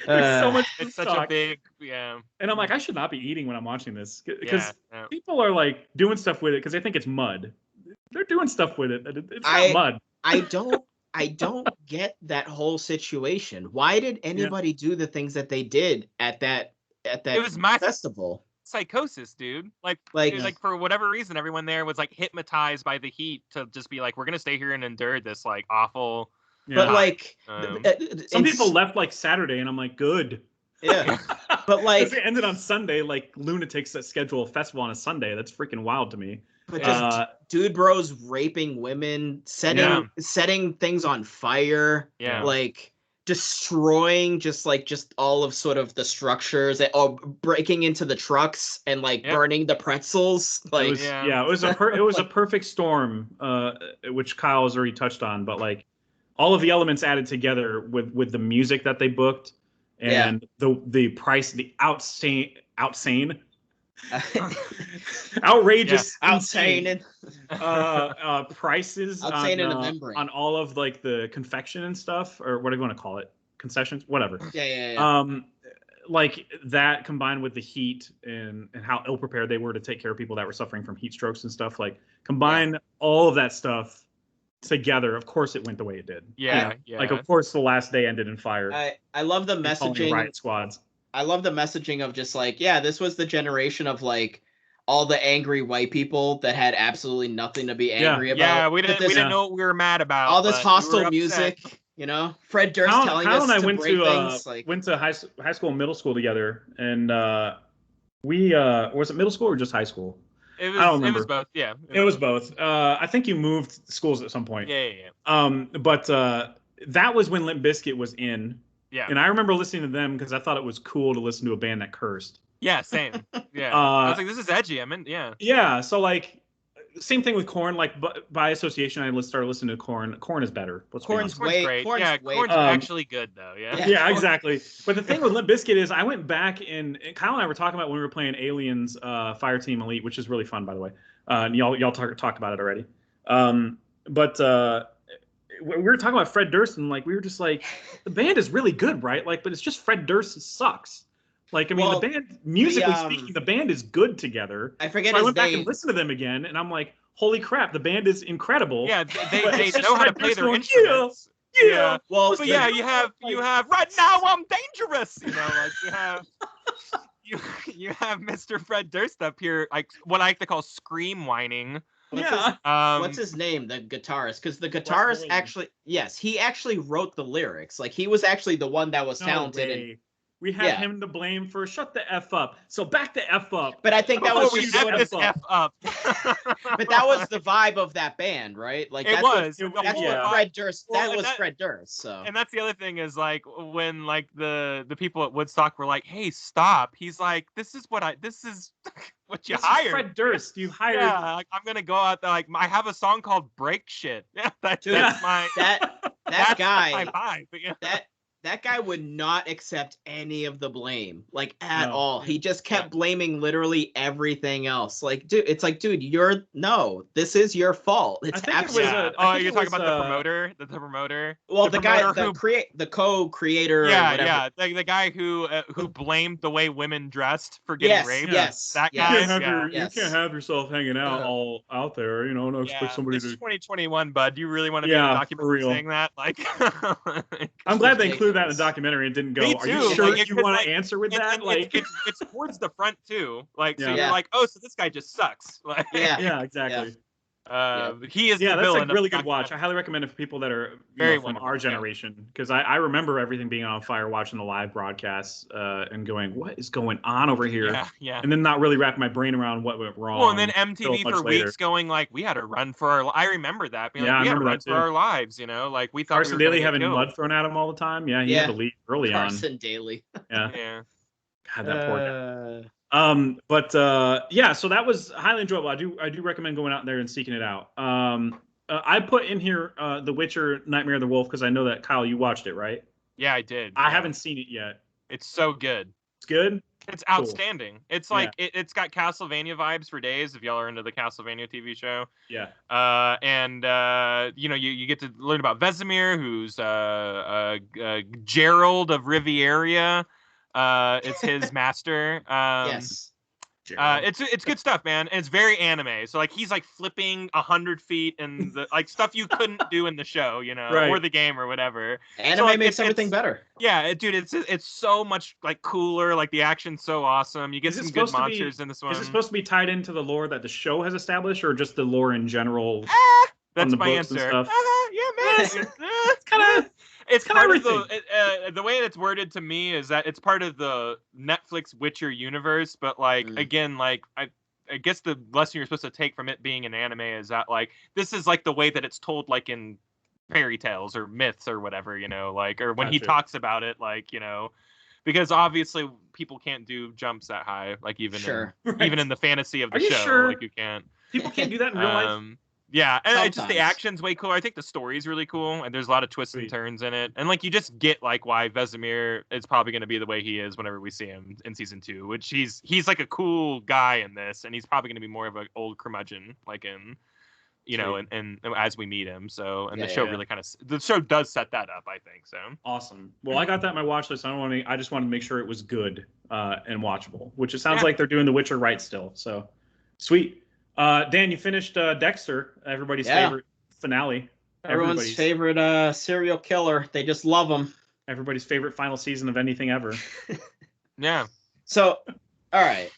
S3: There's so much.
S2: It's such a big,
S3: And I'm like, I should not be eating when I'm watching this because people are like doing stuff with it because they think it's mud. They're doing stuff with it. It's not mud.
S1: I don't get that whole situation. Why did anybody do the things that they did at that
S2: it was my
S1: festival?
S2: Psychosis, dude. Like for whatever reason, everyone there was like hypnotized by the heat to just be like, we're gonna stay here and endure this like awful.
S1: Yeah. But like,
S3: some people left like Saturday, and I'm like, good.
S1: Yeah, but like,
S3: it ended on Sunday. Like lunatics that schedule a festival on a Sunday. That's freaking wild to me.
S1: But just dude bros raping women, setting things on fire, like destroying just all of sort of the structures, breaking into the trucks and like burning the pretzels. Like
S3: it was a perfect storm, which Kyle has already touched on. But like all of the elements added together with the music that they booked and the price, the outsane. Outrageous, insane prices on all of like the confection and stuff, or what do you want to call it, concessions, whatever. Like that combined with the heat and how ill prepared they were to take care of people that were suffering from heat strokes and stuff, like combine all of that stuff together, of course it went the way it did. Like of course the last day ended in fire.
S1: I love the messaging.
S3: Riot squads.
S1: I love the messaging of just like, this was the generation of like all the angry white people that had absolutely nothing to be angry about.
S2: Yeah, we didn't know what we were mad about.
S1: All this hostile music, Fred Durst telling us
S3: and I
S1: to
S3: went
S1: break
S3: to
S1: things. Like,
S3: went to high school and middle school together, and we was it middle school or just high school?
S2: I don't remember. It was both. Yeah,
S3: it was both. I think you moved schools at some point.
S2: Yeah.
S3: But that was when Limp Bizkit was in.
S2: Yeah.
S3: And I remember listening to them because I thought it was cool to listen to a band that cursed.
S2: Yeah, same. Yeah. I was like, this is edgy.
S3: Yeah. So like, same thing with Korn. Like by association, I started listening to Korn. Korn is better.
S2: Korn's great. Korn's actually good though.
S3: Yeah, exactly. But the thing with Limp Bizkit is, I went back and Kyle and I were talking about when we were playing Aliens Fireteam Elite, which is really fun, by the way. And y'all talked about it already. But we were talking about Fred Durst, and like we were just like, the band is really good, right? Like, but it's just Fred Durst sucks. Like, I mean, the band, musically speaking, the band is good together.
S1: I forget.
S3: So I went back and listened to them again, and I'm like, holy crap, the band is incredible.
S2: Yeah, they know how to play their instruments. Yeah.
S1: Well,
S2: but yeah, you have right now I'm dangerous. You have Mr. Fred Durst up here, like what I like to call scream whining.
S1: What's his name? The guitarist, because the guitarist he actually wrote the lyrics. Like he was actually the one that was talented.
S3: We had him to blame for shut the F up. So back the F up.
S1: But I think that was
S2: just this F up.
S1: But that was the vibe of that band, right? Like
S2: it was.
S1: That's what Fred Durst. That was Fred Durst. So.
S2: And that's the other thing is like when like the people at Woodstock were like, "Hey, stop." He's like, "This is what what you hired."
S3: Fred Durst. You hired.
S2: Yeah, like, I'm gonna go out there. Like I have a song called "Break Shit." Yeah, that's my
S1: that guy.
S2: my vibe.
S1: that guy would not accept any of the blame, like at all. He just kept blaming literally everything else. Like, dude, it's like, dude, this is your fault. It's absolutely.
S2: Oh, you're talking about the promoter, the promoter.
S1: Well, the guy, the co-creator.
S2: Yeah,
S1: or whatever.
S2: yeah, the guy who blamed the way women dressed for getting raped.
S1: Yes,
S2: that guy.
S3: You can't have yourself hanging out all out there. You know, expect somebody
S2: it's
S3: to.
S2: 2021, bud. Do you really want to be in a documentary saying that? Like,
S3: I'm glad they included that in the documentary and didn't go. Are you sure you want to anscer with that? Like,
S2: it's towards the front too. Like, so you're like, oh, so this guy just sucks. Like,
S3: yeah, exactly.
S2: He is the
S3: that's
S2: villain.
S3: A really good watch. I highly recommend it for people that are from our generation, because I remember everything being on fire, watching the live broadcasts and going, what is going on over here?
S2: Yeah.
S3: And then not really wrapping my brain around what went wrong.
S2: Well, and then MTV for weeks going like, we had to run for our. I remember that. Being like, we had to run for our lives. You know, like we thought.
S3: Carson Daly having mud thrown at him all the time. Yeah, he had to leave early on.
S1: Carson Daly.
S3: Yeah. God, that poor guy. So that was highly enjoyable. I do recommend going out there and seeking it out. I put in here The Witcher: Nightmare of the Wolf because I know that Kyle, you watched it, right?
S2: Yeah, I did.
S3: I haven't seen it yet.
S2: It's so good.
S3: It's good.
S2: It's outstanding. Cool. It's like it's got Castlevania vibes for days. If y'all are into the Castlevania TV show.
S3: Yeah.
S2: You get to learn about Vesemir, who's Gerald of Riviera. It's his master.
S1: Yes.
S2: It's good stuff, man. And it's very anime. So like he's like flipping 100 feet and the like stuff you couldn't do in the show, or the game or whatever.
S1: Anime makes everything better.
S2: Yeah, dude, it's so much like cooler. Like the action's so awesome. You get some good monsters in this one.
S3: Is it supposed to be tied into the lore that the show has established, or just the lore in general?
S2: That's my answer. Yeah, man.
S3: It's kind of.
S2: It's part of the way it's worded to me is that it's part of the Netflix Witcher universe, but like again, like I guess the lesson you're supposed to take from it being an anime is that like this is like the way that it's told, like in fairy tales or myths or whatever, like or when he talks about it, like because obviously people can't do jumps that high, like even in the fantasy of the show,
S3: sure?
S2: like you can't.
S3: People can't do that in real life.
S2: Yeah, and it's just the action's way cooler. I think the story's really cool, and there's a lot of twists and turns in it. And like you just get like why Vesemir is probably going to be the way he is whenever we see him in season 2, which he's like a cool guy in this, and he's probably going to be more of an old curmudgeon, like in and as we meet him. So the show really the show does set that up, I think. So
S3: awesome. Well, I got that on my watch list. I just wanted to make sure it was good and watchable, which it sounds like they're doing The Witcher right still. So sweet. Dan, you finished Dexter, everybody's favorite finale.
S1: Everyone's favorite serial killer. They just love him.
S3: Everybody's favorite final season of anything ever.
S2: Yeah.
S1: So, all right.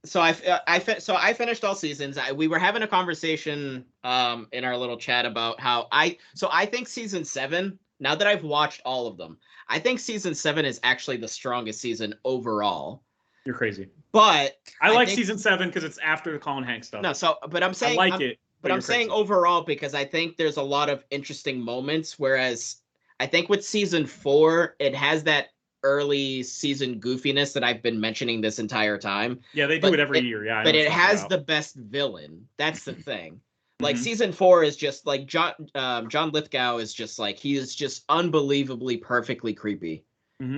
S1: So I finished all seasons. We were having a conversation in our little chat about how I think season 7. Now that I've watched all of them, I think season 7 is actually the strongest season overall.
S3: You're crazy.
S1: But
S3: I like season 7 because it's after the Colin Hanks stuff.
S1: No, but I'm saying
S3: I like it.
S1: But I'm saying overall because I think there's a lot of interesting moments. Whereas I think with season 4, it has that early season goofiness that I've been mentioning this entire time.
S3: Yeah, they do it every year. Yeah,
S1: but it has the best villain. That's the thing. Like season 4 is just like John Lithgow is just like he is just unbelievably perfectly creepy.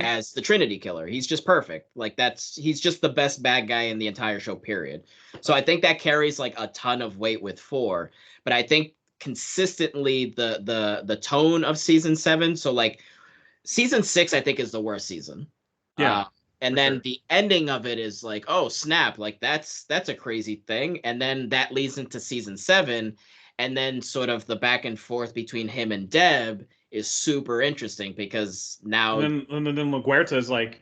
S1: As the Trinity Killer. He's just perfect. Like he's just the best bad guy in the entire show, period. So I think that carries like a ton of weight with 4. But I think consistently the tone of season 7. So like season 6, I think is the worst season.
S3: Yeah.
S1: And then the ending of it is like, oh snap, like that's a crazy thing. And then that leads into season 7. And then sort of the back and forth between him and Deb is super interesting because now
S3: and then LaGuerta is like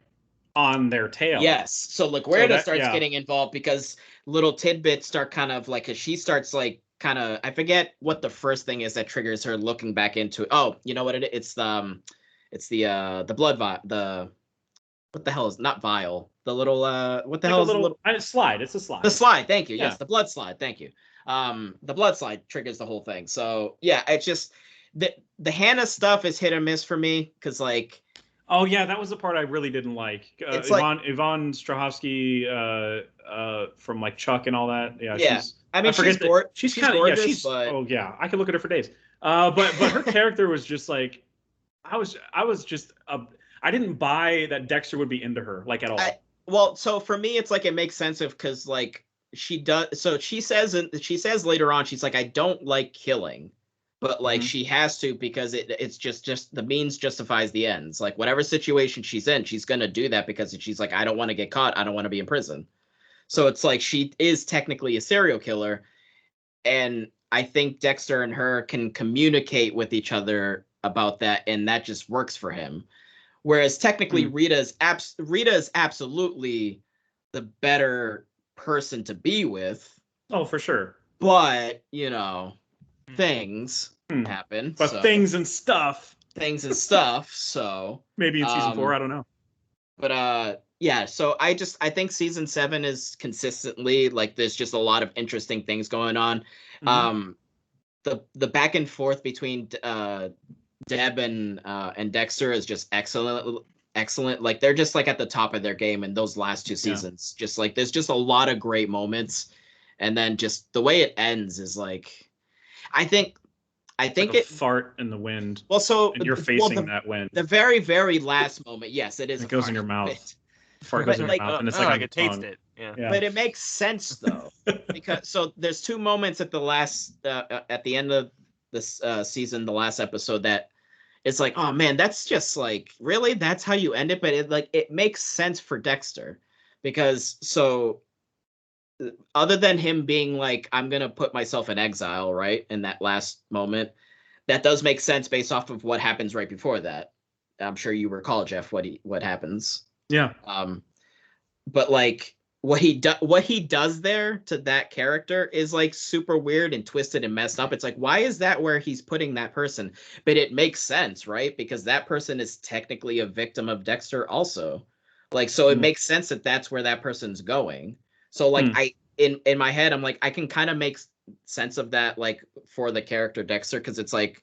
S3: on their tail.
S1: Yes. So LaGuerta starts getting involved because little tidbits start kind of like as she starts like kind of I forget what the first thing is that triggers her looking back into it. Oh, you know what it is? It's the blood vial, what the hell is not vial? The little what the hell is the little
S3: slide? It's a slide.
S1: The slide, thank you. Yes, the blood slide, thank you. The blood slide triggers the whole thing. So yeah, it's just the Hannah stuff is hit or miss for me because like
S3: oh yeah, that was the part I really didn't like. Yvonne Strahovski from like Chuck and all that. Yeah. She's kind of gorgeous, but oh yeah, I could look at her for days. But her character was just like I I didn't buy that Dexter would be into her like at all.
S1: Well, so for me, it's like it makes sense because like she does. So she says later on, she's like, I don't like killing, but like she has to because it's just the means justifies the ends. Like whatever situation she's in, she's gonna do that because she's like, I don't want to get caught. I don't want to be in prison. So it's like she is technically a serial killer, and I think Dexter and her can communicate with each other about that, and that just works for him. Whereas technically Rita is absolutely the better person to be with.
S3: Oh, for sure.
S1: But, things happen.
S3: But things and stuff.
S1: So
S3: maybe in season 4, I don't know.
S1: But yeah, so I think season 7 is consistently like there's just a lot of interesting things going on. The back and forth between Deb and Dexter is just excellent. Like they're just like at the top of their game in those last 2 seasons. Just like there's just a lot of great moments, and then just the way it ends is like, I think
S3: like it fart in the wind.
S1: Well, so
S3: and you're facing that wind.
S1: The very very last moment, yes, it is.
S3: It goes in your mouth. Fart goes in your mouth, and it's like
S2: I could taste it. Yeah.
S1: But it makes sense though, because so there's 2 moments at the end of this season, the last episode, that it's like, oh man, that's just like, really, that's how you end it. But it makes sense for Dexter, because so other than him being like, I'm gonna put myself in exile, right, in that last moment, that does make sense based off of what happens right before that. I'm sure you recall, Jeff, what happens.
S3: Yeah.
S1: But like what he does there to that character is like super weird and twisted and messed up. It's like, why is that where he's putting that person? But it makes sense, right? Because that person is technically a victim of Dexter also. Like, so it makes sense that that's where that person's going. So like in my head, I'm like, I can kind of make sense of that, like for the character Dexter, because it's like,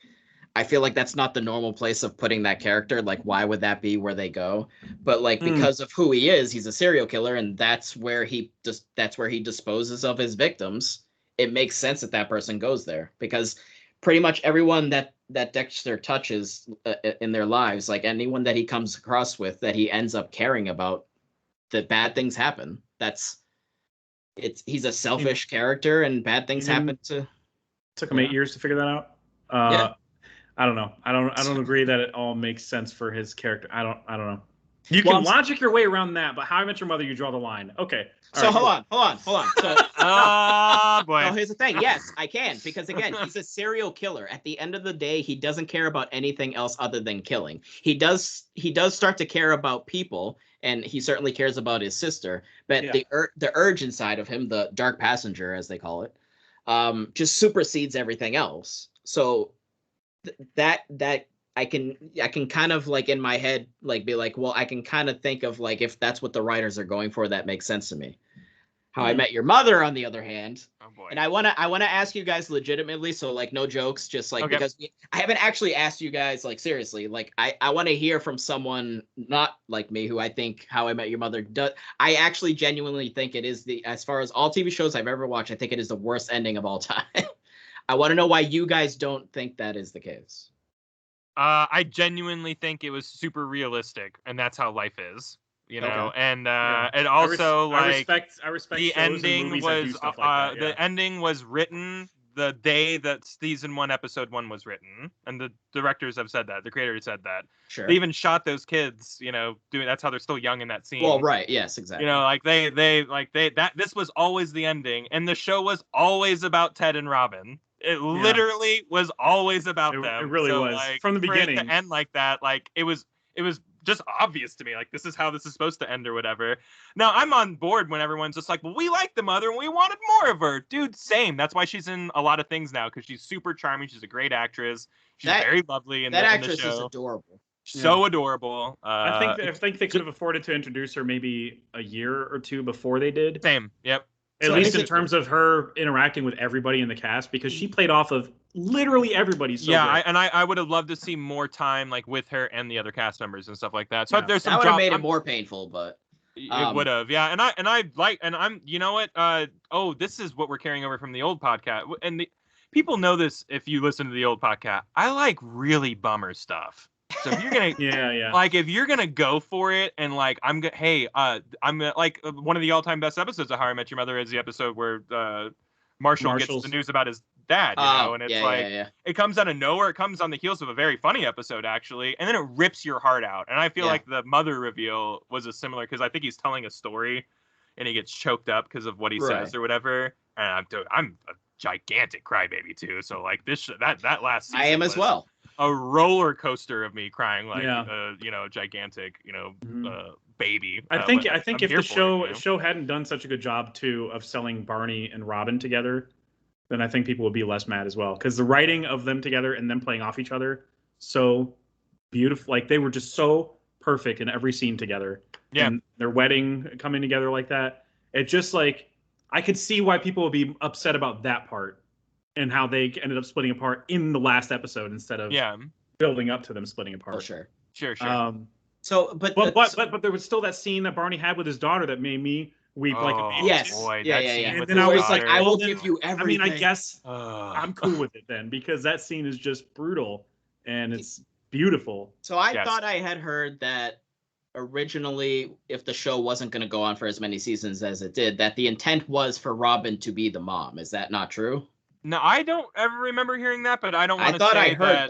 S1: I feel like that's not the normal place of putting that character. Like, why would that be where they go? But like, because of who he is, he's a serial killer, and that's where he disposes of his victims. It makes sense that person goes there, because pretty much everyone that Dexter touches in their lives, like anyone that he comes across with that he ends up caring about, that bad things happen. He's a selfish character, and bad things happen to.
S3: Took him 8 years to figure that out.
S1: Yeah.
S3: I don't know. I don't agree that it all makes sense for his character. I don't know. You can logic your way around that, but How I Met Your Mother, you draw the line. Okay.
S1: So hold on. So,
S2: boy.
S1: So here's the thing. Yes, I can, because again, he's a serial killer. At the end of the day, he doesn't care about anything else other than killing. He does start to care about people, and he certainly cares about his sister. But the urge inside of him, the dark passenger, as they call it, just supersedes everything else. So that I can kind of like in my head like be like, well, I can kind of think of like, if that's what the writers are going for, that makes sense to me. How I Met Your Mother, on the other hand, and I want to ask you guys legitimately, so like no jokes, just like because I haven't actually asked you guys like seriously, like I want to hear from someone not like me who I think How I Met Your Mother does. I actually genuinely think it is as far as all TV shows I've ever watched, I think it is the worst ending of all time. I want to know why you guys don't think that is the case.
S2: I genuinely think it was super realistic, and that's how life is, know. And and also
S3: I respect
S2: the ending was like the ending was written the day that season 1, episode 1 was written, and the directors have said that, the creators said that.
S1: Sure.
S2: They even shot those kids, doing that's how they're still young in that scene.
S1: Well, right, yes, exactly.
S2: Like this was always the ending, and the show was always about Ted and Robin. It literally was always about them.
S3: It really was.
S2: Like,
S3: from the beginning.
S2: To end like that, like it was just obvious to me. Like, this is how this is supposed to end or whatever. Now, I'm on board when everyone's just like, well, we like the mother and we wanted more of her. Dude, same. That's why she's in a lot of things now, because she's super charming. She's a great actress. She's very lovely in the show.
S1: That actress is adorable.
S2: So adorable.
S3: I think they could have afforded to introduce her maybe a year or 2 before they did.
S2: Same. Yep.
S3: At least in terms of her interacting with everybody in the cast, because she played off of literally everybody. So
S2: I would have loved to see more time like with her and the other cast members and stuff like that. So there's some
S1: that would have made it more painful, but
S2: it would have, yeah. And I'm, you know what? This is what we're carrying over from the old podcast, and people know this if you listen to the old podcast. I like really bummer stuff. So if you're gonna, like, if you're gonna go for it, and like, I'm like one of the all-time best episodes of How I Met Your Mother is the episode where Marshall gets the news about his dad, you know, and it's it comes out of nowhere. It comes on the heels of a very funny episode, actually, and then it rips your heart out. And I feel like the mother reveal was a similar, because I think he's telling a story, and he gets choked up because of what he says or whatever. And I'm a gigantic crybaby too, so like that last season
S1: I am as well.
S2: A roller coaster of me crying like gigantic, baby.
S3: I think if the show hadn't done such a good job too of selling Barney and Robin together, then I think people would be less mad as well, because the writing of them together and them playing off each other so beautiful. Like, they were just so perfect in every scene together. Yeah, and their wedding coming together like that. It just, like, I could see why people would be upset about that part and how they ended up splitting apart in the last episode instead of building up to them splitting apart.
S1: Oh, sure.
S3: But there was still that scene that Barney had with his daughter that made me weep like a baby.
S1: Yes.
S2: Boy,
S3: And then I was like,
S1: I will give you everything.
S3: I mean, I guess I'm cool with it then, because that scene is just brutal and it's beautiful.
S1: So I thought I had heard that originally, if the show wasn't going to go on for as many seasons as it did, that the intent was for Robin to be the mom. Is that not true?
S2: No, I don't ever remember hearing that, but I don't want to say
S1: I heard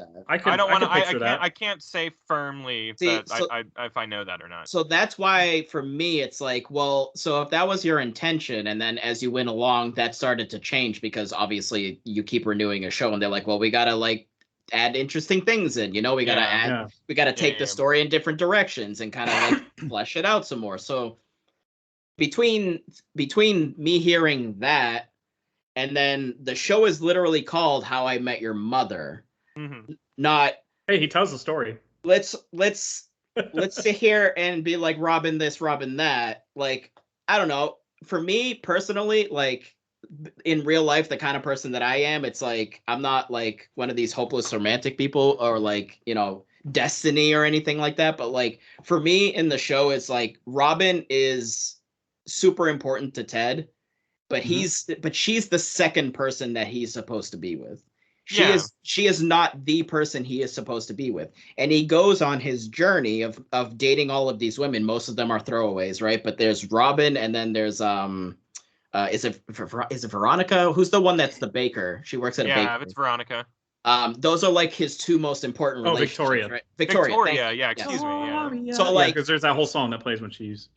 S1: that.
S2: I can't say firmly if I know that or not.
S1: So that's why, for me, it's like, well, so if that was your intention, and then as you went along, that started to change, because obviously you keep renewing a show, and they're like, well, we gotta like add interesting things in, we gotta we gotta take the story in different directions and kind of like flesh it out some more. So between me hearing that, and then the show is literally called How I Met Your Mother. Mm-hmm. Not,
S3: hey, he tells the story.
S1: Let's sit here and be like Robin this, Robin that. Like, I don't know. For me personally, like in real life, the kind of person that I am, it's like I'm not like one of these hopeless romantic people or like, destiny or anything like that. But like for me in the show, it's like Robin is super important to Ted. But she's the second person that he's supposed to be with. She is not the person he is supposed to be with. And he goes on his journey of dating all of these women. Most of them are throwaways, right? But there's Robin, and then there's is it Veronica? Who's the one that's the baker? She works at a bakery.
S2: Yeah, it's Veronica.
S1: Those are like his two most important relationships.
S3: Victoria.
S1: Right?
S2: Victoria, excuse me.
S1: So like,
S3: because there's that whole song that plays when she's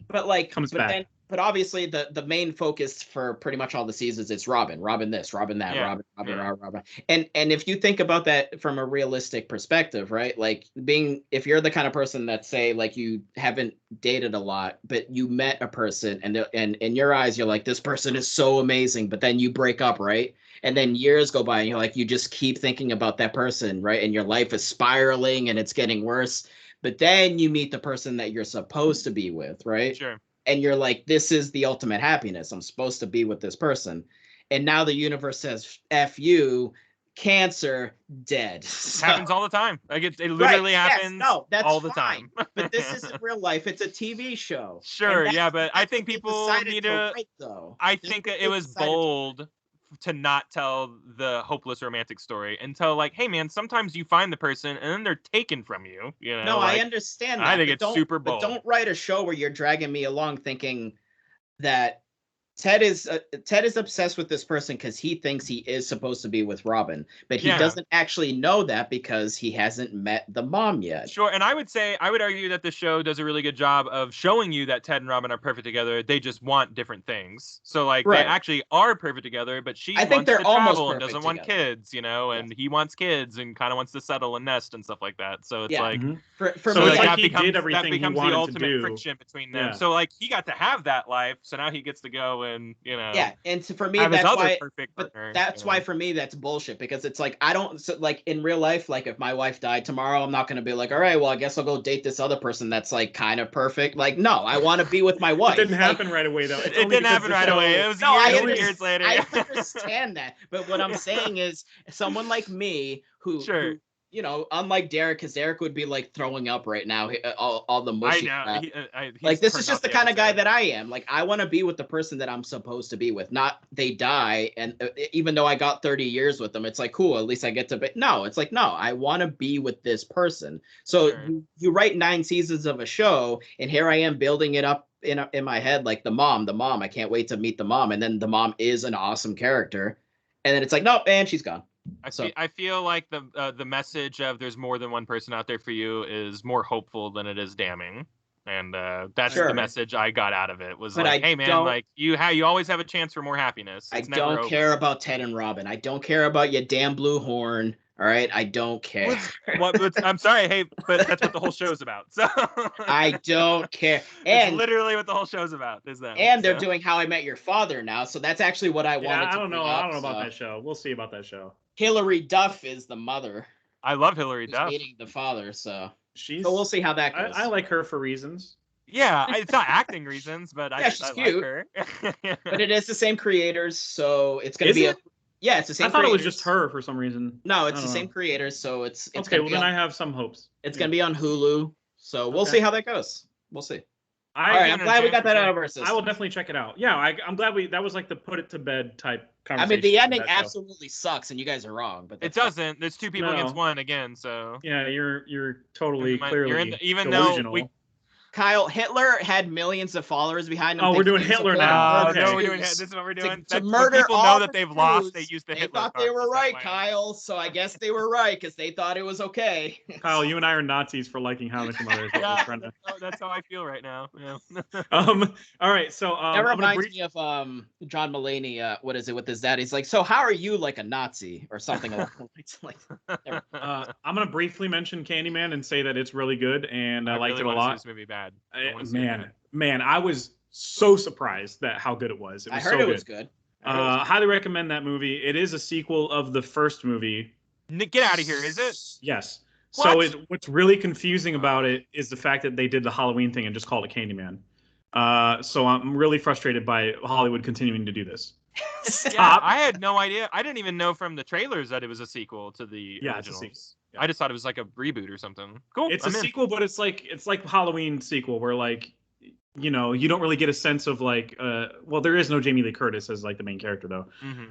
S3: comes back.
S1: But obviously the main focus for pretty much all the seasons is Robin this, Robin that, Robin. And if you think about that from a realistic perspective, right? Like if you're the kind of person that say like you haven't dated a lot, but you met a person and in your eyes you're like, this person is so amazing, but then you break up, right? And then years go by and you're like, you just keep thinking about that person, right? And your life is spiraling and it's getting worse. But then you meet the person that you're supposed to be with, right?
S2: Sure.
S1: And you're like, this is the ultimate happiness. I'm supposed to be with this person. And now the universe says, F you, cancer, dead. So,
S2: happens all the time. Like it literally happens
S1: that's
S2: all the time.
S1: But this isn't real life. It's a TV show.
S2: Sure, but I think people need to... I think it was bold to not tell the hopeless romantic story and tell like, hey man, sometimes you find the person and then they're taken from you.
S1: No, like, I understand that.
S2: I think it's super bold.
S1: But don't write a show where you're dragging me along thinking that Ted is obsessed with this person because he thinks he is supposed to be with Robin, but he doesn't actually know that because he hasn't met the mom yet.
S2: Sure, and I would argue that the show does a really good job of showing you that Ted and Robin are perfect together. They just want different things. So like they actually are perfect together, but she wants to travel and doesn't want kids, and he wants kids and kind of wants to settle and nest and stuff like that. So it's like
S3: for me, like he did everything he wanted
S2: the ultimate
S3: to do.
S2: Friction between them. So like he got to have that life, so now he gets to go and
S1: and for me that's why for me that's bullshit, because it's like I don't like in real life, like if my wife died tomorrow, I'm not going to be like, all right, well I guess I'll go date this other person that's like kind of perfect. Like no, I want to be with my wife.
S3: It didn't happen right away though.
S2: It didn't happen right away. It was years later.
S1: I understand that, but what I'm saying is someone like me who you know, unlike Derek, because Derek would be like throwing up right now, all the mushy
S2: I know.
S1: crap. Like, this is just the kind of guy that I am. Like, I want to be with the person that I'm supposed to be with, not they die. And even though I got 30 years with them, it's like, cool, at least I get to be. No, it's like, no, I want to be with this person. So you write 9 seasons of a show, and here I am building it up in my head, like the mom, I can't wait to meet the mom. And then the mom is an awesome character. And then it's like, nope, and she's gone.
S2: I feel like the message of there's more than one person out there for you is more hopeful than it is damning, and that's the message I got out of it. Was like, hey man, like you always have a chance for more happiness.
S1: I don't care about Ted and Robin. I don't care about your damn blue horn. All right, I don't care.
S2: I'm sorry, hey, but that's what the whole show's about. So
S1: I don't care. And
S2: literally what the whole show's about is that.
S1: And they're doing How I Met Your Father now, so that's actually what I wanted.
S3: I don't know about that show. We'll see about that show.
S1: Hilary Duff is the mother.
S2: I love Hilary Duff.
S1: Dating the father, so we'll see how that goes.
S3: I like her for reasons.
S2: Yeah, it's not acting reasons, but
S1: she's cute.
S2: like her.
S1: But it is the same creators, so it's going to be yeah, it's the same.
S3: I thought it was just her for some reason.
S1: No, it's the same creators, so it's
S3: okay. Well, then I have some hopes.
S1: It's going to be on Hulu, so we'll see how that goes. We'll see. All right, I'm glad we got that out of our system.
S3: I will definitely check it out. Yeah, I'm glad that was like the put it to bed type conversation.
S1: I mean, the ending absolutely sucks, and you guys are wrong. But
S2: it doesn't. There's 2 people against 1 again, so.
S3: Yeah, you're totally clearly
S2: even
S3: delusional.
S2: though
S1: Kyle, Hitler had millions of followers behind him.
S3: Oh, we're doing Hitler now.
S2: Okay. No, we're doing this is what we're doing.
S1: To murder
S2: people know that they've lost. They use the Hitler.
S1: They thought they were right, Kyle. So I guess they were right because they thought it was okay.
S3: Kyle, you and I are Nazis for liking How I Met Your Mother.
S2: That's how I feel right now. Yeah.
S3: All right. So
S1: that reminds me of John Mulaney. What is it with his dad? He's like, so how are you like a Nazi or something like that?
S3: I'm gonna briefly mention Candyman and say that it's really good and I liked it a lot.
S2: This movie bad.
S3: Man, I was so surprised that how good it was.
S1: I heard it was good.
S3: Highly recommend that movie. It is a sequel of the first movie.
S2: Get out of here, is it?
S3: Yes. What? So what's really confusing about it is the fact that they did the Halloween thing and just called it Candyman. So I'm really frustrated by Hollywood continuing to do this.
S2: Stop. Yeah, I had no idea. I didn't even know from the trailers that it was a sequel to the originals. Yeah. I just thought it was like a reboot or something. Cool.
S3: It's a sequel, but it's like Halloween sequel where like, you know, you don't really get a sense of like, well, there is no Jamie Lee Curtis as like the main character though,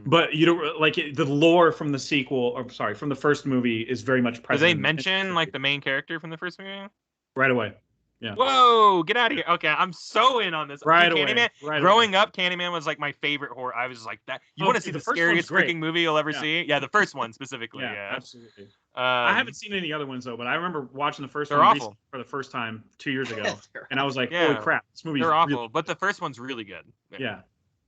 S3: but you don't like the lore from the sequel, or sorry, from the first movie is very much present.
S2: Do they mention like the main character from the first movie?
S3: Right away. Yeah.
S2: Whoa, get out of here. Okay, I'm so in on this.
S3: Right
S2: Candyman,
S3: away.
S2: Growing up, Candyman was like my favorite horror. I was like that. You want to see the scariest freaking movie you'll ever see? Yeah, the first one specifically. Yeah.
S3: Absolutely. I haven't seen any other ones though, but I remember watching the first one for the first time 2 years ago, and I was like, holy crap, this movie. They're
S2: awful, but the first one's really good.
S3: Yeah.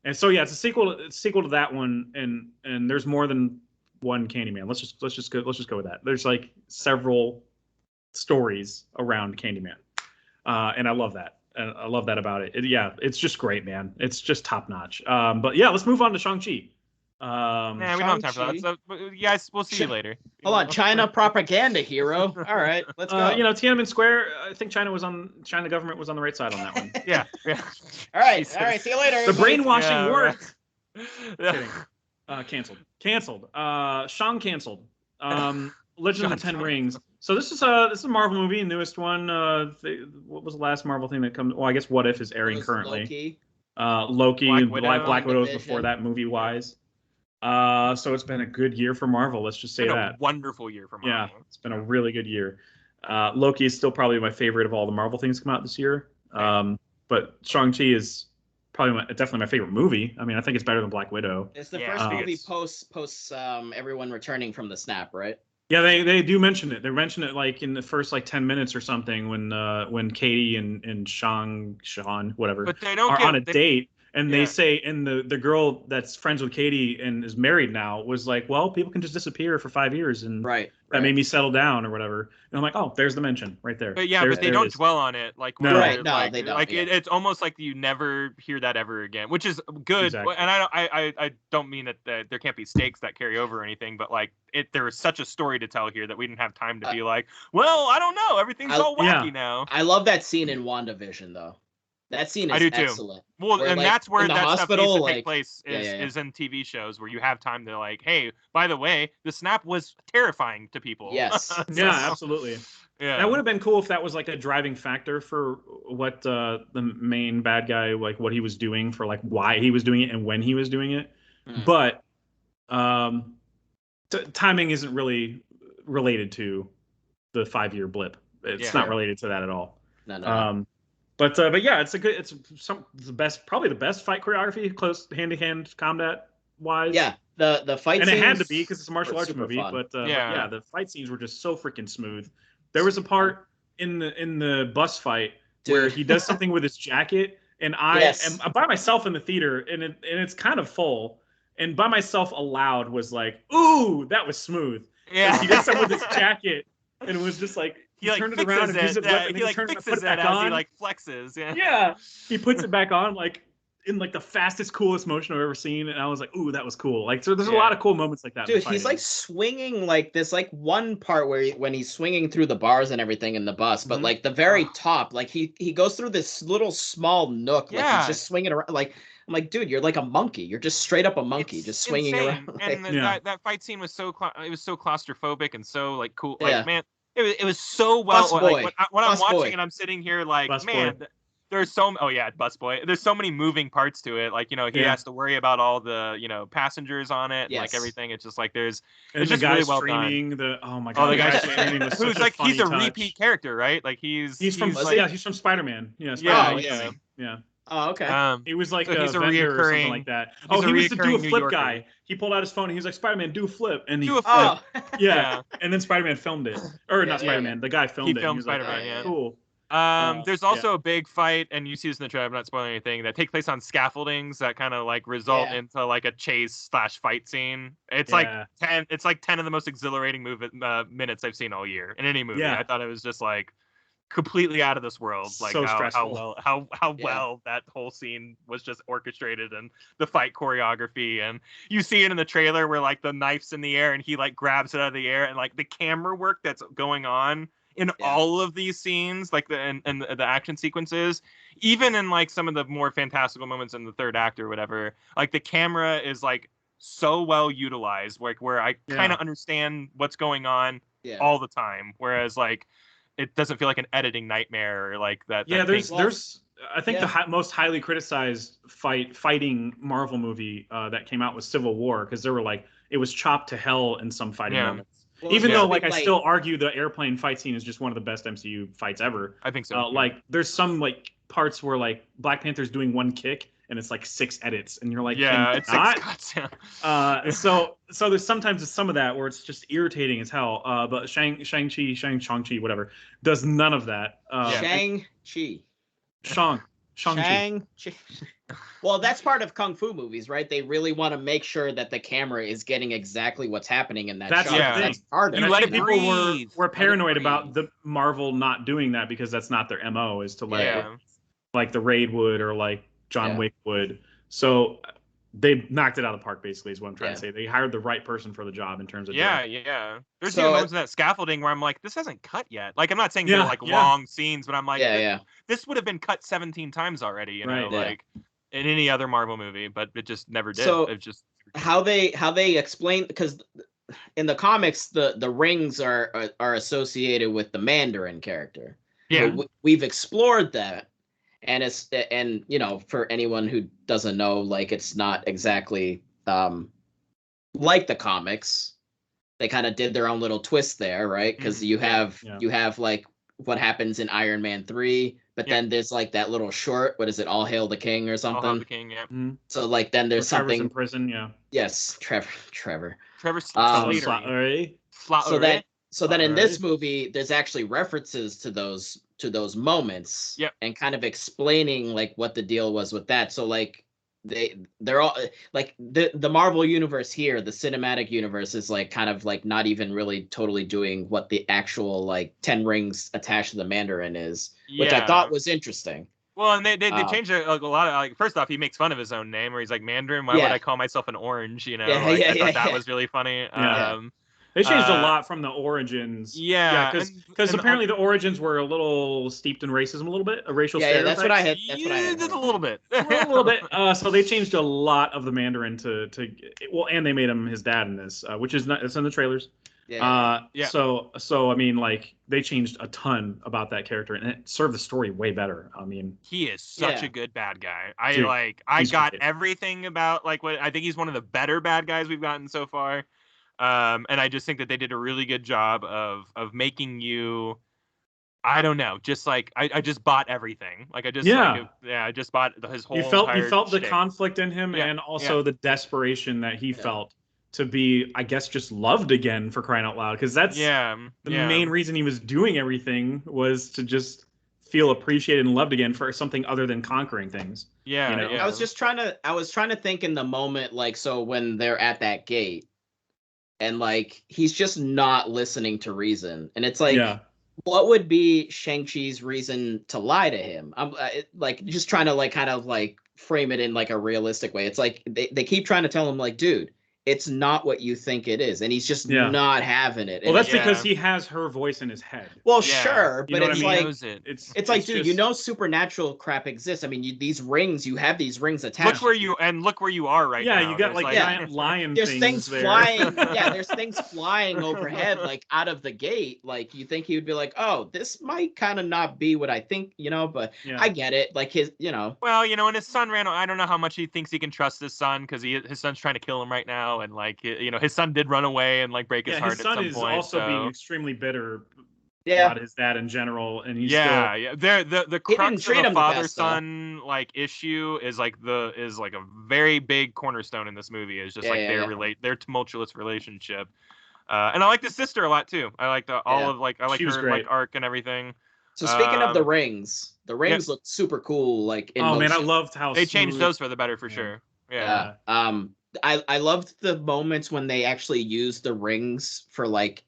S3: And so it's a sequel. It's a sequel to that one, and there's more than one Candyman. Let's just go with that. There's like several stories around Candyman. And I love that. And I love that about it. It's just great, man. It's just top notch. But yeah, let's move on to Shang Chi.
S2: We don't have time for that. So, guys, we'll see you later.
S1: Hold on, China propaganda hero. All right, let's go.
S3: Tiananmen Square. I think China government was on the right side on that one.
S2: Yeah.
S1: All right. See you later.
S3: The brainwashing worked. Kidding. Canceled. Shang canceled. Legend of the Ten Rings. So this is a Marvel movie, newest one. What was the last Marvel thing that comes? Well, I guess What If is airing currently. Loki, Black Widow before that movie wise. So it's been a good year for Marvel. Let's just say that.
S2: A wonderful year for Marvel.
S3: Yeah, it's been a really good year. Loki is still probably my favorite of all the Marvel things to come out this year. But Shang-Chi is probably definitely my favorite movie. I mean, I think it's better than Black Widow.
S1: It's the first movie post everyone returning from the snap, right?
S3: Yeah, they do mention it. They mention it like in the first like 10 minutes or something when Katie and Sean whatever
S2: but they don't
S3: are on a date. And they say, and the girl that's friends with Katie and is married now was like, well, people can just disappear for 5 years, and that made me settle down or whatever. And I'm like, oh, there's the mention right there.
S2: But but they don't dwell on it. Like,
S1: no, they don't.
S2: Like it's almost like you never hear that ever again, which is good. Exactly. And I don't mean that there can't be stakes that carry over or anything, but like there is such a story to tell here that we didn't have time to be like, well, I don't know, everything's all wacky now.
S1: I love that scene in WandaVision though. That scene
S2: I
S1: is
S2: do too.
S1: excellent.
S2: Well,
S1: Where,
S2: and
S1: like,
S2: that's where
S1: in the
S2: that stuff needs
S1: hospital,
S2: to take
S1: like,
S2: place
S1: yeah,
S2: is in TV shows where you have time to like, hey, by the way, the snap was terrifying to people.
S1: Yes.
S3: Yeah, absolutely.
S2: Yeah.
S3: That would have been cool if that was like a driving factor for what the main bad guy, like what he was doing, for like why he was doing it and when he was doing it. But timing isn't really related to the 5-year blip. It's not related to that at all.
S1: No.
S3: But yeah, the best, probably the best fight choreography, close hand-to-hand combat wise.
S1: Yeah, the fight
S3: and
S1: scenes,
S3: it had to be because it's a martial arts movie.
S1: fun.
S3: But yeah, the fight scenes were just so freaking smooth. There was a part in the bus fight where he does something with his jacket, and I'm by myself in the theater, and it's kind of full, and by myself aloud was like, "Ooh, that was smooth."
S2: Yeah,
S3: he did something with his jacket, and it was just like he
S2: like
S3: turned it around and used it, and
S2: he like
S3: turns
S2: fixes
S3: it back
S2: as
S3: on.
S2: He like flexes.
S3: Yeah, he puts it back on like in like the fastest, coolest motion I've ever seen, and I was like, "Ooh, that was cool!" Like, so there's a lot of cool moments like that.
S1: Dude, he's like swinging like this, like one part where when he's swinging through the bars and everything in the bus, but like the very top, like he goes through this little small nook, like he's just swinging around. Like I'm like, dude, you're like a monkey. You're just straight up a monkey, just swinging around.
S2: Like, and that fight scene was so claustrophobic and so like cool. Like man, it was so well. Like, when I'm watching and I'm sitting here like, man. There's busboy. There's so many moving parts to it. Like, he has to worry about all the, passengers on it, and like everything. It's just like it's just really well done.
S3: The guy streaming was
S2: who's like he's a repeat character, right? Like he's from
S3: Spider-Man. Yeah.
S2: Yeah.
S1: Oh, okay.
S3: He was like
S2: he's
S3: a vendor or something like that. He was the do a flip guy. He pulled out his phone and he was like, "Spider-Man, do a flip." And he
S2: do a flip.
S3: Yeah. And then Spider-Man filmed it. Or not Spider-Man, the guy filmed it.
S2: He filmed Spider-Man,
S3: like, cool.
S2: There's also a big fight, and you see this in the trailer, I'm not spoiling anything, that take place on scaffoldings that kind of like result into like a chase/fight scene. It's like 10 of the most exhilarating minutes I've seen all year in any movie. I thought it was just like completely out of this world. Like
S3: so
S2: how well that whole scene was just orchestrated, and the fight choreography, and you see it in the trailer where like the knife's in the air and he like grabs it out of the air, and like the camera work that's going on in all of these scenes, like the action sequences, even in like some of the more fantastical moments in the third act or whatever, like the camera is like so well utilized, like where I kind of understand what's going on all the time, whereas like it doesn't feel like an editing nightmare or like that.
S3: Yeah, there's I think the most highly criticized fighting Marvel movie that came out was Civil War, because there were like it was chopped to hell in some fighting moments. Well, even though, like, I still argue the airplane fight scene is just one of the best MCU fights ever.
S2: I think so.
S3: Like, there's some like parts where like Black Panther's doing one kick and it's like 6 edits, and you're like,
S2: it's 6 cuts.
S3: So there's sometimes some of that where it's just irritating as hell. But Shang-Chi, whatever, does none of that.
S1: Shang-Chi.
S3: Shang-Chi.
S1: Well, that's part of kung fu movies, right? They really want to make sure that the camera is getting exactly what's happening in that shot. That's part of
S3: it. I think people were paranoid about the Marvel not doing that because that's not their MO, is to like the Raid would or like John Wick would. So they knocked it out of the park, basically, is what I'm trying to say. They hired the right person for the job in terms of
S2: There's even moments in that scaffolding where I'm like, this hasn't cut yet. Like, I'm not saying they're like long scenes, but I'm like, this would have been cut 17 times already, you know, like in any other Marvel movie, but it just never did.
S1: So
S2: it just
S1: how they explain, because in the comics the rings are associated with the Mandarin character. We've explored that. And you know, for anyone who doesn't know, like, it's not exactly like the comics. They kind of did their own little twist there, right? Because you have like what happens in Iron Man 3, but then there's like that little short. What is it? All Hail the King or something?
S2: All Hail the King, yeah.
S3: Mm-hmm.
S1: So like then there's something
S3: in prison,
S1: Yes, Trevor.
S3: Slattery.
S1: So then in this movie, there's actually references to those moments, and kind of explaining like what the deal was with that. So like they're all like the Marvel universe here, the cinematic universe is like kind of like not even really totally doing what the actual like 10 rings attached to the Mandarin is, which I thought was interesting.
S2: Well, and they changed it like a lot of, like, first off, he makes fun of his own name where he's like, Mandarin, why would I call myself an orange? You know, I thought that was really funny.
S3: They changed a lot from the origins.
S2: Yeah,
S3: because apparently the origins were a little steeped in racism, a little bit, a racial stereotype.
S1: That's what I had. That's what I had.
S2: Just a little bit.
S3: A little bit. So they changed a lot of the Mandarin to and they made him his dad in this, which is not. It's in the trailers. Yeah. So I mean, like they changed a ton about that character, and it served the story way better. I mean,
S2: he is such a good bad guy. I got everything about like what I think he's one of the better bad guys we've gotten so far. And I just think that they did a really good job of making you. I don't know, just like I just bought everything. Like I just bought his whole.
S3: You felt the conflict in him, and also the desperation that he felt to be, I guess, just loved again, for crying out loud. Because that's the main reason he was doing everything, was to just feel appreciated and loved again for something other than conquering things.
S2: Yeah,
S3: you know?
S2: yeah.
S1: I was trying to think in the moment, like, so when they're at that gate, and like he's just not listening to reason, and it's like, what would be Shang-Chi's reason to lie to him? I'm like just trying to like kind of like frame it in like a realistic way. It's like they keep trying to tell him like, dude, it's not what you think it is, and he's just not having it.
S3: Well, that's because he has her voice in his head.
S1: Well, sure, but it's like
S3: it's
S1: like, dude, you know, supernatural crap exists. I mean, these rings, you have these rings attached.
S2: Look where you are right now.
S3: Yeah, you got like giant lion.
S1: There's things
S3: there.
S1: flying. Yeah, there's things flying overhead, like out of the gate. Like you think he would be like, oh, this might kind of not be what I think, you know. But I get it. Like his, you know.
S2: Well, you know, and his son ran. I don't know how much he thinks he can trust his son, because his son's trying to kill him right now. And like, you know, his son did run away and like break his heart at some point.
S3: His son is also being extremely bitter about his dad in general, and he's
S2: the crux of the father-son like issue is like a very big cornerstone in this movie. Is just their tumultuous relationship, and I like the sister a lot too. I like I like her like arc and everything.
S1: So speaking of the rings look super cool. Like in motion.
S3: Man, I loved how
S2: they changed those for the better for sure. Yeah.
S1: I loved the moments when they actually used the rings for like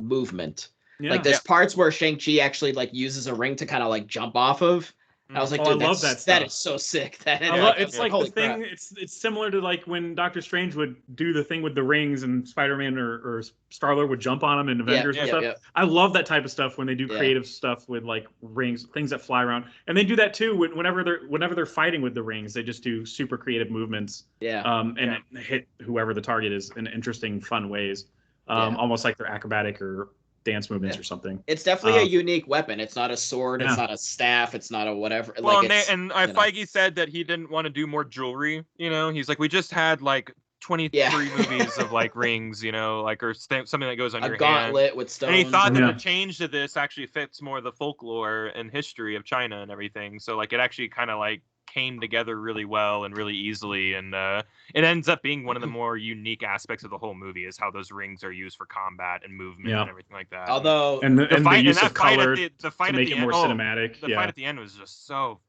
S1: movement. Yeah. Like there's parts where Shang-Chi actually like uses a ring to kind of like jump off of. I was like, dude,
S3: I love that stuff.
S1: That is so sick.
S3: It's like the thing. It's similar to like when Doctor Strange would do the thing with the rings, and Spider-Man or Star-Lord would jump on them in Avengers and stuff. Yeah. I love that type of stuff when they do creative stuff with like rings, things that fly around, and they do that too whenever they're fighting with the rings. They just do super creative movements. And hit whoever the target is in interesting, fun ways. Almost like they're acrobatic or dance movements or something.
S1: It's definitely a unique weapon. It's not a sword. It's not a staff. It's not a whatever.
S2: Well, like Feige said that he didn't want to do more jewelry. You know, he's like, we just had like 23 movies of like rings, you know, like or something that goes on your
S1: gauntlet
S2: hand.
S1: With stones.
S2: And he thought that the change to this actually fits more the folklore and history of China and everything. So like it actually kind of like came together really well and really easily, and it ends up being one of the more unique aspects of the whole movie is how those rings are used for combat and movement and everything like that.
S1: Although
S3: the fight, use of color
S2: the fight
S3: to make it more cinematic.
S2: The fight at the end was just so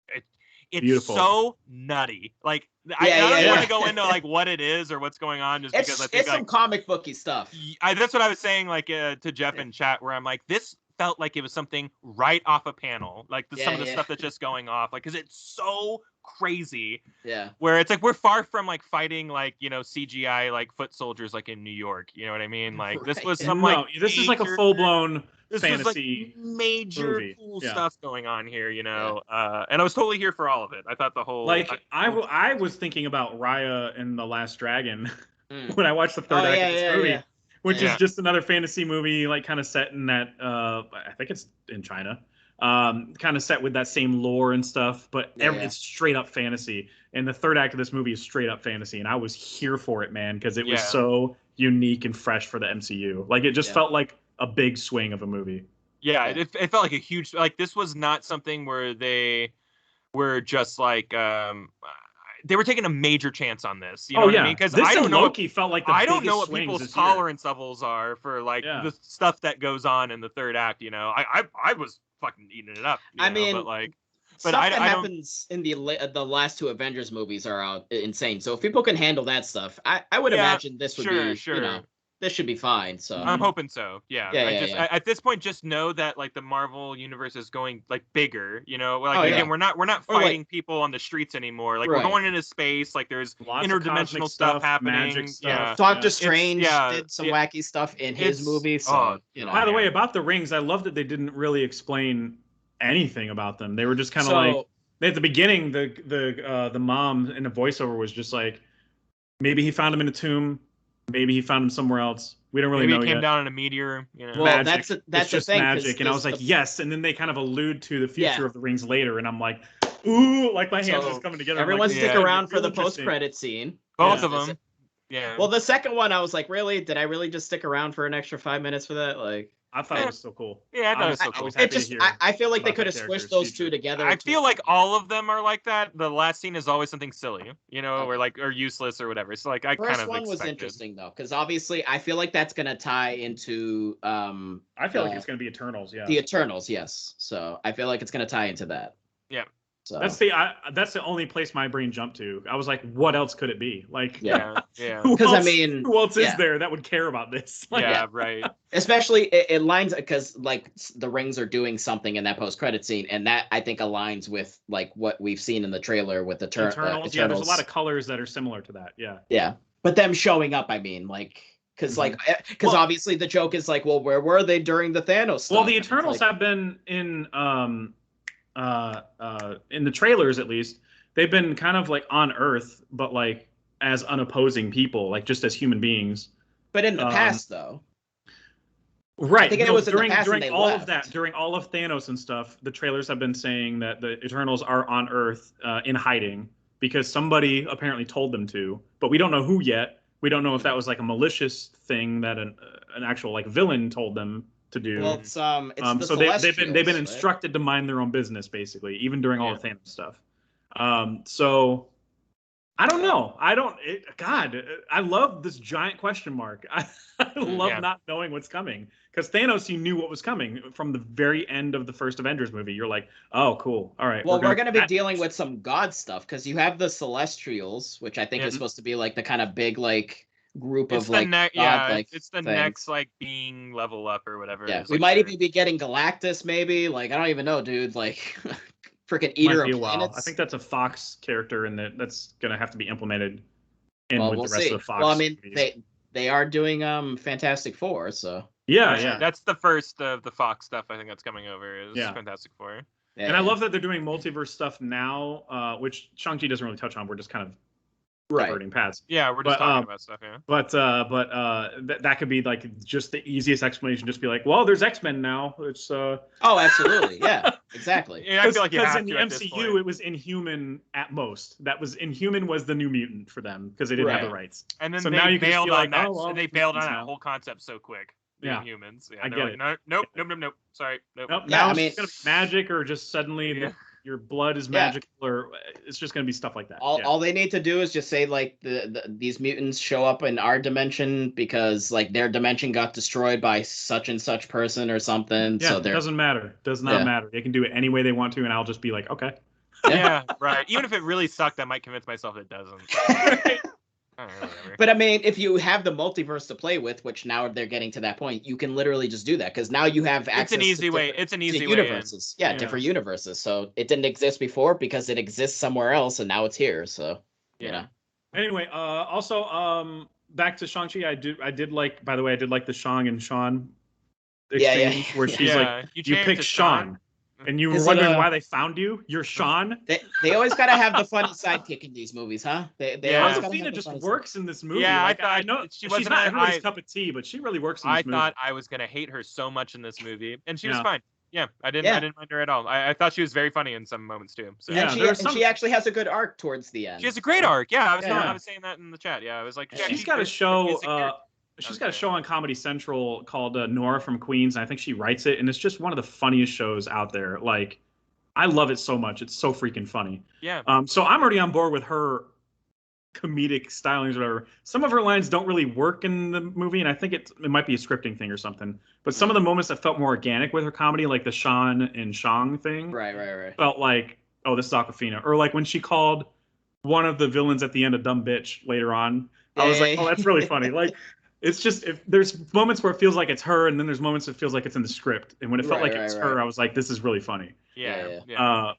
S2: it's
S3: beautiful.
S2: So nutty. Like I don't want to go into like what it is or what's going on, just because I think
S1: it's some comic booky stuff.
S2: That's what I was saying, like to Jeff in chat, where I'm like, this felt like it was something right off a panel, like some of the stuff that's just going off, like because it's so crazy. Where it's like we're far from like fighting like, you know, CGI like foot soldiers like in New York. You know what I mean? Like this was some
S3: this is like a full blown fantasy,
S2: was, like, major
S3: movie.
S2: Cool stuff going on here, you know. And I was totally here for all of it. I thought the whole
S3: I was thinking about Raya and the Last Dragon when I watched the third act of this movie. Which is just another fantasy movie, like kind of set in that, I think it's in China, kind of set with that same lore and stuff, but it's straight up fantasy. And the third act of this movie is straight up fantasy. And I was here for it, man, because it was so unique and fresh for the MCU. Like it just felt like a big swing of a movie.
S2: Yeah, it felt like a huge, like this was not something where they were just like, they were taking a major chance on this. You know what I mean? Because I don't know.
S3: Loki felt like the
S2: I don't know what people's tolerance levels are for like the stuff that goes on in the third act. You know, I was fucking eating it up. I mean, but like,
S1: stuff that happens in the last two Avengers movies are insane. So if people can handle that stuff, I would imagine this would be. You know, this should be fine. So
S2: I'm hoping so. Yeah.
S1: Yeah.
S2: At this point, just know that like the Marvel universe is going like bigger. You know, like again, we're not fighting people on the streets anymore. Like we're going into space. Like there's
S3: lots
S2: interdimensional stuff happening.
S3: Magic stuff.
S2: Yeah.
S1: Doctor Strange did some wacky stuff in his movie. So you know.
S3: By the way, about the rings, I love that they didn't really explain anything about them. They were just kind of like at the beginning. The mom in the voiceover was just like, maybe he found him in a tomb. Maybe he found him somewhere else. We don't really know yet.
S2: Maybe he came down in a meteor. You know.
S1: Well,
S3: magic. That's just thing, magic. And I was like, yes. And then they kind of allude to the future of the rings later. And I'm like, ooh, like my hands just coming together.
S1: Everyone stick around for the post-credit scene.
S2: Both of them. Yeah.
S1: Well, the second one, I was like, really? Did I really just stick around for an extra 5 minutes for that? Like,
S3: I thought it was so cool.
S2: Yeah, I thought it was so cool.
S1: It just, I feel like they could have squished those two together.
S2: I feel like all of them are like that. The last scene is always something silly, you know, or useless or whatever. So like, I kind of
S1: First one was interesting though, because obviously I feel like that's gonna tie into.
S3: I feel like it's gonna be Eternals. Yeah.
S1: The Eternals, yes. So I feel like it's gonna tie into that.
S2: Yeah.
S1: So
S3: that's the only place my brain jumped to. I was like, what else could it be? Like,
S1: because I mean,
S3: who else is there that would care about this? Like,
S2: right.
S1: Especially it lines because like the rings are doing something in that post-credit scene, and that I think aligns with like what we've seen in the trailer with the Eternals.
S3: Yeah, there's a lot of colors that are similar to that. Yeah.
S1: Yeah, but them showing up, I mean, like. Because obviously the joke is like, well, where were they during the Thanos stuff?
S3: Well, the Eternals have been in the trailers, at least. They've been kind of like on Earth, but like as unopposing people, like just as human beings.
S1: But in the past, though.
S3: Right.
S1: I think it was
S3: during
S1: in the past
S3: all of that, during all of Thanos and stuff, the trailers have been saying that the Eternals are on Earth in hiding because somebody apparently told them to, but we don't know who yet. We don't know if that was like a malicious thing that an actual like villain told them to do.
S1: Well, it's the
S3: so they've been instructed to mind their own business, basically, even during all the Thanos stuff. So I don't know. God, I love this giant question mark. I love not knowing what's coming, because Thanos, you knew what was coming from the very end of the first Avengers movie. You're like, oh, cool. All right.
S1: Well, we're going to be dealing with some god stuff, because you have the Celestials, which I think is supposed to be like the kind of big like group of like
S2: it's the next like being level up or whatever.
S1: Yeah, we might even be getting Galactus, maybe. Like, I don't even know, dude. Like, freaking eater of planets.
S3: I think that's a Fox character, and that's gonna have to be implemented in with the rest of the Fox.
S1: Well, I mean, they are doing Fantastic Four, so
S3: yeah.
S2: That's the first of the Fox stuff I think that's coming over is Fantastic Four.
S3: Yeah, and I love that they're doing multiverse stuff now, which Shang Chi doesn't really touch on. We're just kind of diverting paths.
S2: Yeah, we're just talking about stuff. Yeah.
S3: But that could be like just the easiest explanation. Just be like, well, there's X-Men now. It's
S1: Oh, absolutely. Yeah, exactly.
S2: Yeah, I feel like
S3: because in the MCU it was Inhuman at most. That was Inhuman was the New Mutant for them because they didn't have the rights.
S2: And then now you bailed on that. They bailed on that whole concept so quick. Humans. Yeah,
S3: I get it.
S2: Nope. Sorry. Nope.
S3: Now it's gonna be magic, or just suddenly your blood is magical, or it's just gonna be stuff like that.
S1: All they need to do is just say like these mutants show up in our dimension because like their dimension got destroyed by such and such person or something.
S3: Yeah, so it doesn't matter. Does not matter. They can do it any way they want to, and I'll just be like, okay.
S2: Yeah, right. Even if it really sucked, I might convince myself it doesn't.
S1: But I mean, if you have the multiverse to play with, which now they're getting to that point, you can literally just do that because now you have access.
S2: It's an easy way. It's an easy way.
S1: Universes, different universes. So it didn't exist before because it exists somewhere else, and now it's here. So you know.
S3: Anyway, also, back to Shang-Chi. I did like. By the way, I did like the Shang and Sean exchange where she's like, "You picked Sean." And you were wondering why they found you? You're Sean?
S1: They always got to have the funny sidekick in these movies, huh?
S3: Awkwafina just works in this movie.
S2: Yeah,
S3: like,
S2: I
S3: know she's not everybody's cup of tea, but she really works in this movie.
S2: I thought I was going to hate her so much in this movie, and she was fine. Yeah, I didn't mind her at all. I thought she was very funny in some moments, too. So.
S1: And she actually has a good arc towards the end.
S2: She has a great arc. Yeah, I was saying that in the chat. Yeah, I was like...
S3: She's got a show... She's got a show on Comedy Central called Nora from Queens, and I think she writes it, and it's just one of the funniest shows out there. Like... I love it so much. It's so freaking funny.
S2: Yeah.
S3: So I'm already on board with her comedic stylings or whatever. Some of her lines don't really work in the movie, and I think it might be a scripting thing or something. But some of the moments that felt more organic with her comedy, like the Sean and Shang thing,
S1: right,
S3: felt like, oh, this is Awkwafina. Or like when she called one of the villains at the end a dumb bitch later on. I was like, oh, that's really funny. Like, It's just there's moments where it feels like it's her, and then there's moments it feels like it's in the script. And when it felt like it's her, I was like, this is really funny.
S2: Yeah.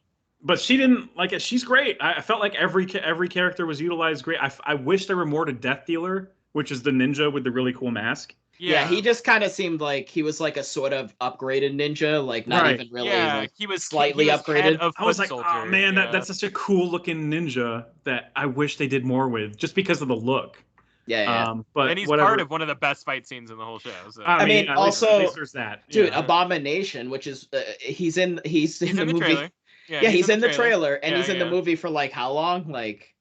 S3: But she didn't like it. She's great. I felt like every character was utilized great. I wish there were more to Death Dealer, which is the ninja with the really cool mask.
S1: Yeah, he just kind of seemed like he was like a sort of upgraded ninja, like not even really.
S2: Yeah,
S1: like,
S2: he was
S1: slightly upgraded.
S3: I was like, oh man, that's such a cool looking ninja that I wish they did more with, just because of the look.
S1: Yeah.
S3: But
S2: and he's
S3: whatever.
S2: part of one of the best fight scenes in the whole show. So.
S1: I mean, also,
S3: at least there's that,
S1: dude. Abomination, which is he's in the movie.
S2: Trailer.
S1: Yeah, he's in the trailer, and he's in the movie for like how long? Like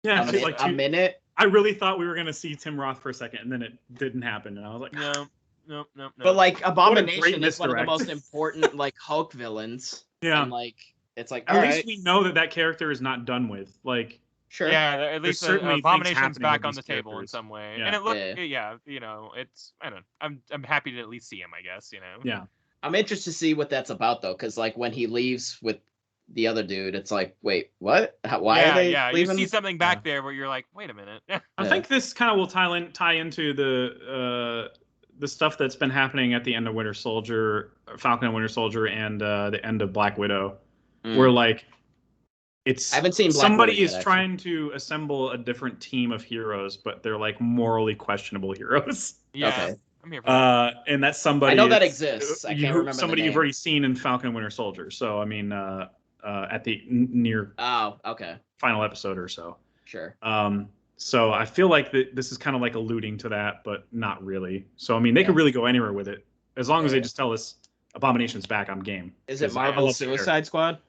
S1: a minute.
S3: I really thought we were gonna see Tim Roth for a second, and then it didn't happen, and I was like,
S2: no.
S1: But like Abomination is one of the most important like Hulk villains.
S3: Yeah,
S1: and, like it's like
S3: at least we know that character is not done with. Like.
S1: Sure.
S2: Yeah, at least Abomination's back on the table
S3: characters.
S2: In some way, and it looked, you know, it's I don't know. I'm happy to at least see him, I guess, you know.
S3: Yeah.
S1: I'm interested to see what that's about though, because like when he leaves with the other dude, it's like, wait, what? Why are they leaving?
S2: You see something back there where you're like, wait a minute.
S3: I think this kind of will tie into the stuff that's been happening at the end of Winter Soldier, Falcon and Winter Soldier, and the end of Black Widow, where like. I haven't seen Black somebody
S1: Widow yet,
S3: is trying to assemble a different team of heroes, but they're like morally questionable heroes.
S2: Yeah,
S1: okay.
S2: I'm here for that.
S3: And that's somebody.
S1: I know that exists. I can't remember
S3: somebody
S1: the name.
S3: You've already seen in Falcon and Winter Soldier. So I mean, at the near final episode or so.
S1: Sure.
S3: So I feel like this is kind of like alluding to that, but not really. So I mean, they could really go anywhere with it as long as they just tell us Abomination's back. I'm game.
S1: Is it Marvel Suicide Squad?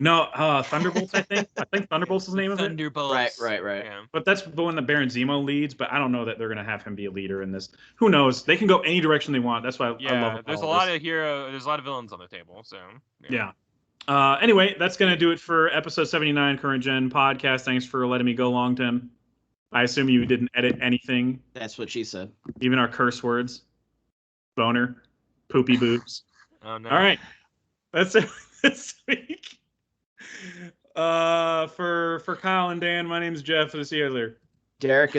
S3: No, Thunderbolts. I think Thunderbolts is the name of it.
S2: Thunderbolts.
S1: Right.
S2: Yeah.
S3: But that's the one that Baron Zemo leads. But I don't know that they're gonna have him be a leader in this. Who knows? They can go any direction they want. That's why I love.
S2: There's a lot of There's a lot of villains on the table. So.
S3: Yeah. Anyway, that's gonna do it for episode 79 Current Gen podcast. Thanks for letting me go long, Tim. I assume you didn't edit anything.
S1: That's what she said. Even
S3: our curse words. Boner, poopy boobs.
S2: Oh no.
S3: All right, that's it this week. For Kyle and Dan, my name's Jeff. See you guys later.
S1: Derek is